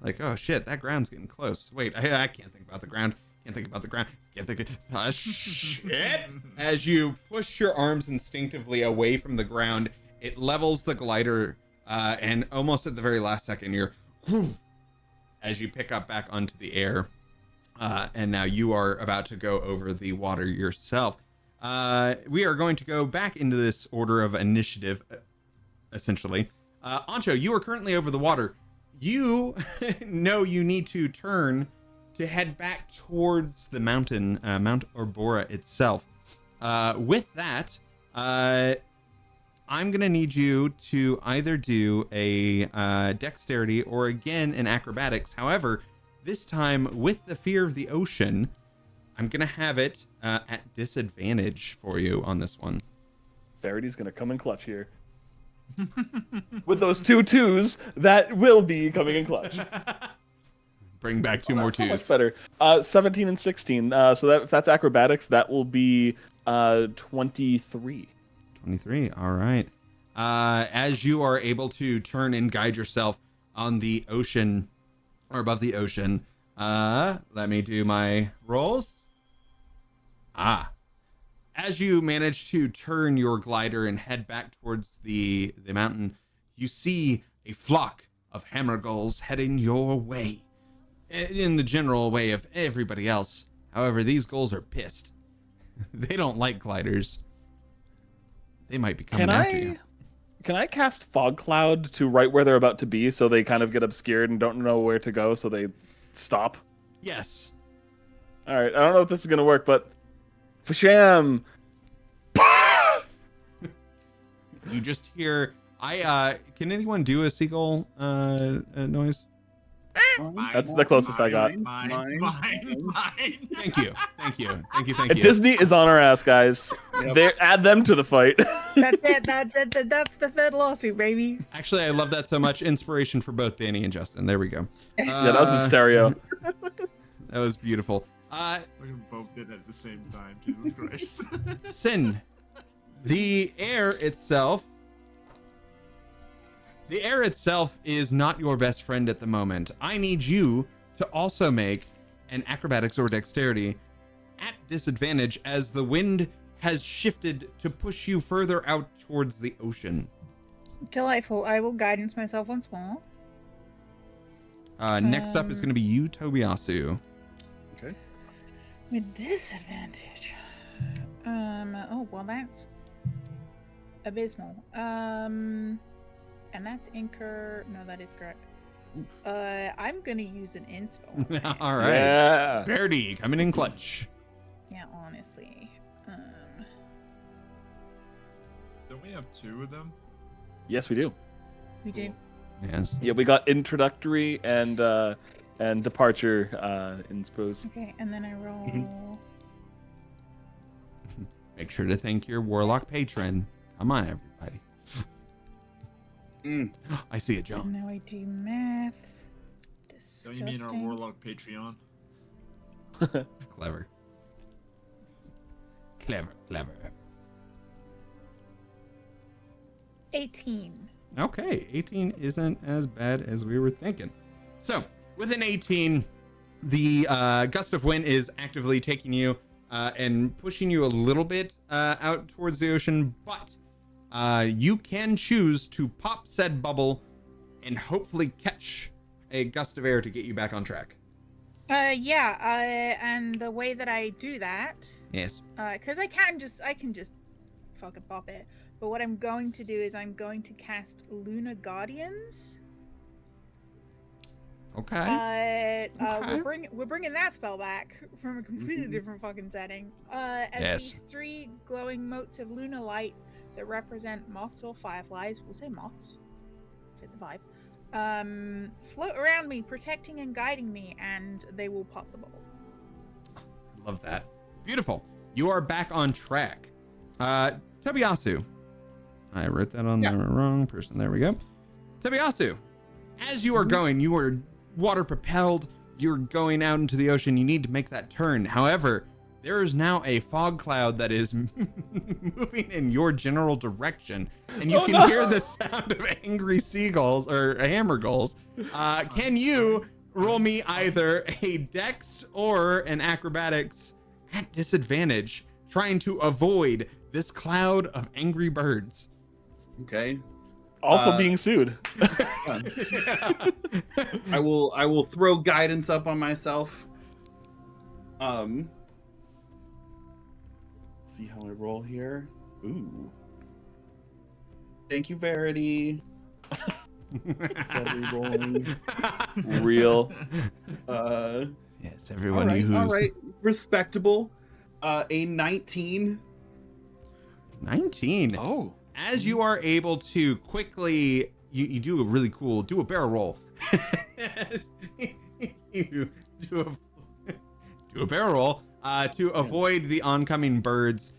like, oh shit, that ground's getting close. Wait, I can't think about the ground. Can't think about the ground. Can't think of shit. As you push your arms instinctively away from the ground, it levels the glider, and almost at the very last second, you're as you pick up back onto the air, and now you are about to go over the water yourself. We are going to go back into this order of initiative, essentially. Ancho, you are currently over the water. You know you need to turn to head back towards the mountain, Mount Orbora itself. With that, I'm going to need you to either do a dexterity or again an acrobatics. However, this time with the fear of the ocean, I'm going to have it at disadvantage for you on this one. Verity's going to come in clutch here. With those 2 2s, that will be coming in clutch. Bring back two more That's so twos. much better. 17 and 16. So that if that's acrobatics, that will be 23. 23. All right. As you are able to turn and guide yourself on the ocean or above the ocean, let me do my rolls. As you manage to turn your glider and head back towards the mountain, you see a flock of hammer gulls heading your way. In the general way of everybody else. However, these gulls are pissed. They don't like gliders. They might be coming after you. Can I cast Fog Cloud to right where they're about to be so they kind of get obscured and don't know where to go so they stop? Yes. All right, I don't know if this is going to work, but... Fasham! You just hear... can anyone do a seagull noise? That's the closest I got. Mine. Thank you. And Disney is on our ass, guys. Add them to the fight. That's it. That's the third lawsuit, baby. Actually, I love that so much. Inspiration for both Danny and Justin. There we go. Yeah, that was in stereo. That was beautiful. We both did it at the same time. Jesus Christ. Sin, the air itself is not your best friend at the moment. I need you to also make an acrobatics or dexterity at disadvantage as the wind has shifted to push you further out towards the ocean. Delightful. I will guidance myself once more. Next up is going to be you, Tobiasu. Okay. With disadvantage. Oh, well, that's abysmal. And that's Inker. No, that is correct. I'm gonna use an inspo. All right. Yeah. Verdi coming in clutch. Yeah, honestly. Don't we have 2 of them? Yes, we do. We do. Yes. Yeah, we got introductory and departure inspos. Okay, and then I roll. Make sure to thank your warlock patron. Come on, everybody. I see it, John. Now I do math. Don't you mean our Disgusting. Warlock Patreon? Clever. Clever, clever. 18. Okay, 18 isn't as bad as we were thinking. So, with an 18, the gust of wind is actively taking you and pushing you a little bit out towards the ocean, but you can choose to pop said bubble and hopefully catch a gust of air to get you back on track. And the way that I do that, Yes. because I can just fucking pop it. But what I'm going to do is I'm going to cast Luna Guardians. Okay. Okay. We're bringing that spell back from a completely different fucking setting. As Yes. these 3 glowing motes of Luna light that represent moths or fireflies, we'll say moths, fit the vibe, float around me, protecting and guiding me, and they will pop the bubble. Love that. Beautiful. You are back on track. Tobiyasu. I wrote that on the wrong person. There we go. Tobiyasu, as you are going, you are water propelled. You're going out into the ocean. You need to make that turn. However, there is now a fog cloud that is moving in your general direction, and you can hear the sound of angry seagulls or hammer gulls. Can you roll me either a dex or an acrobatics at disadvantage, trying to avoid this cloud of angry birds? Okay. Also being sued. I will throw guidance up on myself. See how I roll here. Ooh. Thank you, Verity. Rolling. Real. Yes, everyone. All right. Respectable. A 19. 19. Oh. As you are able to quickly, you do a really cool, do a barrel roll. You do a barrel roll to avoid the oncoming birds.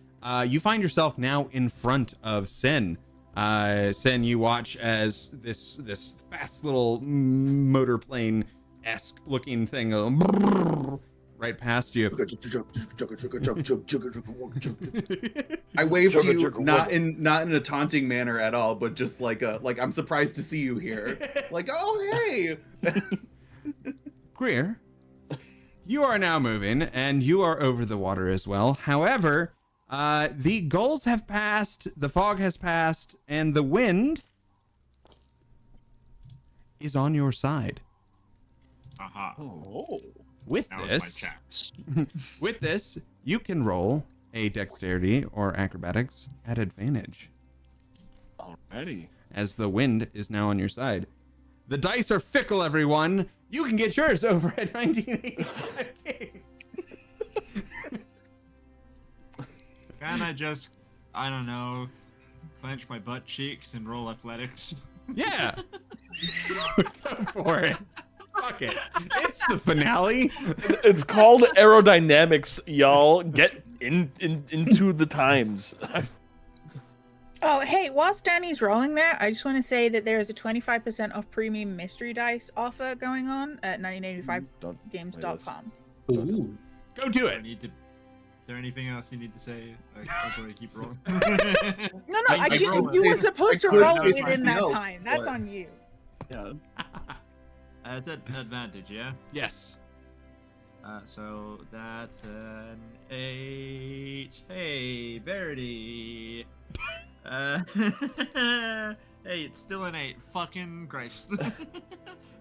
You find yourself now in front of Sin. Sin, you watch as this fast little motor plane-esque looking thing right past you. I wave to you, not in a taunting manner at all, but just like I'm surprised to see you here. Like, oh hey. Greer, you are now moving, and you are over the water as well. However, the gulls have passed, the fog has passed, and the wind is on your side. Aha. Oh. With That was this, my chance. with this, you can roll a dexterity or acrobatics at advantage, Alrighty. as the wind is now on your side. The dice are fickle, everyone. You can get yours over at 1985. Can I just, I don't know, clench my butt cheeks and roll athletics? Yeah. Go for it. Fuck it. It's the finale. It's called aerodynamics, y'all. Get into the times. Oh, hey, whilst Danny's rolling that, I just want to say that there is a 25% off premium mystery dice offer going on at 1985games.com. Ooh. Go do it. Is there anything else you need to say? Before I keep rolling. No, I you were supposed to could roll say within something that else, time. That's but- on you. Yeah. That's an advantage, yeah? Yes. So that's an 8. Hey, Verity. Hey, it's still an 8. Fucking Christ.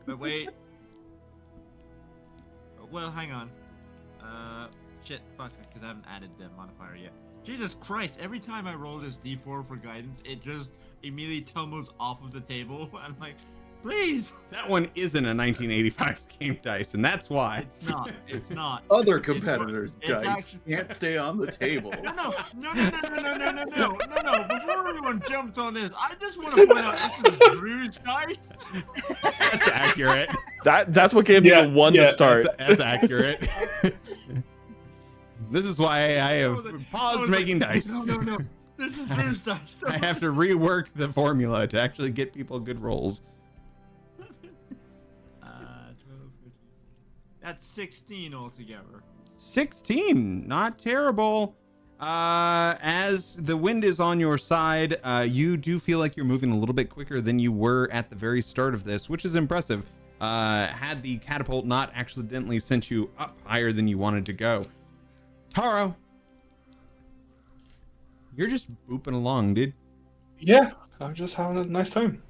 But wait. Well, hang on. Shit, fuck, because I haven't added the modifier yet. Jesus Christ, every time I roll this d4 for guidance, it just immediately tumbles off of the table. I'm like, please! That one isn't a 1985 game dice, and that's why. It's not. It's not. Other It's- competitors' it's dice actually- can't stay on the table. No. Before everyone jumps on this, I just want to point out this is Drew's dice. That's accurate. That's what gave me a 1 to start. That's accurate. This is why I have paused making dice. No. This is boost dice. I have to rework the formula to actually get people good rolls. 12, 15. That's 16 altogether. 16, not terrible. As the wind is on your side, you do feel like you're moving a little bit quicker than you were at the very start of this, which is impressive. Had the catapult not accidentally sent you up higher than you wanted to go. Taro, you're just booping along, dude. Yeah, I'm just having a nice time.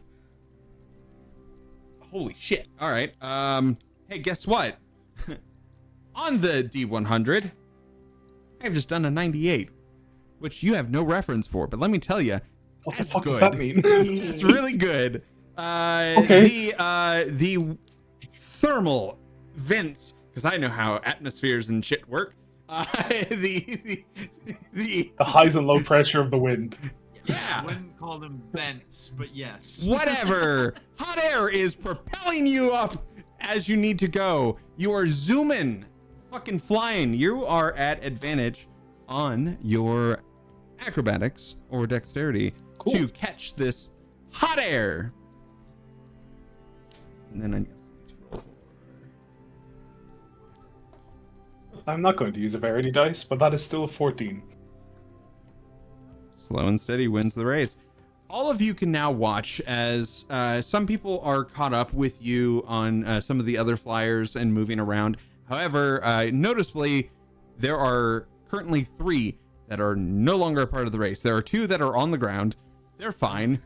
Holy shit. All right. Hey, guess what? On the D100, I've just done a 98, which you have no reference for, but let me tell you, What the that's fuck good. does that mean? It's really good. Okay. The thermal vents, because I know how atmospheres and shit work. The The highs and low pressure of the wind. Yeah. I wouldn't call them vents, but yes. whatever. Hot air is propelling you up as you need to go. You are zooming, fucking flying. You are at advantage on your acrobatics or dexterity to catch this hot air. And then I'm not going to use a Verity dice, but that is still a 14. slow and steady wins the race. All of you can now watch as some people are caught up with you on some of the other flyers and moving around. However, noticeably, there are currently 3 that are no longer a part of the race. There are 2 that are on the ground. They're fine.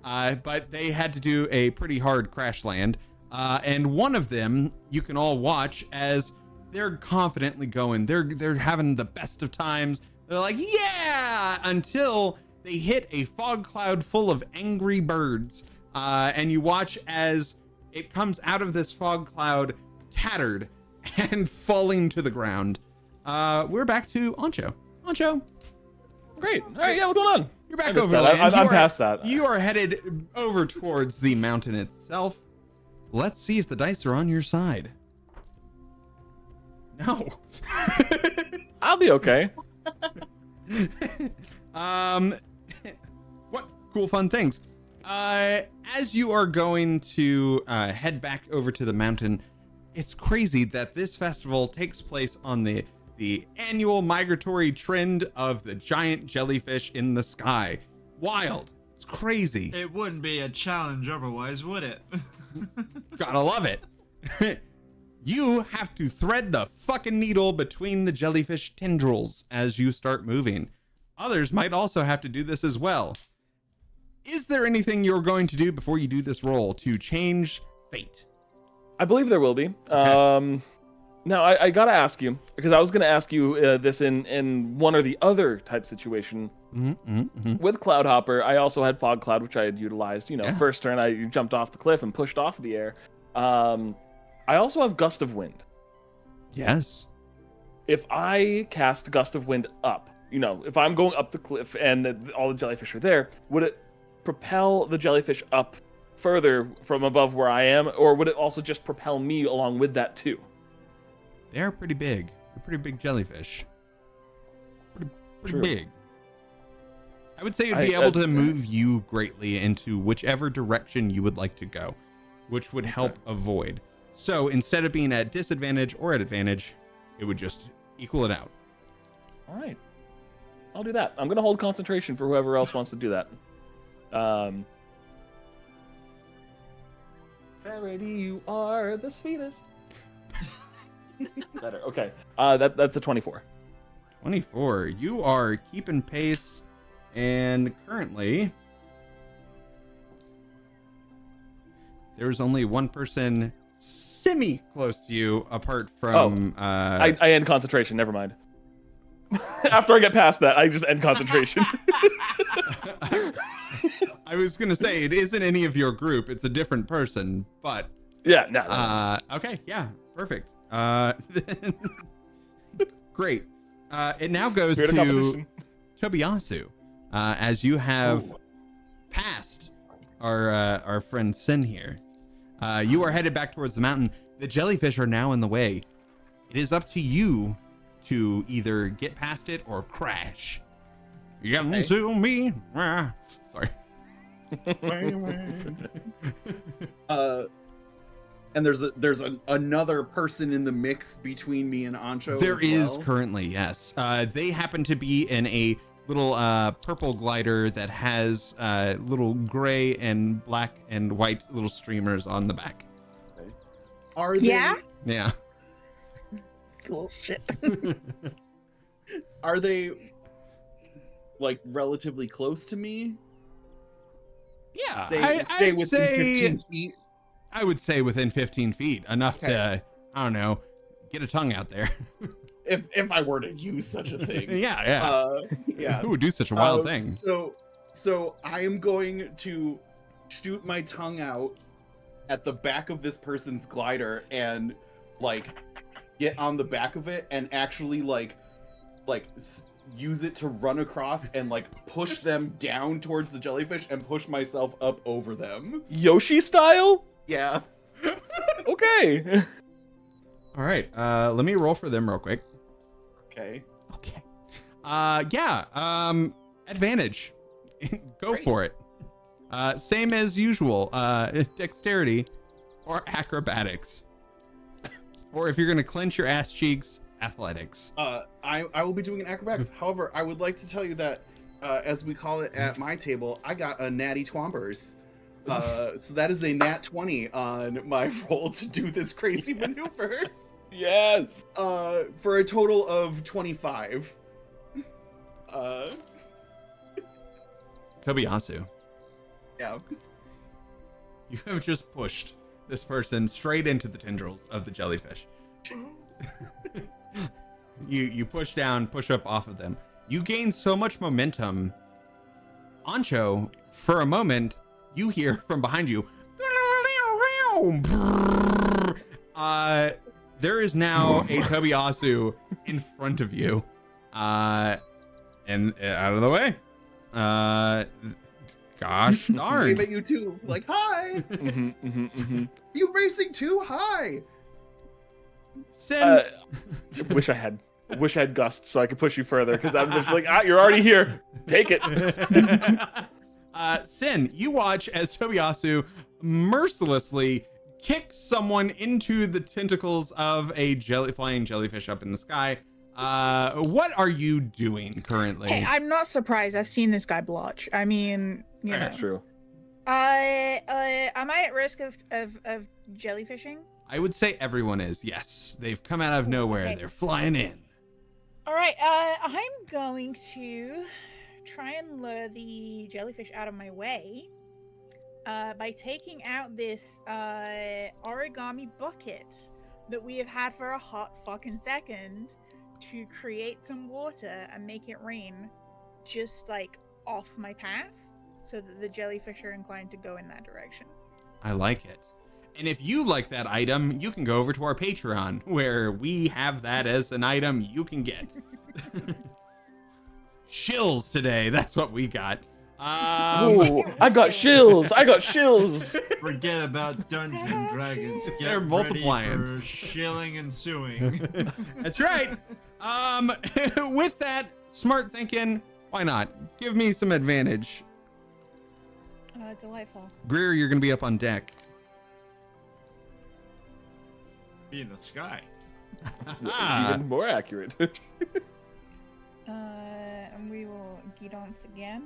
But they had to do a pretty hard crash land. And one of them, you can all watch as they're confidently going. They're having the best of times. They're like, yeah, until they hit a fog cloud full of angry birds. And you watch as it comes out of this fog cloud tattered and falling to the ground. We're back to Ancho. Ancho. Great. All right. Yeah. What's going on? You're back I missed over that. land. I'm past that. You are headed over towards the mountain itself. Let's see if the dice are on your side. No. I'll be okay. What cool fun things. As you are going to head back over to the mountain, it's crazy that this festival takes place on the annual migratory trend of the giant jellyfish in the sky. Wild. It's crazy. It wouldn't be a challenge otherwise, would it? Gotta love it. You have to thread the fucking needle between the jellyfish tendrils as you start moving. Others might also have to do this as well. Is there anything you're going to do before you do this roll to change fate? I believe there will be. Okay. Now, I gotta ask you, because I was gonna ask you this in one or the other type situation. With Cloudhopper, I also had Fog Cloud, which I had utilized. First turn, I jumped off the cliff and pushed off the air. I also have Gust of Wind. Yes. If I cast Gust of Wind up, if I'm going up the cliff and all the jellyfish are there, would it propel the jellyfish up further from above where I am, or would it also just propel me along with that too? They're pretty big. They're pretty big jellyfish. Pretty big. I would say it'd be able to move you greatly into whichever direction you would like to go, which would help avoid. So instead of being at disadvantage or at advantage, it would just equal it out. All right. I'll do that. I'm going to hold concentration for whoever else wants to do that. Verity, you are the sweetest. Better. Okay. That's a 24. 24. You are keeping pace, and currently there's only one person semi-close to you apart from... I end concentration. Never mind. After I get past that, I just end concentration. I was going to say, it isn't any of your group. It's a different person, but... Yeah, no. Okay, yeah, perfect. Great. It now goes to Tobiyasu, as you have passed our friend Sin here. You are headed back towards the mountain. The jellyfish are now in the way. It is up to you to either get past it or crash. Get to me. Sorry. And there's another person in the mix between me and Ancho. There as is well? currently, yes. They happen to be in a little purple glider that has little gray and black and white little streamers on the back. Are they? Yeah? Yeah. Cool shit. Are they like relatively close to me? Yeah. Stay I'd within say, 15 feet. I would say within 15 feet, enough Okay. to, I don't know, get a tongue out there. If I were to use such a thing. Yeah. Yeah. Who would do such a wild thing? So I am going to shoot my tongue out at the back of this person's glider and like get on the back of it and actually use it to run across and like push them down towards the jellyfish and push myself up over them. Yoshi style? Yeah. Okay. All right. Let me roll for them real quick. Okay. Okay. Advantage. Go Great. for it. Same as usual. Dexterity or acrobatics. Or if you're gonna clench your ass cheeks, athletics. I will be doing an acrobatics. However, I would like to tell you that as we call it at my table, I got a natty twombers. So that is a nat 20 on my roll to do this crazy maneuver. Yes. For a total of 25. Tobiyasu, Yeah. you have just pushed this person straight into the tendrils of the jellyfish. You push down, push up off of them. You gain so much momentum. Ancho, for a moment, you hear from behind you. There is now a Tobiyasu in front of you. And out of the way. Gosh darn. Wave at you too. Like, hi! You racing too? Hi! Sin. Wish I had gust so I could push you further because I'm just like, you're already here. Take it. Sin, you watch as Tobiyasu mercilessly kicks someone into the tentacles of a flying jellyfish up in the sky. What are you doing currently? Hey, I'm not surprised. I've seen this guy blotch. I mean, you know. That's true. Am I at risk of jellyfishing? I would say everyone is, yes. They've come out of nowhere. Okay. They're flying in. All right, I'm going to try and lure the jellyfish out of my way by taking out this origami bucket that we have had for a hot fucking second to create some water and make it rain just like off my path so that the jellyfish are inclined to go in that direction. I like it. And if you like that item, you can go over to our Patreon where we have that as an item you can get. Shills today. That's what we got. Ooh, I got shills. I got shills. Forget about Dungeons and Dragons. Get They're ready multiplying. for shilling and suing. That's right. With that smart thinking, why not? Give me some advantage. Delightful. Greer, you're going to be up on deck. Be in the sky. Even more accurate. And we will guidance again.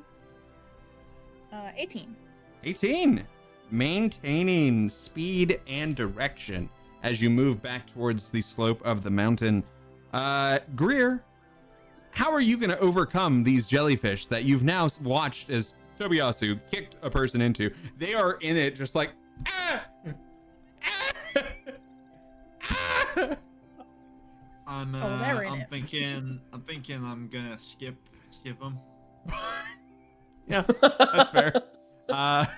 18. 18. Maintaining speed and direction as you move back towards the slope of the mountain. Greer, how are you going to overcome these jellyfish that you've now watched as Tobiyasu kicked a person into? They are in it just like, ah! Ah! Ah! I'm thinking I'm gonna skip them. Yeah, that's fair.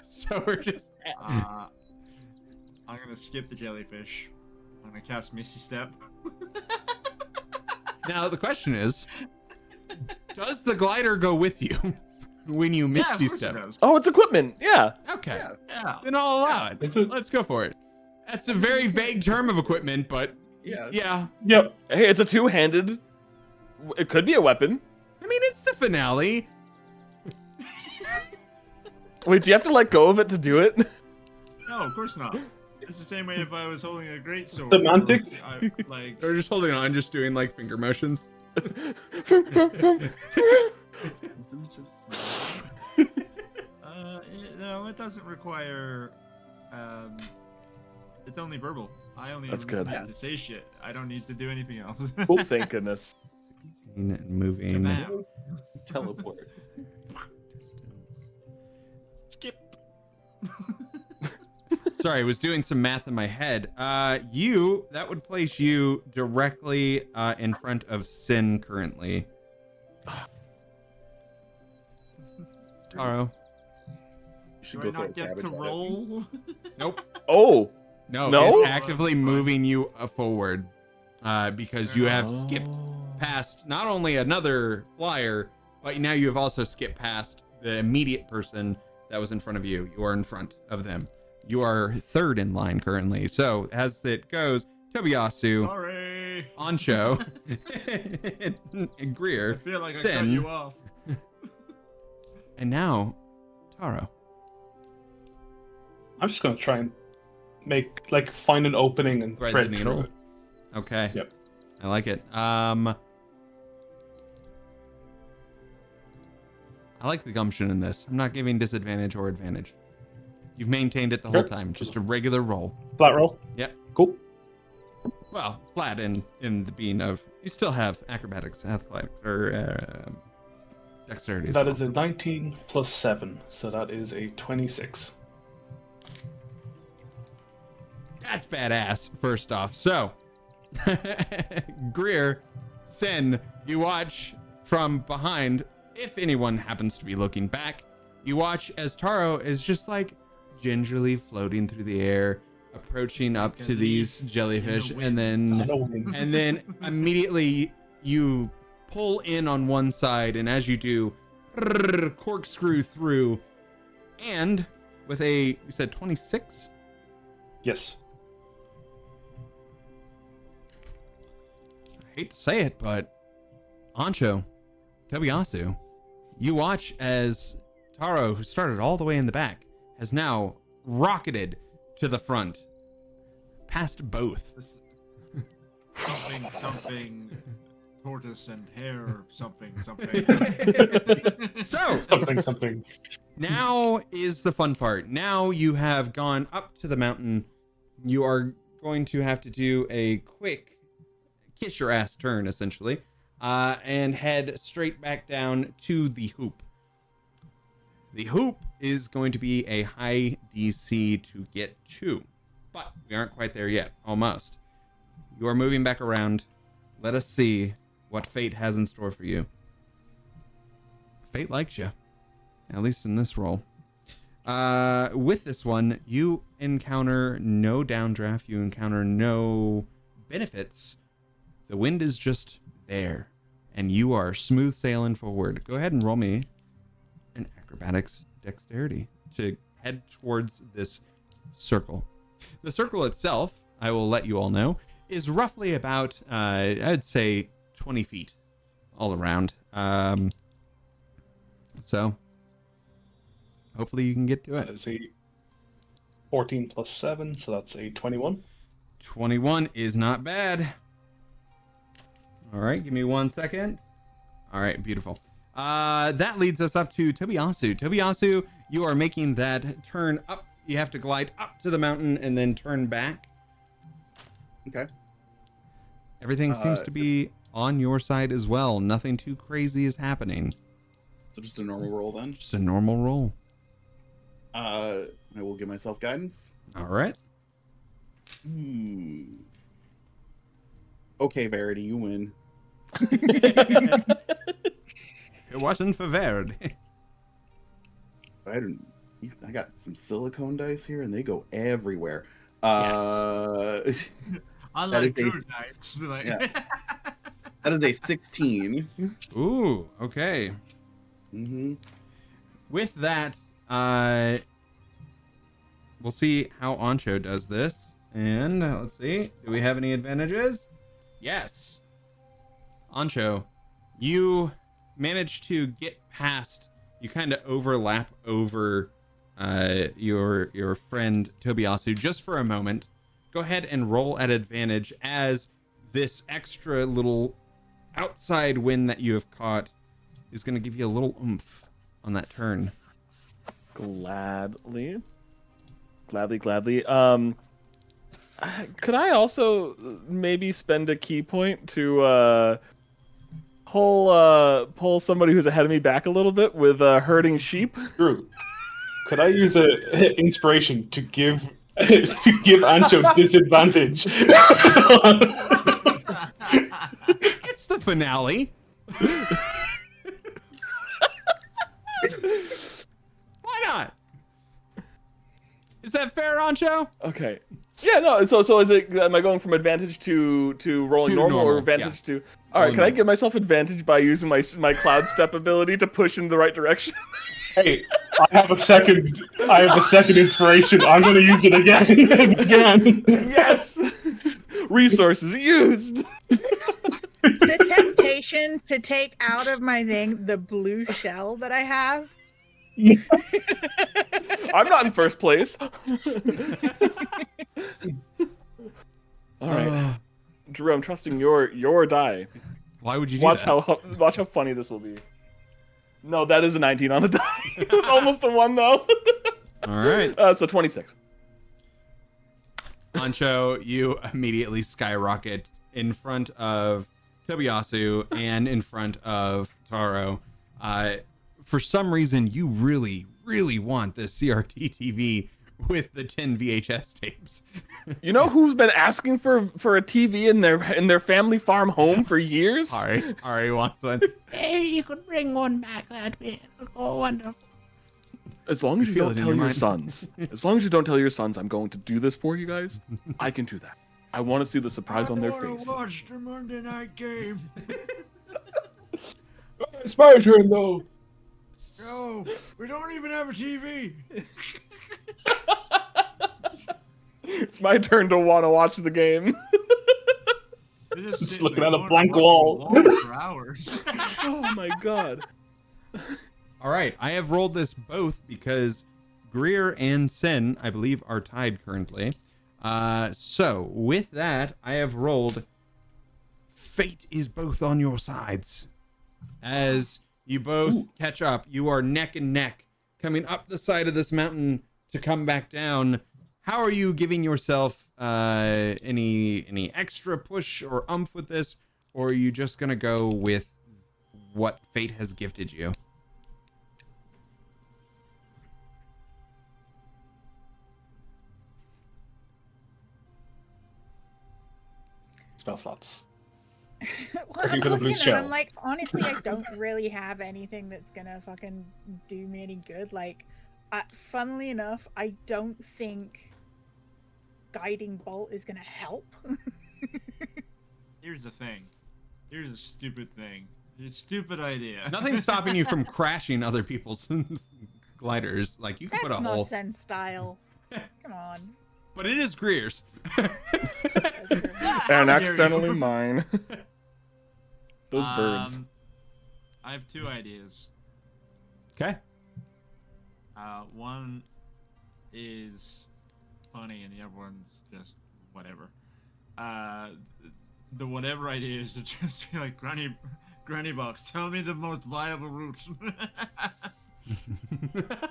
So we're just I'm gonna skip the jellyfish. I'm gonna cast Misty Step. now the question is, does the glider go with you when you Yeah, of misty course it step? does. Oh, it's equipment. Yeah. Okay, Yeah. then I'll allow it. Is it? Let's go for it. That's a very vague term of equipment, but Yeah. yeah. Yep. Hey, it's a two-handed. It could be a weapon. I mean, it's the finale. Wait, do you have to let go of it to do it? No, of course not. It's the same way if I was holding a great sword. Semantic? Like, They're just holding on, just doing like finger motions. Isn't it just? no, it doesn't require. It's only verbal. I only That's good. need to say shit. I don't need to do anything else. Oh, thank goodness. Moving. Kabam. Teleport. Skip. Sorry, I was doing some math in my head. That would place you directly in front of Sin currently. Taro. You should Do I go throw a not get cabbage to at it. Oh, Oh, no, No? it's actively moving you forward because you have skipped past not only another flyer, but now you have also skipped past the immediate person that was in front of you. You are in front of them. You are third in line currently. So as it goes, Tobiyasu, Sorry. Ancho, and Greer, I feel like I cut Sin, you off. and now Taro. I'm just gonna try and find an opening and Thread thread the through needle. it. Okay. Yep. I like it. I like the gumption in this. I'm not giving disadvantage or advantage. You've maintained it the whole Sure. time. Just a regular roll. Flat roll. Yep. Cool. Well, flat in the being of you still have acrobatics, athletics, or dexterity. That is a 19 plus 7, so that is a 26. That's badass. First off, so Greer, Sin, you watch from behind. If anyone happens to be looking back, you watch as Taro is just like gingerly floating through the air, approaching up to these jellyfish, and then immediately you pull in on one side, and as you do, corkscrew through, and with you said 26? Yes. I hate to say it, but Ancho, Tobiyasu, you watch as Taro, who started all the way in the back, has now rocketed to the front, past both. Something, tortoise and hare, something. So, Something. now is the fun part. Now you have gone up to the mountain. You are going to have to do a quick kiss your ass turn, essentially, and head straight back down to the hoop. The hoop is going to be a high DC to get to, but we aren't quite there yet. Almost. You are moving back around. Let us see what fate has in store for you. Fate likes you, at least in this role. With this one, you encounter no downdraft. You encounter no benefits. The wind is just there, and you are smooth sailing forward. Go ahead and roll me an acrobatics dexterity to head towards this circle. The circle itself, I will let you all know, is roughly about, I'd say, 20 feet all around. So, hopefully you can get to That it. is a 14 plus 7, so that's a 21. 21 is not bad. All right, give me 1 second. All right, beautiful. That leads us up to Tobiyasu. Tobiyasu, you are making that turn up. You have to glide up to the mountain and then turn back. Okay. Everything seems to be on your side as well. Nothing too crazy is happening. So just a normal roll then. Just a normal roll. I will give myself guidance. All right. Okay, Verity, you win. It wasn't for Verd. I got some silicone dice here, and they go everywhere. I That like is a- true dice. Like, yeah. That is a 16. Ooh, okay. Mm-hmm. With that, we'll see how Ancho does this. And let's see. Do we have any advantages? Yes. Ancho, you managed to get past. You kind of overlap over your friend Tobiasu just for a moment. Go ahead and roll at advantage as this extra little outside wind that you have caught is going to give you a little oomph on that turn. Gladly. Could I also maybe spend a key point to pull somebody who's ahead of me back a little bit with herding sheep? Drew, could I use a inspiration to give Ancho disadvantage? It's the finale. Why not? Is that fair, Ancho? Okay. Yeah, no. So is it? Am I going from advantage to rolling To normal, or normal, advantage yeah. to? All right. Rolling Can I normal. give myself advantage by using my cloud step ability to push in the right direction? Hey, I have a second inspiration. I'm gonna use it again. Yes. Resources used. The temptation to take out of my thing the blue shell that I have. I'm not in first place. All right, Drew. I'm trusting your die. Why would you do Watch that? watch how funny this will be. No, that is a 19 on the die. It was almost a 1 though. All right. So 26. Ancho, you immediately skyrocket in front of Tobiasu and in front of Taro. For some reason, you really, really want this CRT TV with the 10 VHS tapes. You know who's been asking for a TV in their family farm home for years? Ari wants one. Hey, you could bring one back. That'd be wonderful. As long as you feel don't it in tell your your mind. sons. As long as you don't tell your sons I'm going to do this for you guys, I can do that. I want to see the surprise on their face. Watch the Monday night game. It's my turn though. No, we don't even have a TV. It's my turn to want to watch the game. Just looking at a blank wall. For hours. Oh my god. All right, I have rolled this both because Greer and Sen, I believe, are tied currently. So with that, I have rolled fate is both on your sides. As you both catch up, you are neck and neck coming up the side of this mountain to come back down. How are you giving yourself any extra push or oomph with this, or are you just gonna go with what fate has gifted you? Spell slots. Well, Looking for the blue looking and shell. I'm like, honestly, I don't really have anything that's gonna fucking do me any good. Like, funnily enough, I don't think guiding bolt is gonna help. Here's the thing. Here's a stupid thing. It's a stupid idea. Nothing's stopping you from crashing other people's gliders. Like, you can That's put a not hole. Sen's style. Come on. But it is Greer's. That's true. And How dare accidentally you. mine. Those birds. I have two ideas. Okay. One is funny and the other one's just whatever. The whatever idea is to just be like, Granny Box, tell me the most viable route.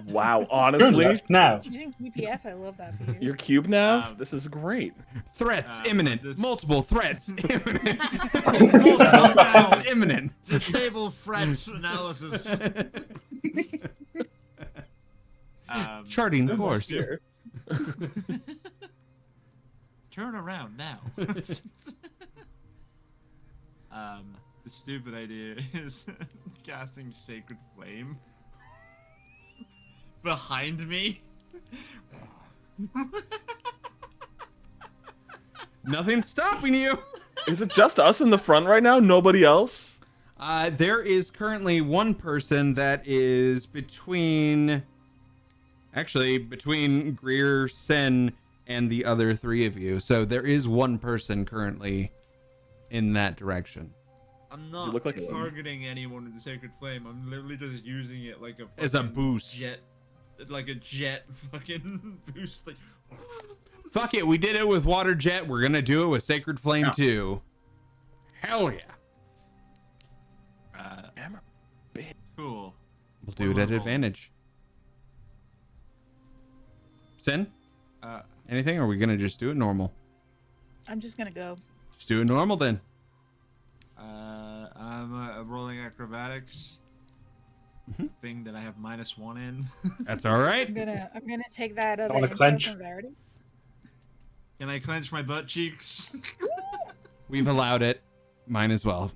Wow, Turn honestly, left now. Using GPS, I love that for you. your cube nav, Um, this is great. Threats Uh, imminent. this- Multiple threats imminent. Multiple threats imminent. Disable threat analysis. Charting course. Here. Turn around now. The stupid idea is casting Sacred Flame behind me. Nothing's stopping you. Is it just us in the front right now? Nobody else? There is currently one person that is between Greer, Sen, and the other three of you. So there is one person currently in that direction. I'm it not look like a- targeting anyone with the Sacred Flame. I'm literally just using it like a As a fucking boost. jet. like a jet fucking boost. Like, Fuck it, we did it with water jet. We're gonna do it with Sacred Flame Yeah. too. Hell yeah. cool. We'll do it at Roll. advantage. Sin? Uh, Anything? Or are we gonna just do it normal? I'm just gonna go. Just do it normal then. I'm rolling acrobatics. Mhm. Thing that I have -1 in. That's all right. I'm gonna take that other wanna info clench? from Verity. Can I clench my butt cheeks? We've allowed it. Mine as well.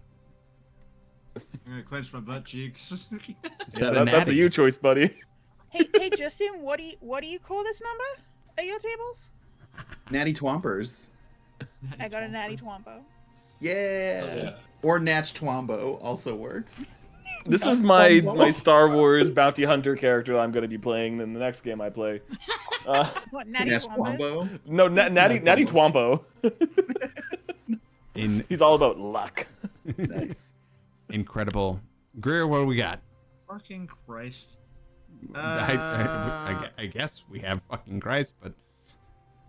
I'm gonna clench my butt cheeks. Instead Yeah, of that's a you natties. choice, buddy. Hey, Justin, what do you call this number at your tables? Natty Twompers. I got a natty twompo. Yeah. Yeah. Or Natch Twombo also works. This is my Star Wars bounty hunter character I'm going to be playing in the next game I play. What natty Natch twombos? Twombo. No, Natty Twombo. He's all about luck. Nice. Incredible. Greer, what do we got? Fucking Christ. I guess we have fucking Christ, but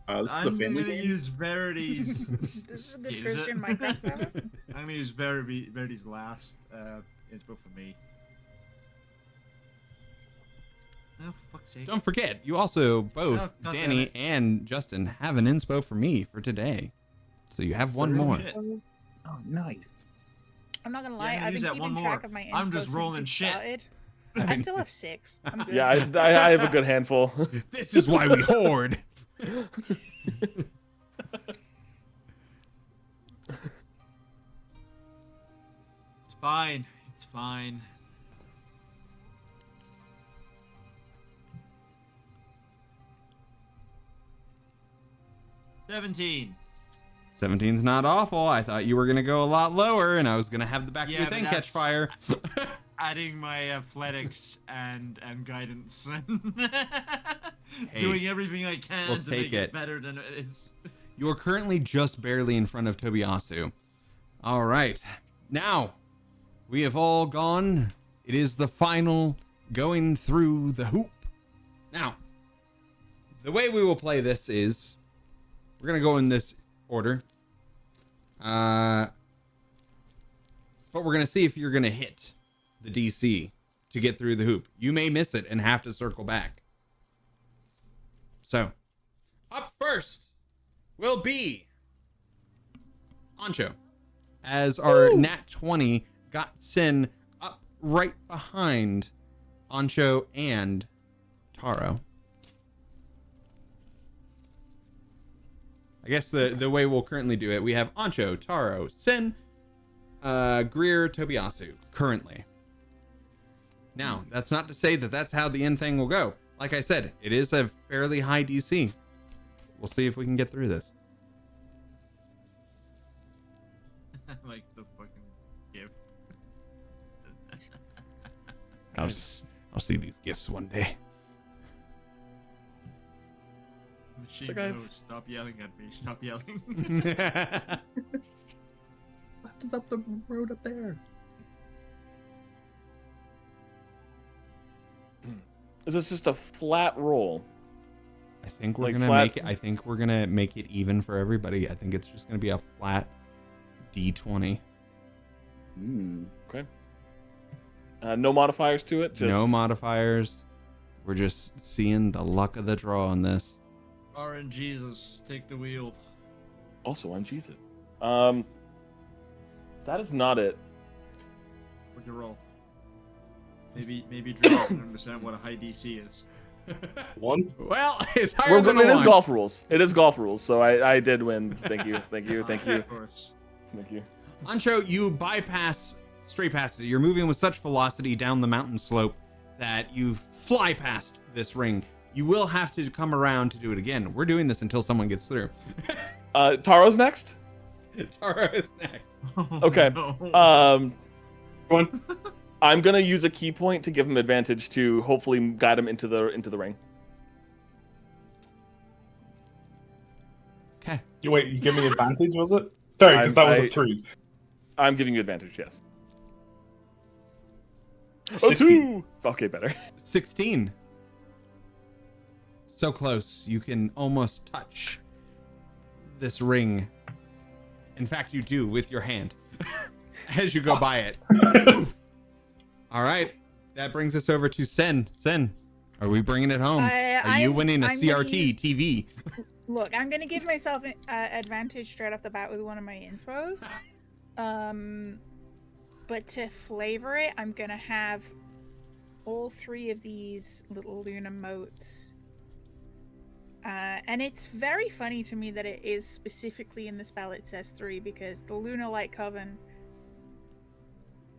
This is a I'm family gonna game. use Verity's. This is a good Use Christian it. Minecraft server. I'm gonna use Verity's last inspo for me. Oh, for fuck's sake. don't forget, you also both, Oh, God damn Danny it. and Justin, have an inspo for me for today. So you have one more. Shit. Oh, nice. I'm not gonna Yeah, lie, I'm gonna I've use been that one keeping more. track of my I'm inspo just since rolling we shit. started. I still have 6. I'm good. Yeah, I have a good handful. This is why we hoard. It's fine. It's fine. $17. 17's not awful. I thought you were gonna go a lot lower, and I was gonna have the back of Yeah, your but thing catch that's- fire. Adding my athletics and guidance. Hey, Doing everything I can we'll to take make it. it better than it is. You are currently just barely in front of Tobiasu. All right, now we have all gone. It is the final going through the hoop. Now, the way we will play this is we're gonna go in this order. But we're gonna see if you're gonna hit the DC to get through the hoop. You may miss it and have to circle back. So, up first will be Ancho, as our Nat 20 got Sin up right behind Ancho and Taro. I guess the way we'll currently do it, we have Ancho, Taro, Sin, Greer, Tobiasu currently. Now, that's not to say that that's how the end thing will go. Like I said, it is a fairly high DC. We'll see if we can get through this. Like the fucking gift. I'll see these gifts one day. Machine Like I've- knows. Stop yelling at me. Stop yelling. Left is up the road up there. Is this just a flat roll? I think we're Like gonna flat- make it. I think we're gonna make it even for everybody. I think it's just gonna be a flat D20. Hmm. Okay. No modifiers to it? Just... No modifiers. We're just seeing the luck of the draw on this. RNGesus, take the wheel. Also, I'm Jesus. That is not it. What'd you roll? Maybe Drew can understand what a high DC is. 1. Well, it's higher than It is one. golf rules. It is golf rules, so I did win. Thank you, thank you, thank you, Of course. thank you. Ancho, you bypass straight past it. You're moving with such velocity down the mountain slope that you fly past this ring. You will have to come around to do it again. We're doing this until someone gets through. Taro's next? Taro is next. Okay. No. 1. I'm gonna use a key point to give him advantage to hopefully guide him into the ring. Okay. Wait, you give me advantage, was it? Sorry, because that was a 3. I'm giving you advantage, yes. 16. 2! Okay, better. 16. so close you can almost touch this ring. In fact, you do with your hand as you go by it. All right, that brings us over to Sen. Sen, are we bringing it home? Are you winning a CRT TV? Look, I'm gonna give myself advantage straight off the bat with one of my inspos. But to flavor it, I'm gonna have all 3 of these little Luna motes. And it's very funny to me that it is specifically in the spell it says 3, because the Luna Light Coven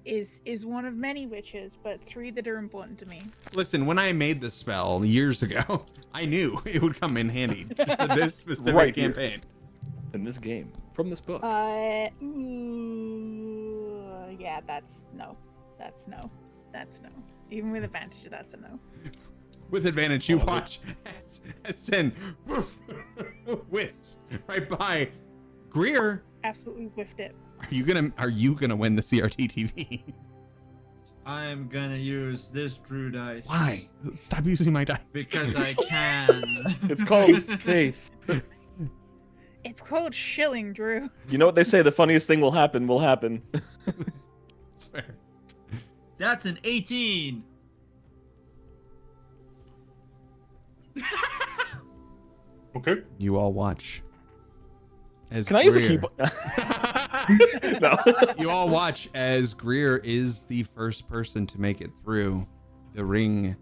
is one of many witches, but 3 that are important to me. Listen, when I made this spell years ago, I knew it would come in handy for this specific Right campaign. here. In this game, from this book. Yeah, that's no. Even with advantage, that's a no. With advantage, you watch as Sin whiffs right by Greer. Absolutely whiffed it. Are you gonna win the CRT TV? I'm gonna use this Drew dice. Why? Stop using my dice. Because I can. It's called faith. It's called shilling, Drew. You know what they say? The funniest thing will happen. It's fair. That's an 18. Okay. You all watch. As Can I use a Greer- keyboard? No. You all watch as Greer is the first person to make it through the ring.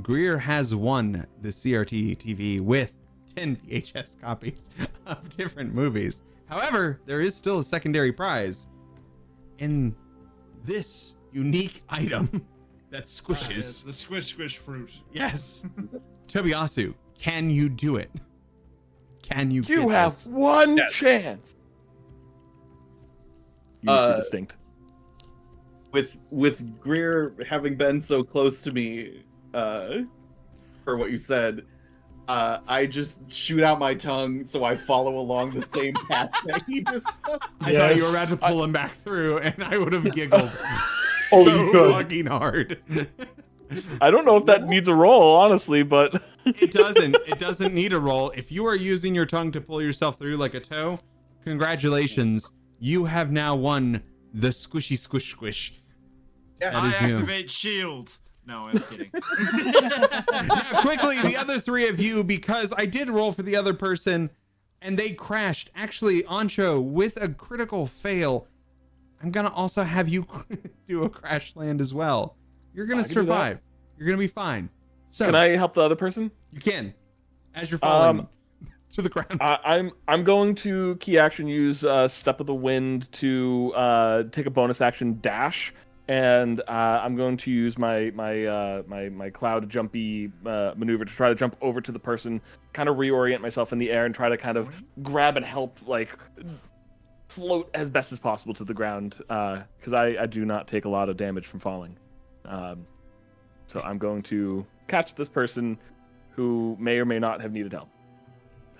Greer has won the CRT TV with 10 VHS copies of different movies. However, there is still a secondary prize in this unique item that squishes. The squish fruit. Yes. Tobiasu, can you do it? Can you You get have this? one chance. You must be distinct. With Greer having been so close to me, for what you said, I just shoot out my tongue so I follow along the same path that he just. I thought you were about to pull him back through, and I would have giggled Oh, so you could. fucking hard. I don't know if that needs a roll, honestly, but It doesn't. It doesn't need a roll. If you are using your tongue to pull yourself through like a toe, congratulations. You have now won the squishy squish squish. That I is new. activate shield. No, I'm kidding. Now, quickly, the other 3 of you, because I did roll for the other person, and they crashed. Actually, Ancho, with a critical fail, I'm gonna also have you do a crash land as well. You're gonna I can do that. survive. You're gonna be fine. So can I help the other person? You can, as you're falling to the ground. I'm going to key action use Step of the Wind to take a bonus action dash, and I'm going to use my cloud jumpy maneuver to try to jump over to the person, kind of reorient myself in the air, and try to kind of grab and help float as best as possible to the ground, because I do not take a lot of damage from falling. So I'm going to catch this person who may or may not have needed help.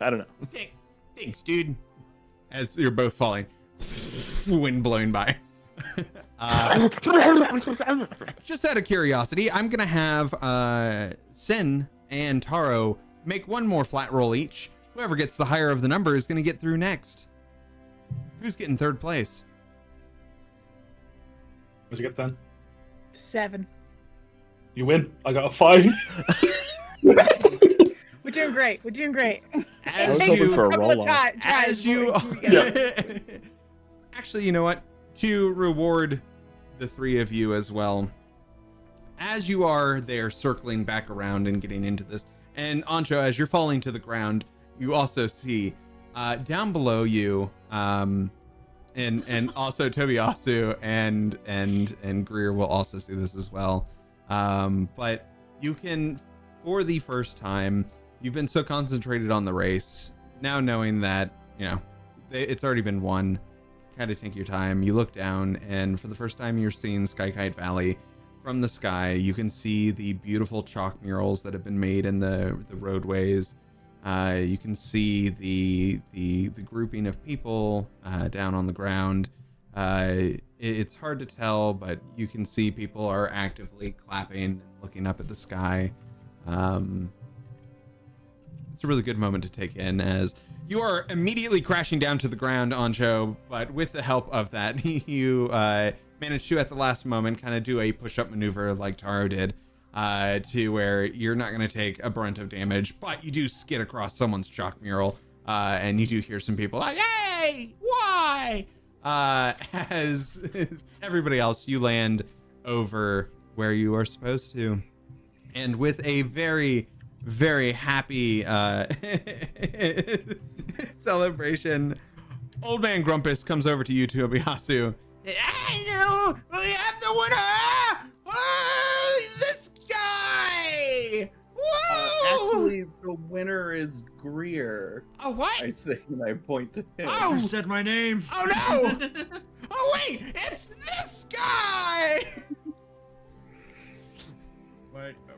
I don't know. Thanks, dude. As you're both falling, wind blowing by. Just out of curiosity, I'm gonna have Sin and Taro make one more flat roll each. Whoever gets the higher of the number is gonna get through next. Who's getting 3rd place? What'd you get then? 7. You win. I got a 5. We're doing great. As was hoping for a couple roll of off. tries As you, before get it. Actually, you know what? To reward the 3 of you as well, as you are there circling back around and getting into this, and Ancho, as you're falling to the ground, you also see down below you, and also Tobiasu and Greer will also see this as well. But you can, for the first time, you've been so concentrated on the race, now knowing that, it's already been won, kind of take your time. You look down, and for the first time, you're seeing Sky Kite Valley from the sky. You can see the beautiful chalk murals that have been made in the roadways. You can see the grouping of people down on the ground. It's hard to tell, but you can see people are actively clapping and looking up at the sky. it's a really good moment to take in as you are immediately crashing down to the ground, Ancho, but with the help of that, you manage to, at the last moment, kind of do a push-up maneuver like Taro did, to where you're not going to take a brunt of damage, but you do skid across someone's chalk mural, and you do hear some people like, hey, why? As everybody else, you land over where you are supposed to. And with a very, very happy celebration, Old Man Grumpus comes over to you, Tobiyasu. I know! We have the winner! Oh, this guy! Whoa! Actually, the winner is Greer. Oh, what? I say, and I point to him. Oh! You said my name. Oh, no! Oh, wait! It's this guy!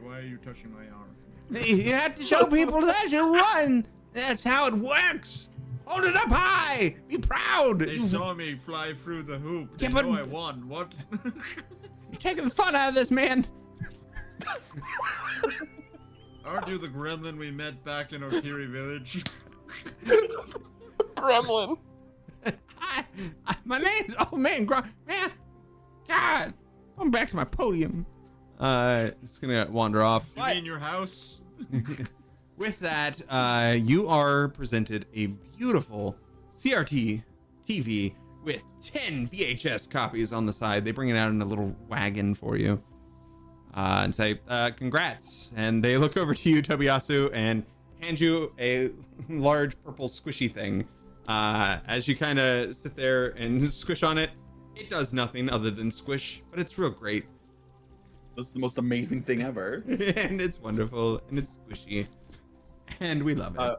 Why are you touching my arm? You have to show people that you won. That's how it works. Hold it up high. Be proud. They saw me fly through the hoop. They Yeah, but- know I won. What? You're taking the fun out of this, man. Aren't you the gremlin we met back in Okiri Village? Gremlin. My name's Old Man Man, God. I'm back to my podium. It's gonna wander off. You mean your house? With that, you are presented a beautiful CRT TV with 10 VHS copies on the side. They bring it out in a little wagon for you, and say, congrats. And they look over to you, Tobiyasu, and hand you a large purple squishy thing. As you kind of sit there and squish on it, it does nothing other than squish, but it's real great. This is the most amazing thing ever. And it's wonderful, and it's squishy, and we love it.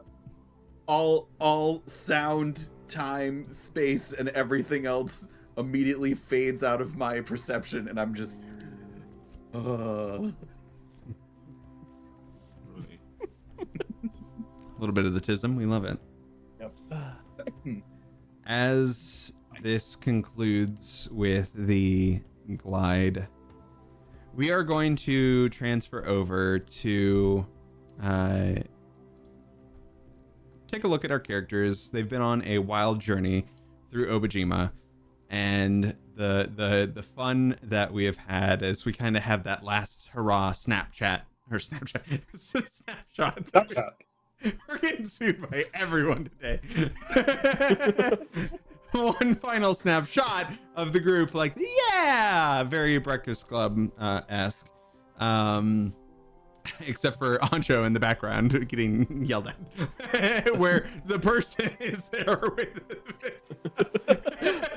All sound, time, space, and everything else immediately fades out of my perception, and I'm just. A little bit of the tism, we love it. Yep. As this concludes with the glide, we are going to transfer over to take a look at our characters. They've been on a wild journey through Obojima, and the fun that we have had as we kind of have that last hurrah snapshot. We're getting sued by everyone today. One final snapshot of the group, like, yeah, very Breakfast Club esque, except for Ancho in the background getting yelled at, where the person is there with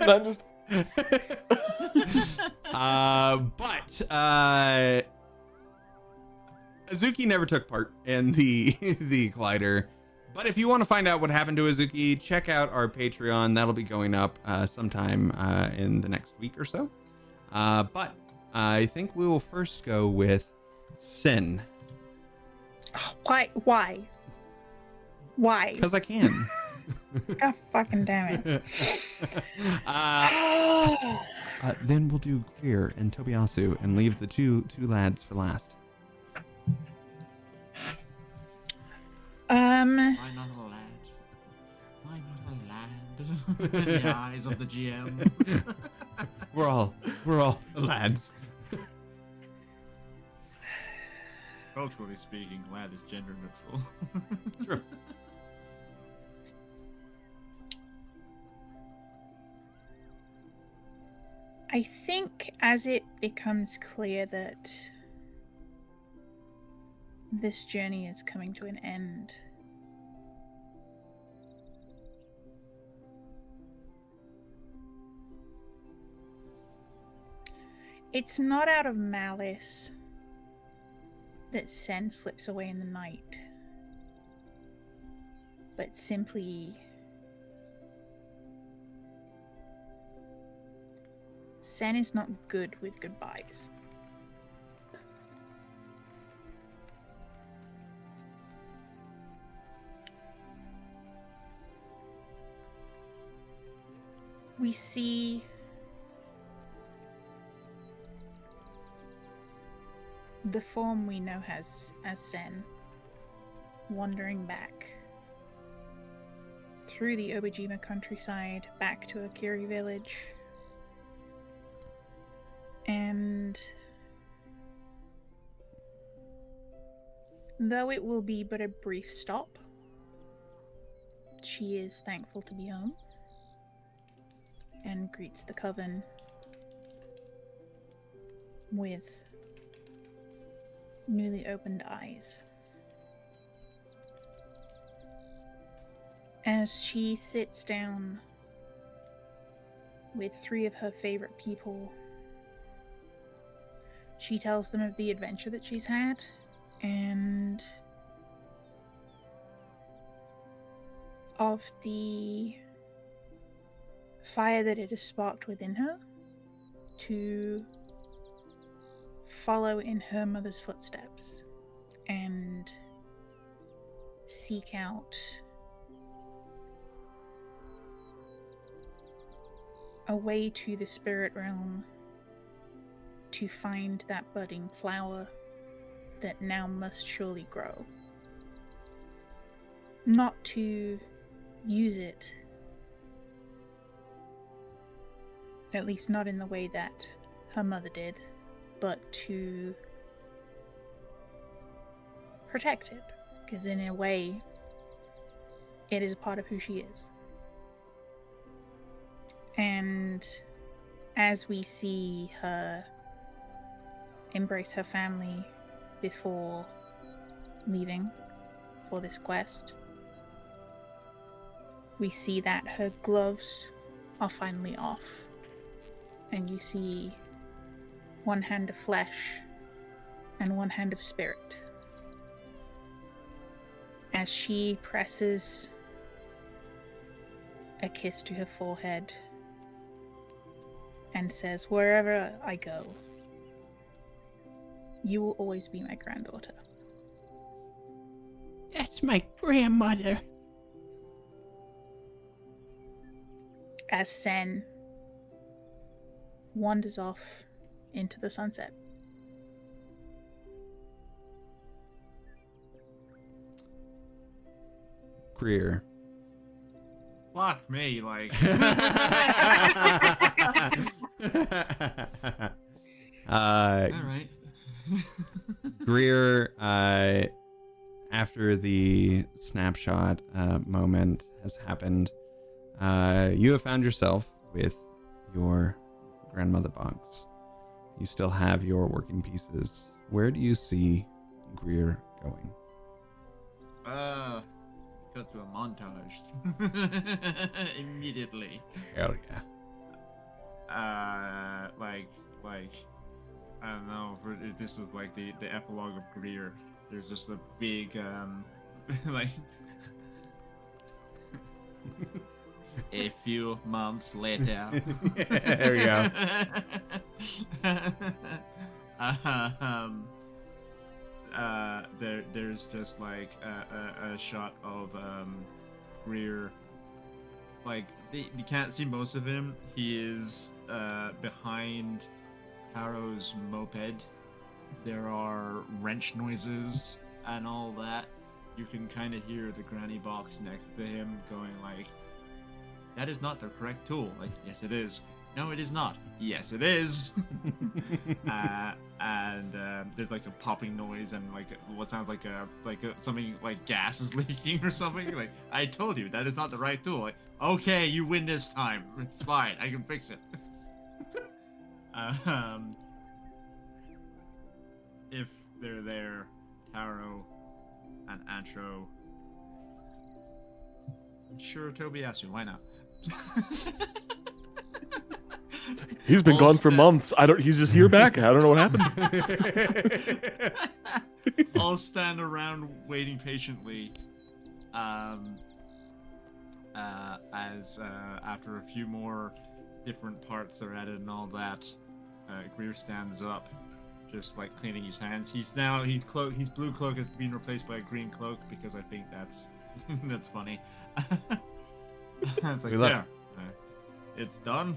Not just Azuki never took part in the glider. But if you want to find out what happened to Azuki, check out our Patreon. That'll be going up sometime in the next week or so. But I think we will first go with Sin. Why? Because I can. God fucking damn it. Then we'll do Greer and Tobiyasu and leave the two lads for last. Why not a lad? Why not a lad? In the eyes of the GM. We're all lads. Culturally speaking, lad is gender neutral. True. I think as it becomes clear that this journey is coming to an end, it's not out of malice that Sen slips away in the night, but simply Sen is not good with goodbyes. We see the form we know as Sen wandering back through the Obojima countryside back to Akiri village. And though it will be but a brief stop, she is thankful to be home and greets the coven with newly opened eyes. As she sits down with 3 of her favorite people, she tells them of the adventure that she's had and of the fire that it has sparked within her to follow in her mother's footsteps and seek out a way to the spirit realm to find that budding flower that now must surely grow. Not to use it, at least not in the way that her mother did, but to protect it, because in a way, it is a part of who she is. And as we see her embrace her family before leaving for this quest, we see that her gloves are finally off, and you see one hand of flesh and one hand of spirit as she presses a kiss to her forehead and says, "Wherever I go, you will always be my granddaughter." That's my grandmother. As Sen wanders off into the sunset. Greer. Fuck me, like. Alright. Greer, after the snapshot moment has happened, you have found yourself with your grandmother box. You still have your working pieces. Where do you see Greer going? Cut to a montage. Immediately. Hell yeah. Like, I don't know, this is like the epilogue of Greer. There's just a big, like, a few months later. There we go. There's just like a shot of Greer. Like you can't see most of him. He is behind Haro's moped. There are wrench noises and all that. You can kind of hear the granny box next to him going like, "That is not the correct tool." Like, "Yes, it is." "No, it is not." "Yes, it is." And there's like a popping noise and like what sounds like something like gas is leaking or something. Like, "I told you that is not the right tool." Like, "Okay, you win this time. It's fine. I can fix it." If they're there, Taro and Antro. Sure, Tobiyasu, why not? He's been All gone for sta- months. He's just here back. I don't know what happened. All stand around waiting patiently. As after a few more different parts are added and all that, Greer stands up, just like cleaning his hands. His blue cloak has been replaced by a green cloak because I think that's that's funny. It's like, there, it's done.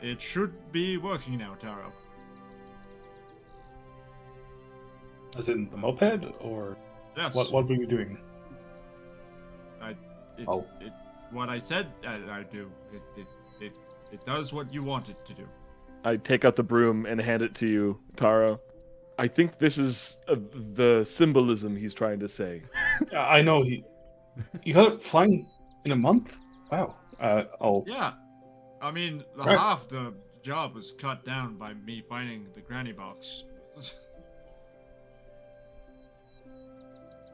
It should be working now, Taro. As in the moped, or Yes. What were you doing? What I said I do. It does what you want it to do. I take out the broom and hand it to you, Taro. I think this is the symbolism he's trying to say. I know you got it flying in a month. Wow. Yeah. I mean, Right. half the job was cut down by me finding the granny box. It's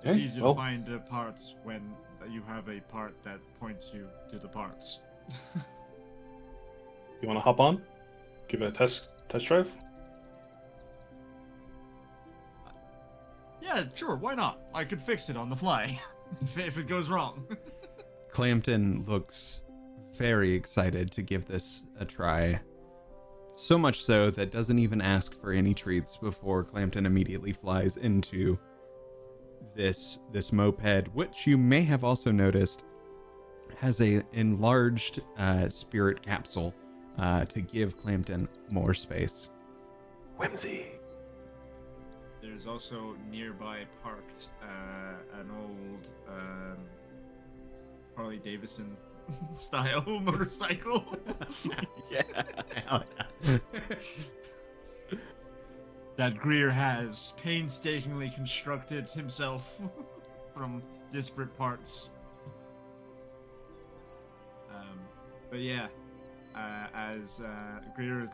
Okay, easier well. to find the parts when you have a part that points you to the parts. You want to hop on? Give it a test drive? Yeah, sure, why not? I could fix it on the fly if it goes wrong. Clampton looks very excited to give this a try. So much so that doesn't even ask for any treats before Clampton immediately flies into this moped, which you may have also noticed has a enlarged spirit capsule to give Clampton more space. Whimsy. There's also nearby parked an old Harley Davidson style motorcycle. Yeah. That Greer has painstakingly constructed himself from disparate parts. But yeah, as Greer is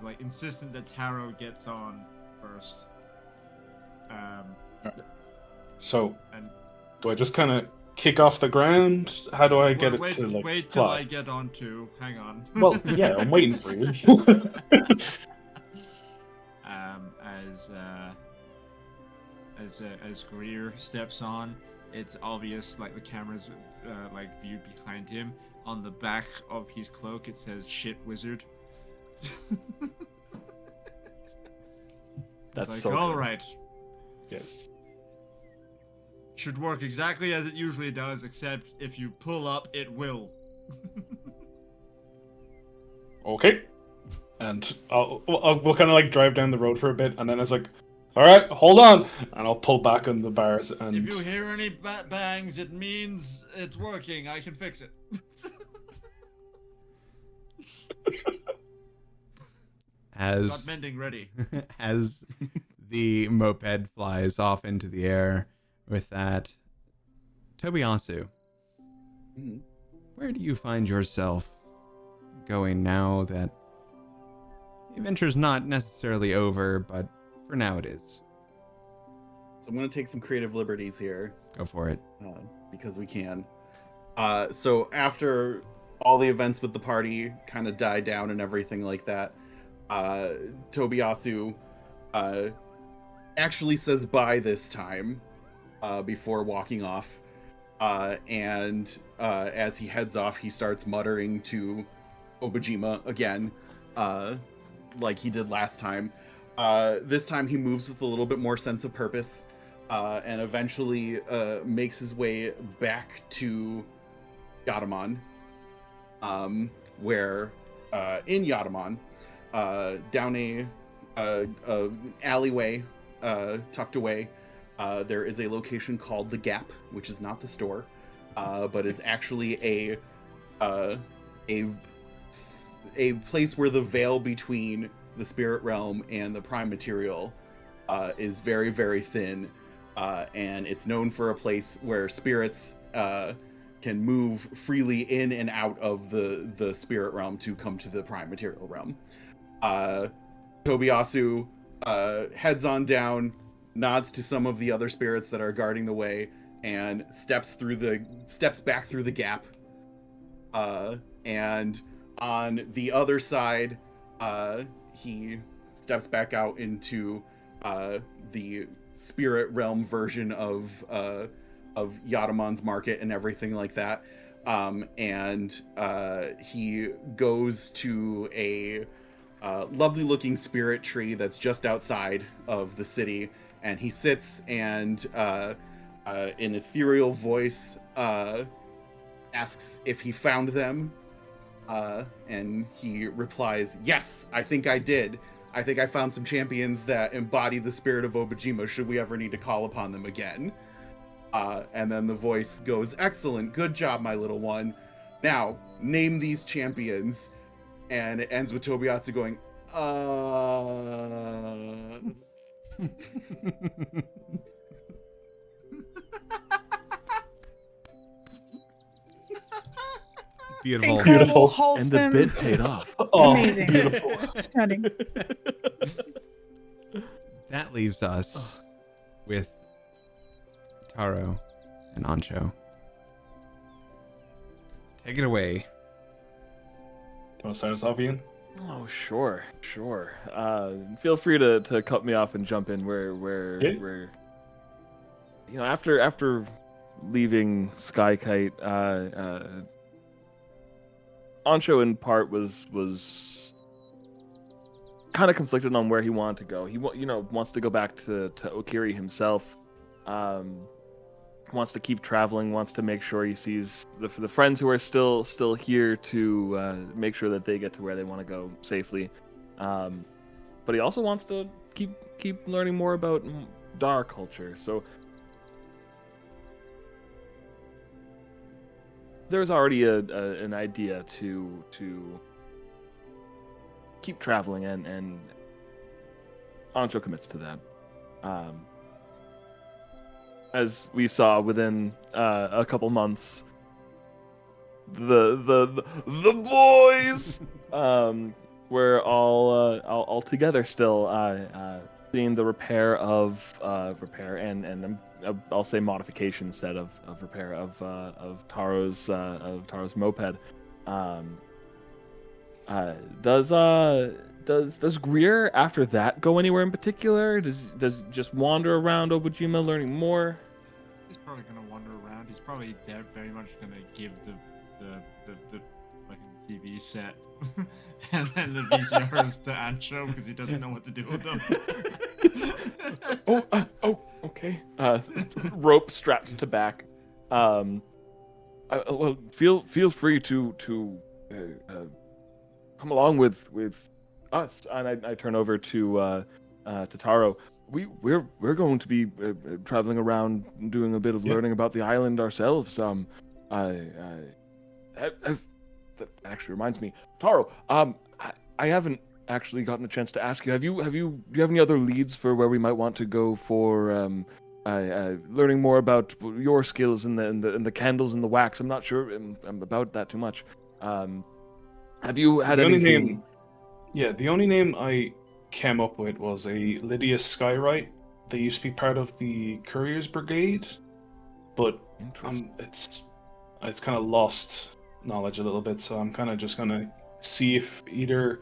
like insistent that Taro gets on first. So, And do I just kind of kick off the ground? How do I get wait, it to like wait till fly? I get on to. Hang on. Well, yeah, I'm waiting for you. As Greer steps on, it's obvious like the camera's like viewed behind him. On the back of his cloak, it says "Shit Wizard." That's It's like, so all good. right, Yes. should work exactly as it usually does, except if you pull up, it will. Okay. And we'll kind of like drive down the road for a bit, and then it's like, all right, hold on, and I'll pull back on the bars. And If you hear any bangs, it means it's working. I can fix it. Got As mending ready. as the moped flies off into the air with that, Tobiyasu, Mhm. where do you find yourself going now that the adventure's not necessarily over, but for now it is? So I'm going to take some creative liberties here. Go for it. Because we can. So after all the events with the party kind of die down and everything like that, Tobiyasu actually says bye this time before walking off. And as he heads off, he starts muttering to Obojima again, like he did last time. This time he moves with a little bit more sense of purpose. And eventually makes his way back to Yatamon, where in Yatamon, down a alleyway tucked away, there is a location called the Gap, which is not the store, but is actually a place where the veil between the spirit realm and the prime material is very, very thin. And it's known for a place where spirits can move freely in and out of the spirit realm to come to the prime material realm. Tobiyasu heads on down, nods to some of the other spirits that are guarding the way, and steps back through the gap. And on the other side, he steps back out into the spirit realm version of Yatamon's market and everything like that. And he goes to a lovely looking spirit tree that's just outside of the city, and he sits and in ethereal voice asks if he found them, and he replies, "Yes, I think I did. I think I found some champions that embody the spirit of Obojima should we ever need to call upon them again. And then the voice goes, excellent, good job, my little one. Now, name these champions. And it ends with Tobiatsu going, Beautiful. Incredible, Beautiful. wholesome, And the bit paid off. Oh, amazing, beautiful. stunning. That leaves us with Taro and Ancho. Take it away. Do you want to start us off, Ian? Oh, sure. Feel free to cut me off and jump in where you know, after leaving Sky Kite, Ancho in part was kind of conflicted on where he wanted to go. He wants to go back to Okiri himself. Wants to keep traveling, wants to make sure he sees the friends who are still here to make sure that they get to where they want to go safely. But he also wants to keep learning more about Dar culture. So there's already an idea to keep traveling, and Ancho commits to that. As we saw within a couple months, the boys were all together still, seeing the repair and I'll say modification instead of repair of Taro's moped. Does Greer after that go anywhere in particular? Does just wander around Obojima learning more? He's probably gonna wander around. He's probably very much gonna give the fucking TV set and then the VCRs to Ancho because he doesn't know what to do with them. Okay. Rope strapped to back. Well, feel free to come along with us. And I turn over to Taro. We're going to be traveling around, doing a bit of learning about the island ourselves. That actually reminds me, Taro. I haven't actually gotten a chance to ask you. Do you have any other leads for where we might want to go for learning more about your skills in the candles and the wax? I'm not sure about that too much. Have you had anything? The only name I came up with was a Lydia Skywright. They used to be part of the Couriers Brigade, but it's kind of lost knowledge a little bit, so I'm kind of just gonna see if either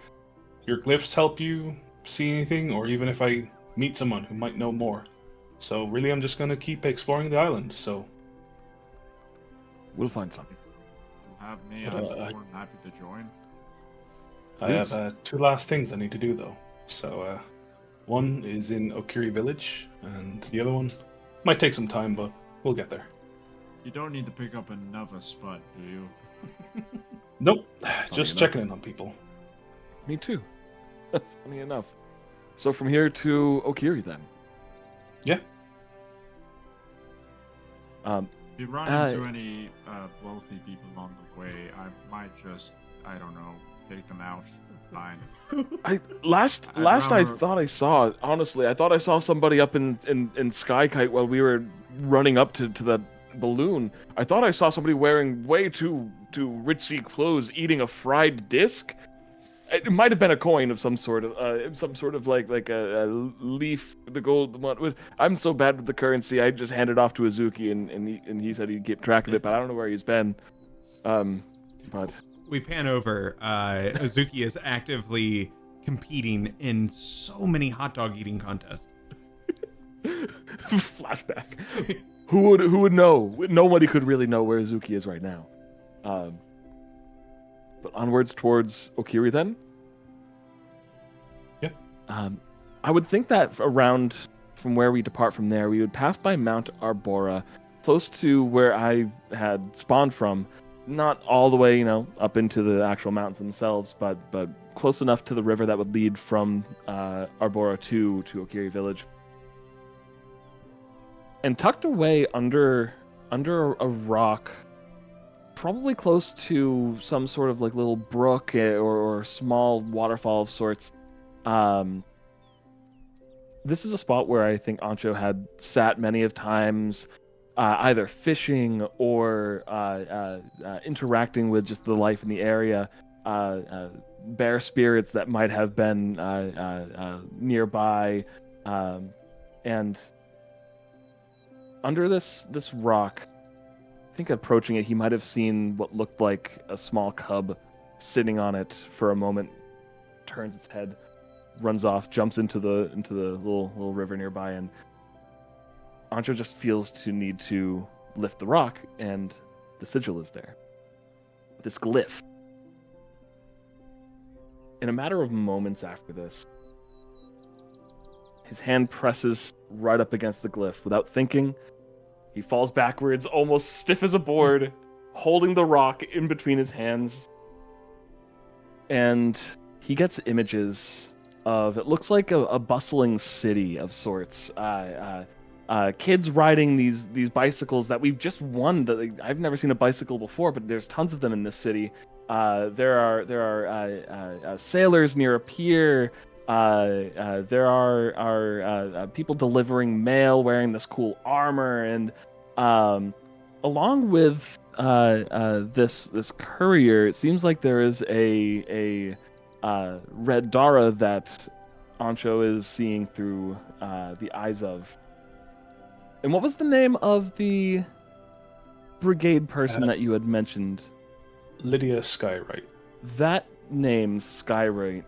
your glyphs help you see anything, or even if I meet someone who might know more. So really, I'm just gonna keep exploring the island. So we'll find something. Have me. I'm more than happy to join. I have two last things I need to do though. So one is in Okiri Village, and the other one might take some time, but we'll get there. You don't need to pick up another spot, do you? Nope, just checking in on people. Me too. Funny enough. So from here to Okiri then? Yeah. If you run into any wealthy people along the way, I might just, I don't know, take them out. It's fine. I thought I saw, honestly, I thought I saw somebody up in Sky Kite while we were running up to that balloon. I thought I saw somebody wearing way too ritzy clothes eating a fried disc. It might have been a coin of some sort of like a leaf, the gold one. I'm so bad with the currency. I just handed it off to Azuki, and he said he'd keep track of it, but I don't know where he's been. But we pan over. Azuki is actively competing in so many hot dog eating contests. Flashback. Who would know? Nobody could really know where Azuki is right now. But onwards towards Okiri then? Yeah. I would think that around from where we depart from there, we would pass by Mount Arbora, close to where I had spawned from. not all the way, you know, up into the actual mountains themselves, but close enough to the river that would lead from Arbora to Okiri village. And tucked away under a rock, probably close to some sort of like little brook or small waterfall of sorts. This is a spot where I think Ancho had sat many of times, either fishing or interacting with just the life in the area. Bear spirits that might have been nearby, and under this rock, I think approaching it, he might have seen what looked like a small cub sitting on it for a moment, turns its head, runs off, jumps into the little river nearby, and Ancho just feels to need to lift the rock, and the sigil is there. This glyph. In a matter of moments after this, his hand presses right up against the glyph. Without thinking, he falls backwards, almost stiff as a board, holding the rock in between his hands. And he gets images of, it looks like a bustling city of sorts. Kids riding these bicycles that we've just won. I've never seen a bicycle before, but there's tons of them in this city. There are sailors near a pier. There are people delivering mail wearing this cool armor, and along with this courier, it seems like there is a red Dara that Ancho is seeing through the eyes of. And what was the name of the brigade person that you had mentioned? Lydia Skywright. That name, Skywright,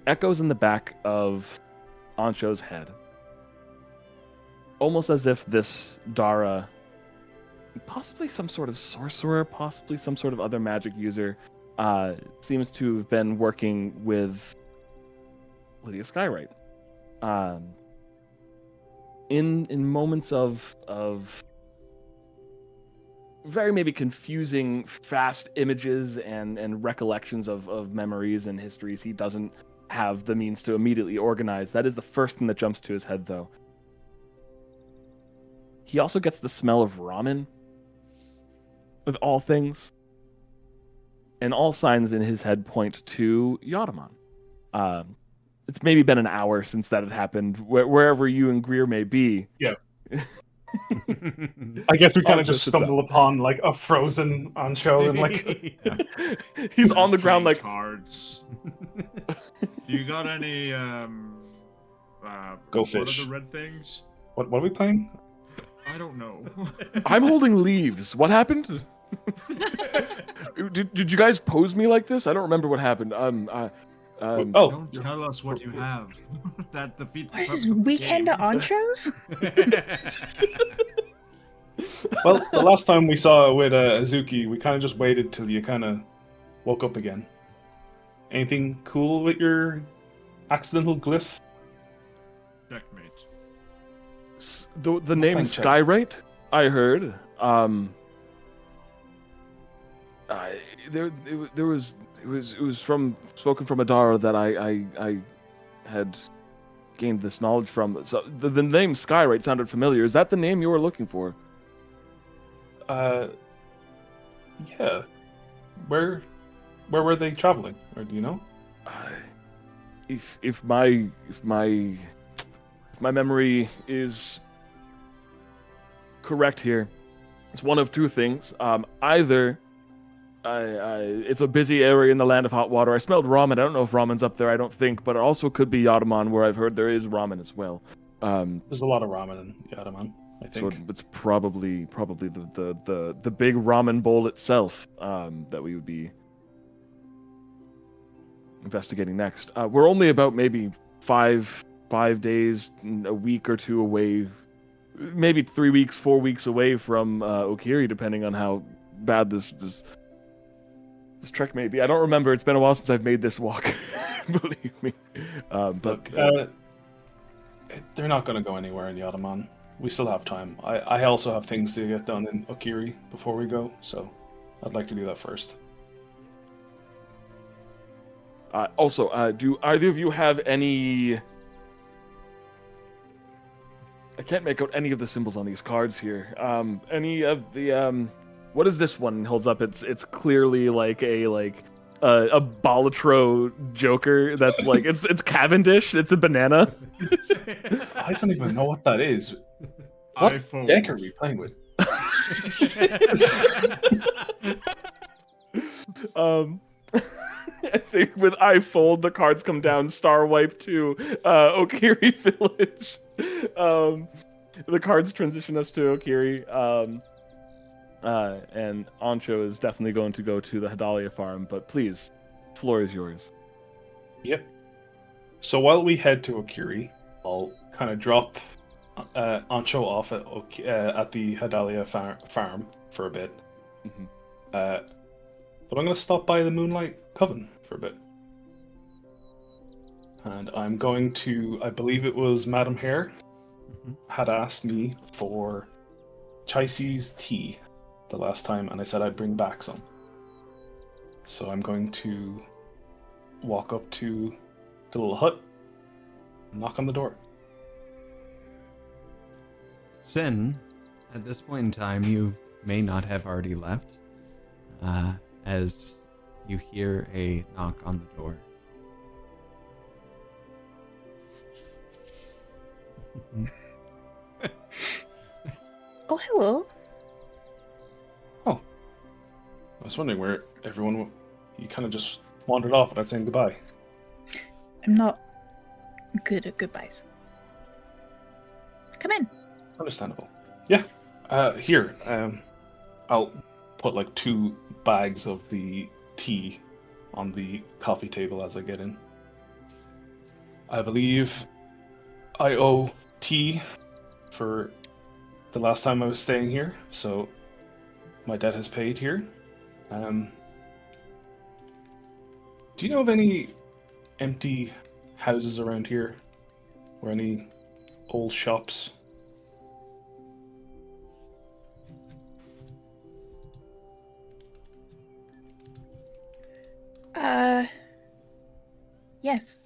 echoes in the back of Ancho's head. Almost as if this Dara, possibly some sort of sorcerer, possibly some sort of other magic user, seems to have been working with Lydia Skywright. In moments of very maybe confusing, fast images and recollections of memories and histories he doesn't have the means to immediately organize. That is the first thing that jumps to his head, though. He also gets the smell of ramen, of all things. And all signs in his head point to Yadaman. It's maybe been an hour since that had happened, wherever you and Greer may be. Yeah. I guess we kind of just stumble upon like a frozen Ancho and like he's on the ground like cards. Do you got any Go what fish. are the red things? What are we playing? I don't know. I'm holding leaves. What happened? Did you guys pose me like this? I don't remember what happened. Don't tell us what you have. That defeats What is this the purpose of the weekend game. of anchos? Well, the last time we saw it with Azuki, we kind of just waited till you kind of woke up again. Anything cool with your accidental glyph? Checkmate. The name playing chess. Skywright, I heard. It was spoken from Adara that I had gained this knowledge from. So the name Skywright sounded familiar. Is that the name you were looking for? Yeah. Where were they traveling? Or do you know? If my memory is correct here, it's one of two things. Either it's a busy area in the land of hot water. I smelled ramen. I don't know if ramen's up there. I don't think, but it also could be Yadaman, where I've heard there is ramen as well. There's a lot of ramen in Yadaman, I think. So it's probably the big ramen bowl itself that we would be investigating next. We're only about maybe five days, a week or two away, maybe 3 weeks, 4 weeks away from Okiri, depending on how bad this trek may be. I don't remember. It's been a while since I've made this walk. Believe me. Look, they're not going to go anywhere in Yadaman. We still have time. I also have things to get done in Okiri before we go, so I'd like to do that first. Also, do either of you have any... I can't make out any of the symbols on these cards here. Any of the what is this one holds up? It's clearly like a Balatro Joker that's like it's Cavendish. It's a banana. I don't even know what that is. What iPhone. deck are we playing with? I think with I fold the cards come down. Star Wipe to Okiri Village. The cards transition us to Okiri. And Ancho is definitely going to go to the Hadalia farm, but please, floor is yours. Yep. So while we head to Okiri, I'll kind of drop Ancho off at the Hadalia farm for a bit. Mm-hmm. But I'm going to stop by the Moonlight Coven for a bit. And I'm going to, I believe it was Madam Hare, had asked me for Chicey's tea the last time, and I said I'd bring back some. So I'm going to walk up to the little hut, knock on the door. Sin, at this point in time, you may not have already left, as you hear a knock on the door. Oh, hello. Oh. I was wondering where everyone... You kind of just wandered off without saying goodbye. I'm not good at goodbyes. Come in. Understandable. Yeah. Here. I'll put like 2 bags of the tea on the coffee table as I get in. I believe I owe tea for the last time I was staying here, so my debt has paid here. Do you know of any empty houses around here? Or any old shops? Yes.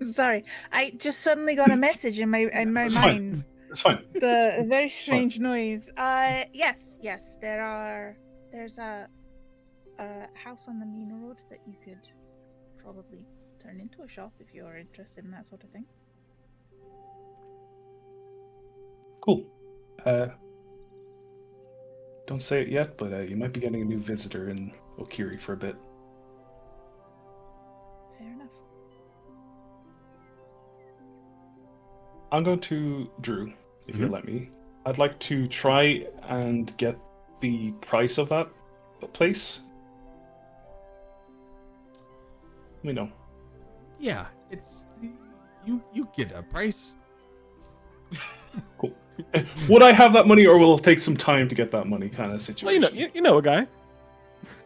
Sorry, I just suddenly got a message in my It's mind. fine. It's fine. The very strange noise. Yes. There's a house on the main road that you could probably turn into a shop if you're interested in that sort of thing. Cool. Don't say it yet, but you might be getting a new visitor in Okiri for a bit. Fair enough. I'm going to Drew, if you'll let me. I'd like to try and get the price of that place. Let me know. Yeah, it's you get a price. Cool. Would I have that money, or will it take some time to get that money, kind of Well, situation? you know a guy.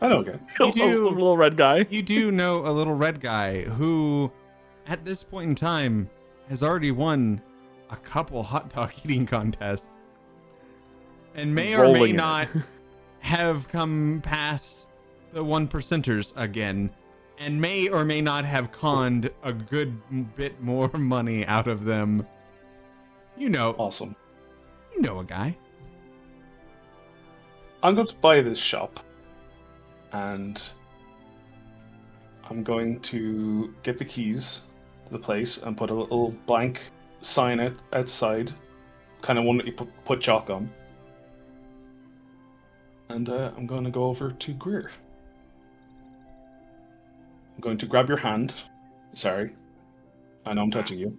I know, okay. You do. A little red guy. You do know a little red guy who, at this point in time, has already won a couple hot dog eating contests, and may or may Rolling in it. not have come past the 1%ers again, and may or may not have conned a good bit more money out of them. You know Awesome. a guy. I'm going to buy this shop, and I'm going to get the keys to the place and put a little blank sign it outside, kind of one that you put chalk on. And I'm going to go over to Greer. I'm going to grab your hand. Sorry. I know I'm touching you.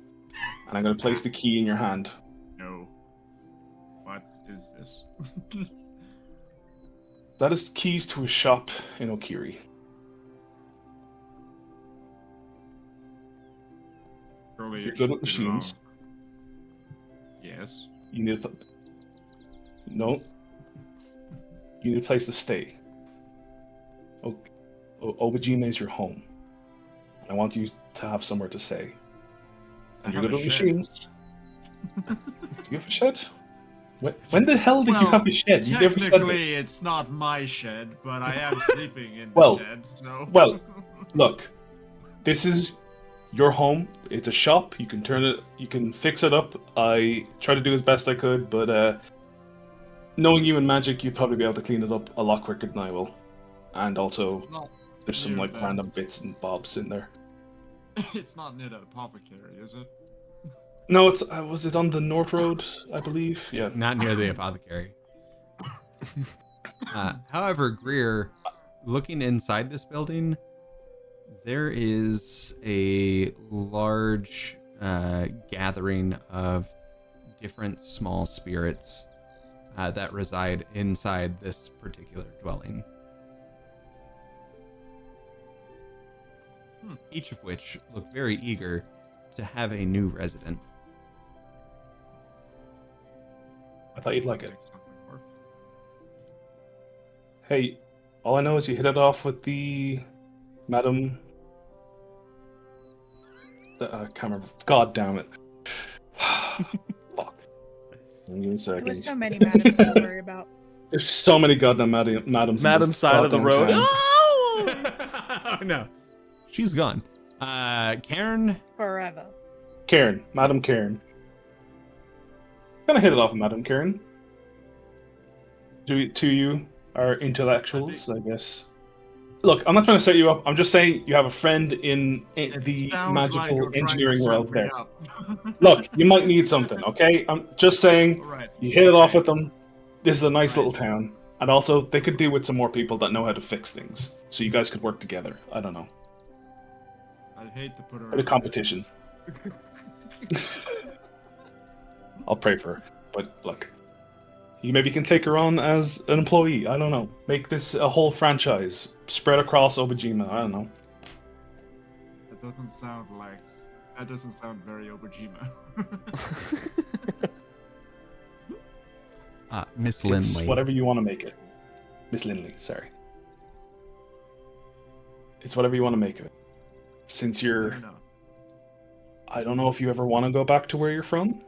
And I'm going to place the key in your hand. No. What is this? That is keys to a shop in Okiri. Surely You're it good should with be long. machines. Yes. You need a... No. You need a place to stay. Obojima is your home. I want you to have somewhere to stay. I And you're have good a with shed. machines. Do you have a shed? When the hell did you have a shed? You never said that. Technically, it's not my shed, but I am sleeping in the Well, shed, so... well, look, this is your home. It's a shop. You can fix it up. I tried to do as best I could, but knowing you in magic, you'd probably be able to clean it up a lot quicker than I will. And also, Not there's some near like the- random bits and bobs in there. It's not near the apothecary, is it? No, it's was it on the North Road, I believe? Yeah. Not near the apothecary. However, Greer, looking inside this building, there is a large gathering of different small spirits that reside inside this particular dwelling. Each of which look very eager to have a new resident. I thought you'd like it. Make something work. Hey, all I know is you hit it off with the Madam. I can't remember. God damn it. Fuck. Give me a There second. were so many madams to worry about. There's so many goddamn madams. in Madam this side of the goddamn road. town. Oh no, she's gone. Karen. Forever. Karen, Madam Karen. Gonna hit it off with Madam Karen. Two you are intellectuals, I guess. Look, I'm not trying to set you up. I'm just saying you have a friend in It the sounds like magical you're trying to engineering set world me there. up. Look, you might need something, okay? I'm just saying Alright. you hit it off with them. This is a nice Right. little town. And also, they could do with some more people that know how to fix things. So you guys could work together. I don't know. I'd hate to put her Bit of competition. I'll pray for her. But look, you maybe can take her on as an employee. I don't know. Make this a whole franchise. Spread across Obojima. I don't know. That doesn't sound like... That doesn't sound very Obojima. Miss It's Lindley. whatever you want to make it. Miss Lindley, sorry. It's whatever you want to make of it. Since Fair you're... enough. I don't know if you ever want to go back to where you're from.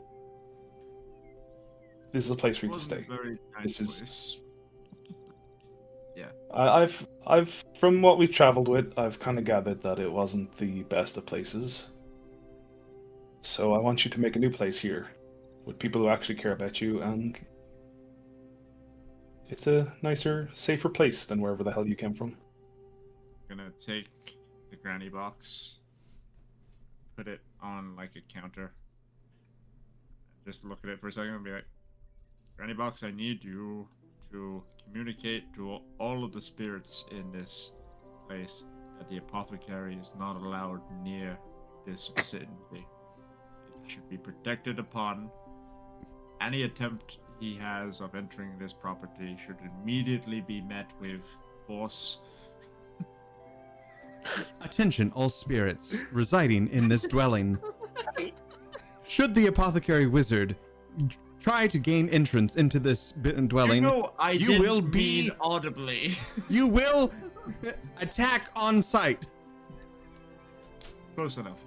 This is a place for you to Wasn't stay. a very nice This is- place. I've from what we've traveled with, I've kind of gathered that it wasn't the best of places. So I want you to make a new place here, with people who actually care about you, and it's a nicer, safer place than wherever the hell you came from. Gonna take the granny box, put it on like a counter, just look at it for a second and be like, Granny box, I need you to communicate to all of the spirits in this place that the apothecary is not allowed near this vicinity. It should be protected upon. Any attempt he has of entering this property should immediately be met with force. Attention, all spirits residing in this dwelling. Should the apothecary wizard try to gain entrance into this dwelling, You know, I you didn't will be- mean audibly. you will attack on sight. Close enough.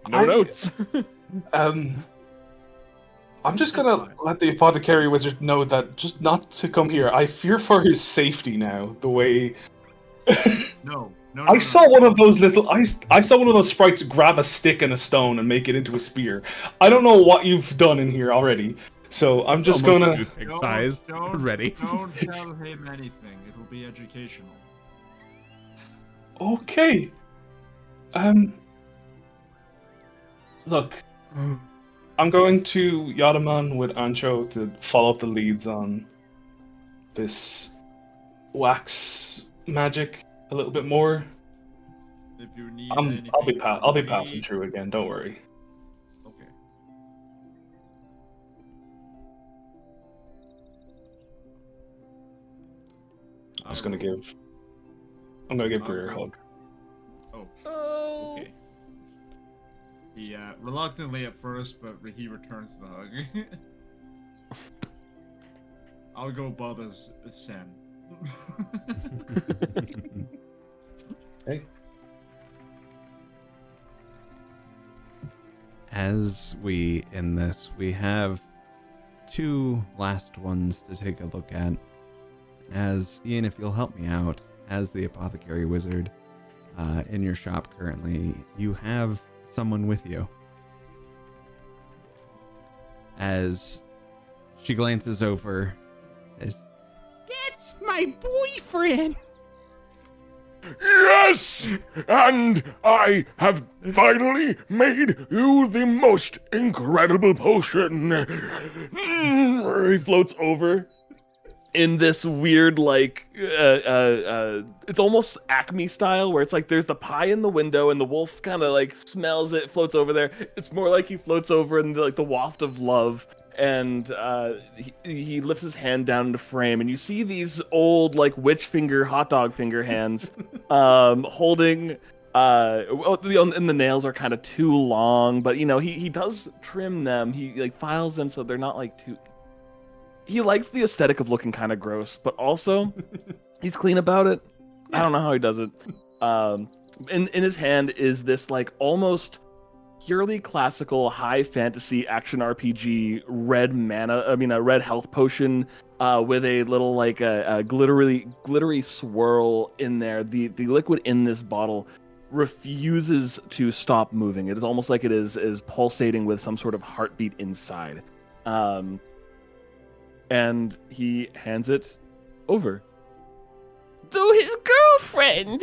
No notes. I'm just gonna let the apothecary wizard know that just not to come here. I fear for his safety now. The way No. I saw one of those little. I saw one of those sprites grab a stick and a stone and make it into a spear. I don't know what you've done in here already, so I'm just Almost gonna. toothpick size. Ready. Don't tell him anything. It will be educational. Okay. Look, I'm going to Yadaman with Ancho to follow up the leads on this wax magic a little bit more. If you need I'll be anything I'll be from passing me- through again. Don't worry. Okay. I'm just gonna give. I'm gonna give I'll Greer a go. hug. Oh. Okay. He reluctantly at first, but he returns the hug. I'll go Bubba's Sen. Hey. as we end this, we have two last ones to take a look at. As Ian, if you'll help me out, as the apothecary wizard in your shop currently, you have someone with you. As she glances over, says, "That's my boyfriend." Yes! And I have finally made you the most incredible potion. He floats over in this weird, like, it's almost Acme style, where it's like there's the pie in the window and the wolf kind of like smells it, floats over there. It's more like he floats over in the waft of love. And he lifts his hand down into frame, and you see these old, like, witch finger, hot dog finger hands holding, and the nails are kind of too long, but, you know, he does trim them. He, like, files them so they're not, like, too... He likes the aesthetic of looking kind of gross, but also he's clean about it. I don't know how he does it. In his hand is this, like, almost... purely classical high fantasy action RPG red red health potion with a little like a glittery swirl in there. The liquid in this bottle refuses to stop moving. It is almost like it is pulsating with some sort of heartbeat inside. And he hands it over to his girlfriend.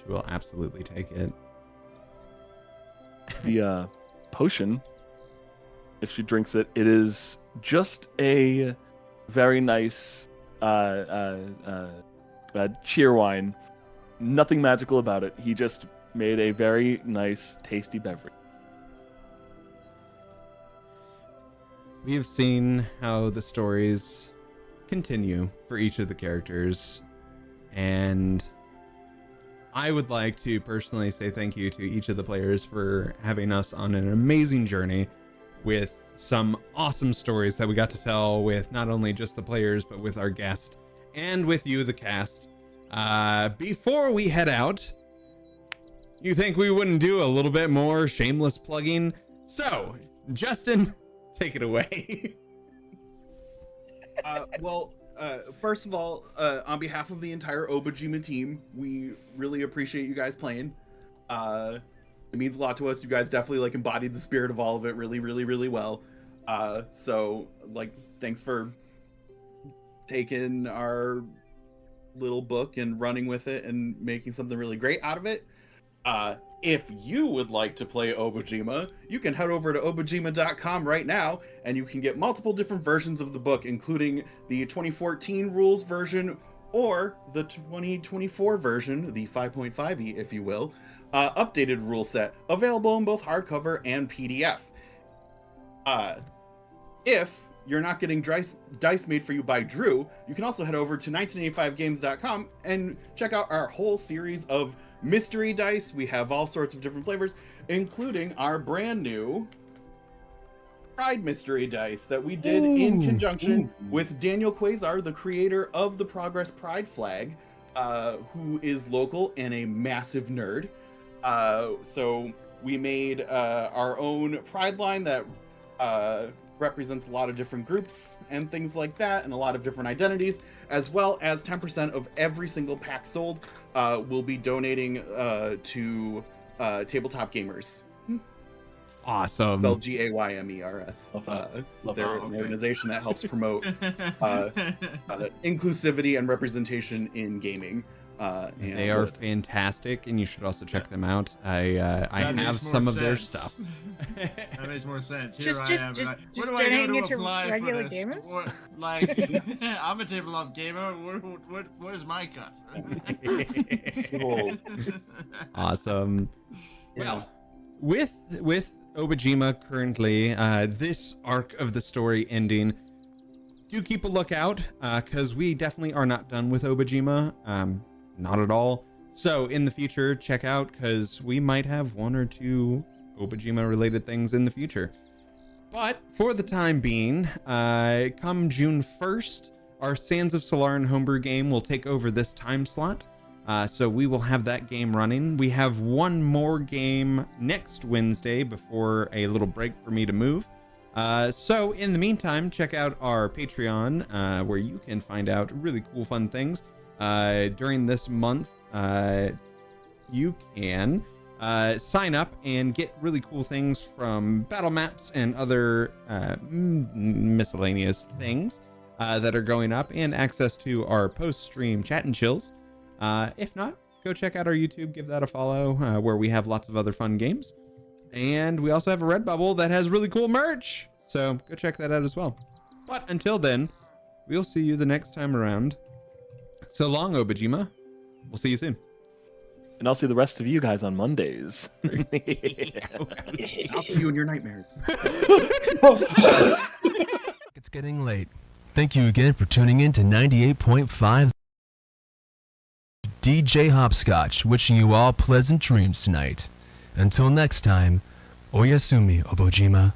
She will absolutely take it. The potion, if she drinks it, it is just a very nice cheer wine. Nothing magical about it. He just made a very nice, tasty beverage. We have seen how the stories continue for each of the characters, and I would like to personally say thank you to each of the players for having us on an amazing journey with some awesome stories that we got to tell with not only just the players, but with our guest and with you, the cast. Before we head out, you think we wouldn't do a little bit more shameless plugging? So, Justin, take it away. First of all, on behalf of the entire Obojima team, we really appreciate you guys playing. It means a lot to us. You guys definitely like embodied the spirit of all of it really, really, really well. So like, thanks for taking our little book and running with it and making something really great out of it. If you would like to play Obojima, you can head over to obojima.com right now, and you can get multiple different versions of the book, including the 2014 rules version or the 2024 version, the 5.5e, if you will, updated rule set, available in both hardcover and PDF. If you're not getting dice made for you by Drew, you can also head over to 1985games.com and check out our whole series of mystery dice. We have all sorts of different flavors, including our brand new Pride mystery dice that we did in conjunction with Daniel Quasar, the creator of the Progress Pride flag, who is local and a massive nerd. So we made our own Pride line that represents a lot of different groups and things like that, and a lot of different identities, as well as 10% of every single pack sold will be donating to Tabletop Gamers. Awesome. Spelled Gaymers. They're an organization that helps promote inclusivity and representation in gaming. And they are fantastic, and you should also check them out. I have some of their stuff. That makes more sense. Here Just donating it to regular gamers? I'm a tabletop gamer. What is my cut? Awesome. Well, with Obojima currently, this arc of the story ending, do keep a lookout, because we definitely are not done with Obojima. Not at all. So in the future, check out, because we might have one or two Obojima related things in the future. But for the time being, come June 1st, our Sands of Solaran homebrew game will take over this time slot. So we will have that game running. We have one more game next Wednesday before a little break for me to move. So in the meantime, check out our Patreon, where you can find out really cool, fun things. During this month, you can sign up and get really cool things from battle maps and other miscellaneous things that are going up, and access to our post-stream chat and chills. If not, go check out our YouTube, give that a follow, where we have lots of other fun games. And we also have a Redbubble that has really cool merch, so go check that out as well. But until then, we'll see you the next time around. So long, Obojima. We'll see you soon. And I'll see the rest of you guys on Mondays. I'll see you in your nightmares. It's getting late. Thank you again for tuning in to 98.5 DJ Hopscotch, wishing you all pleasant dreams tonight. Until next time, Oyasumi, Obojima.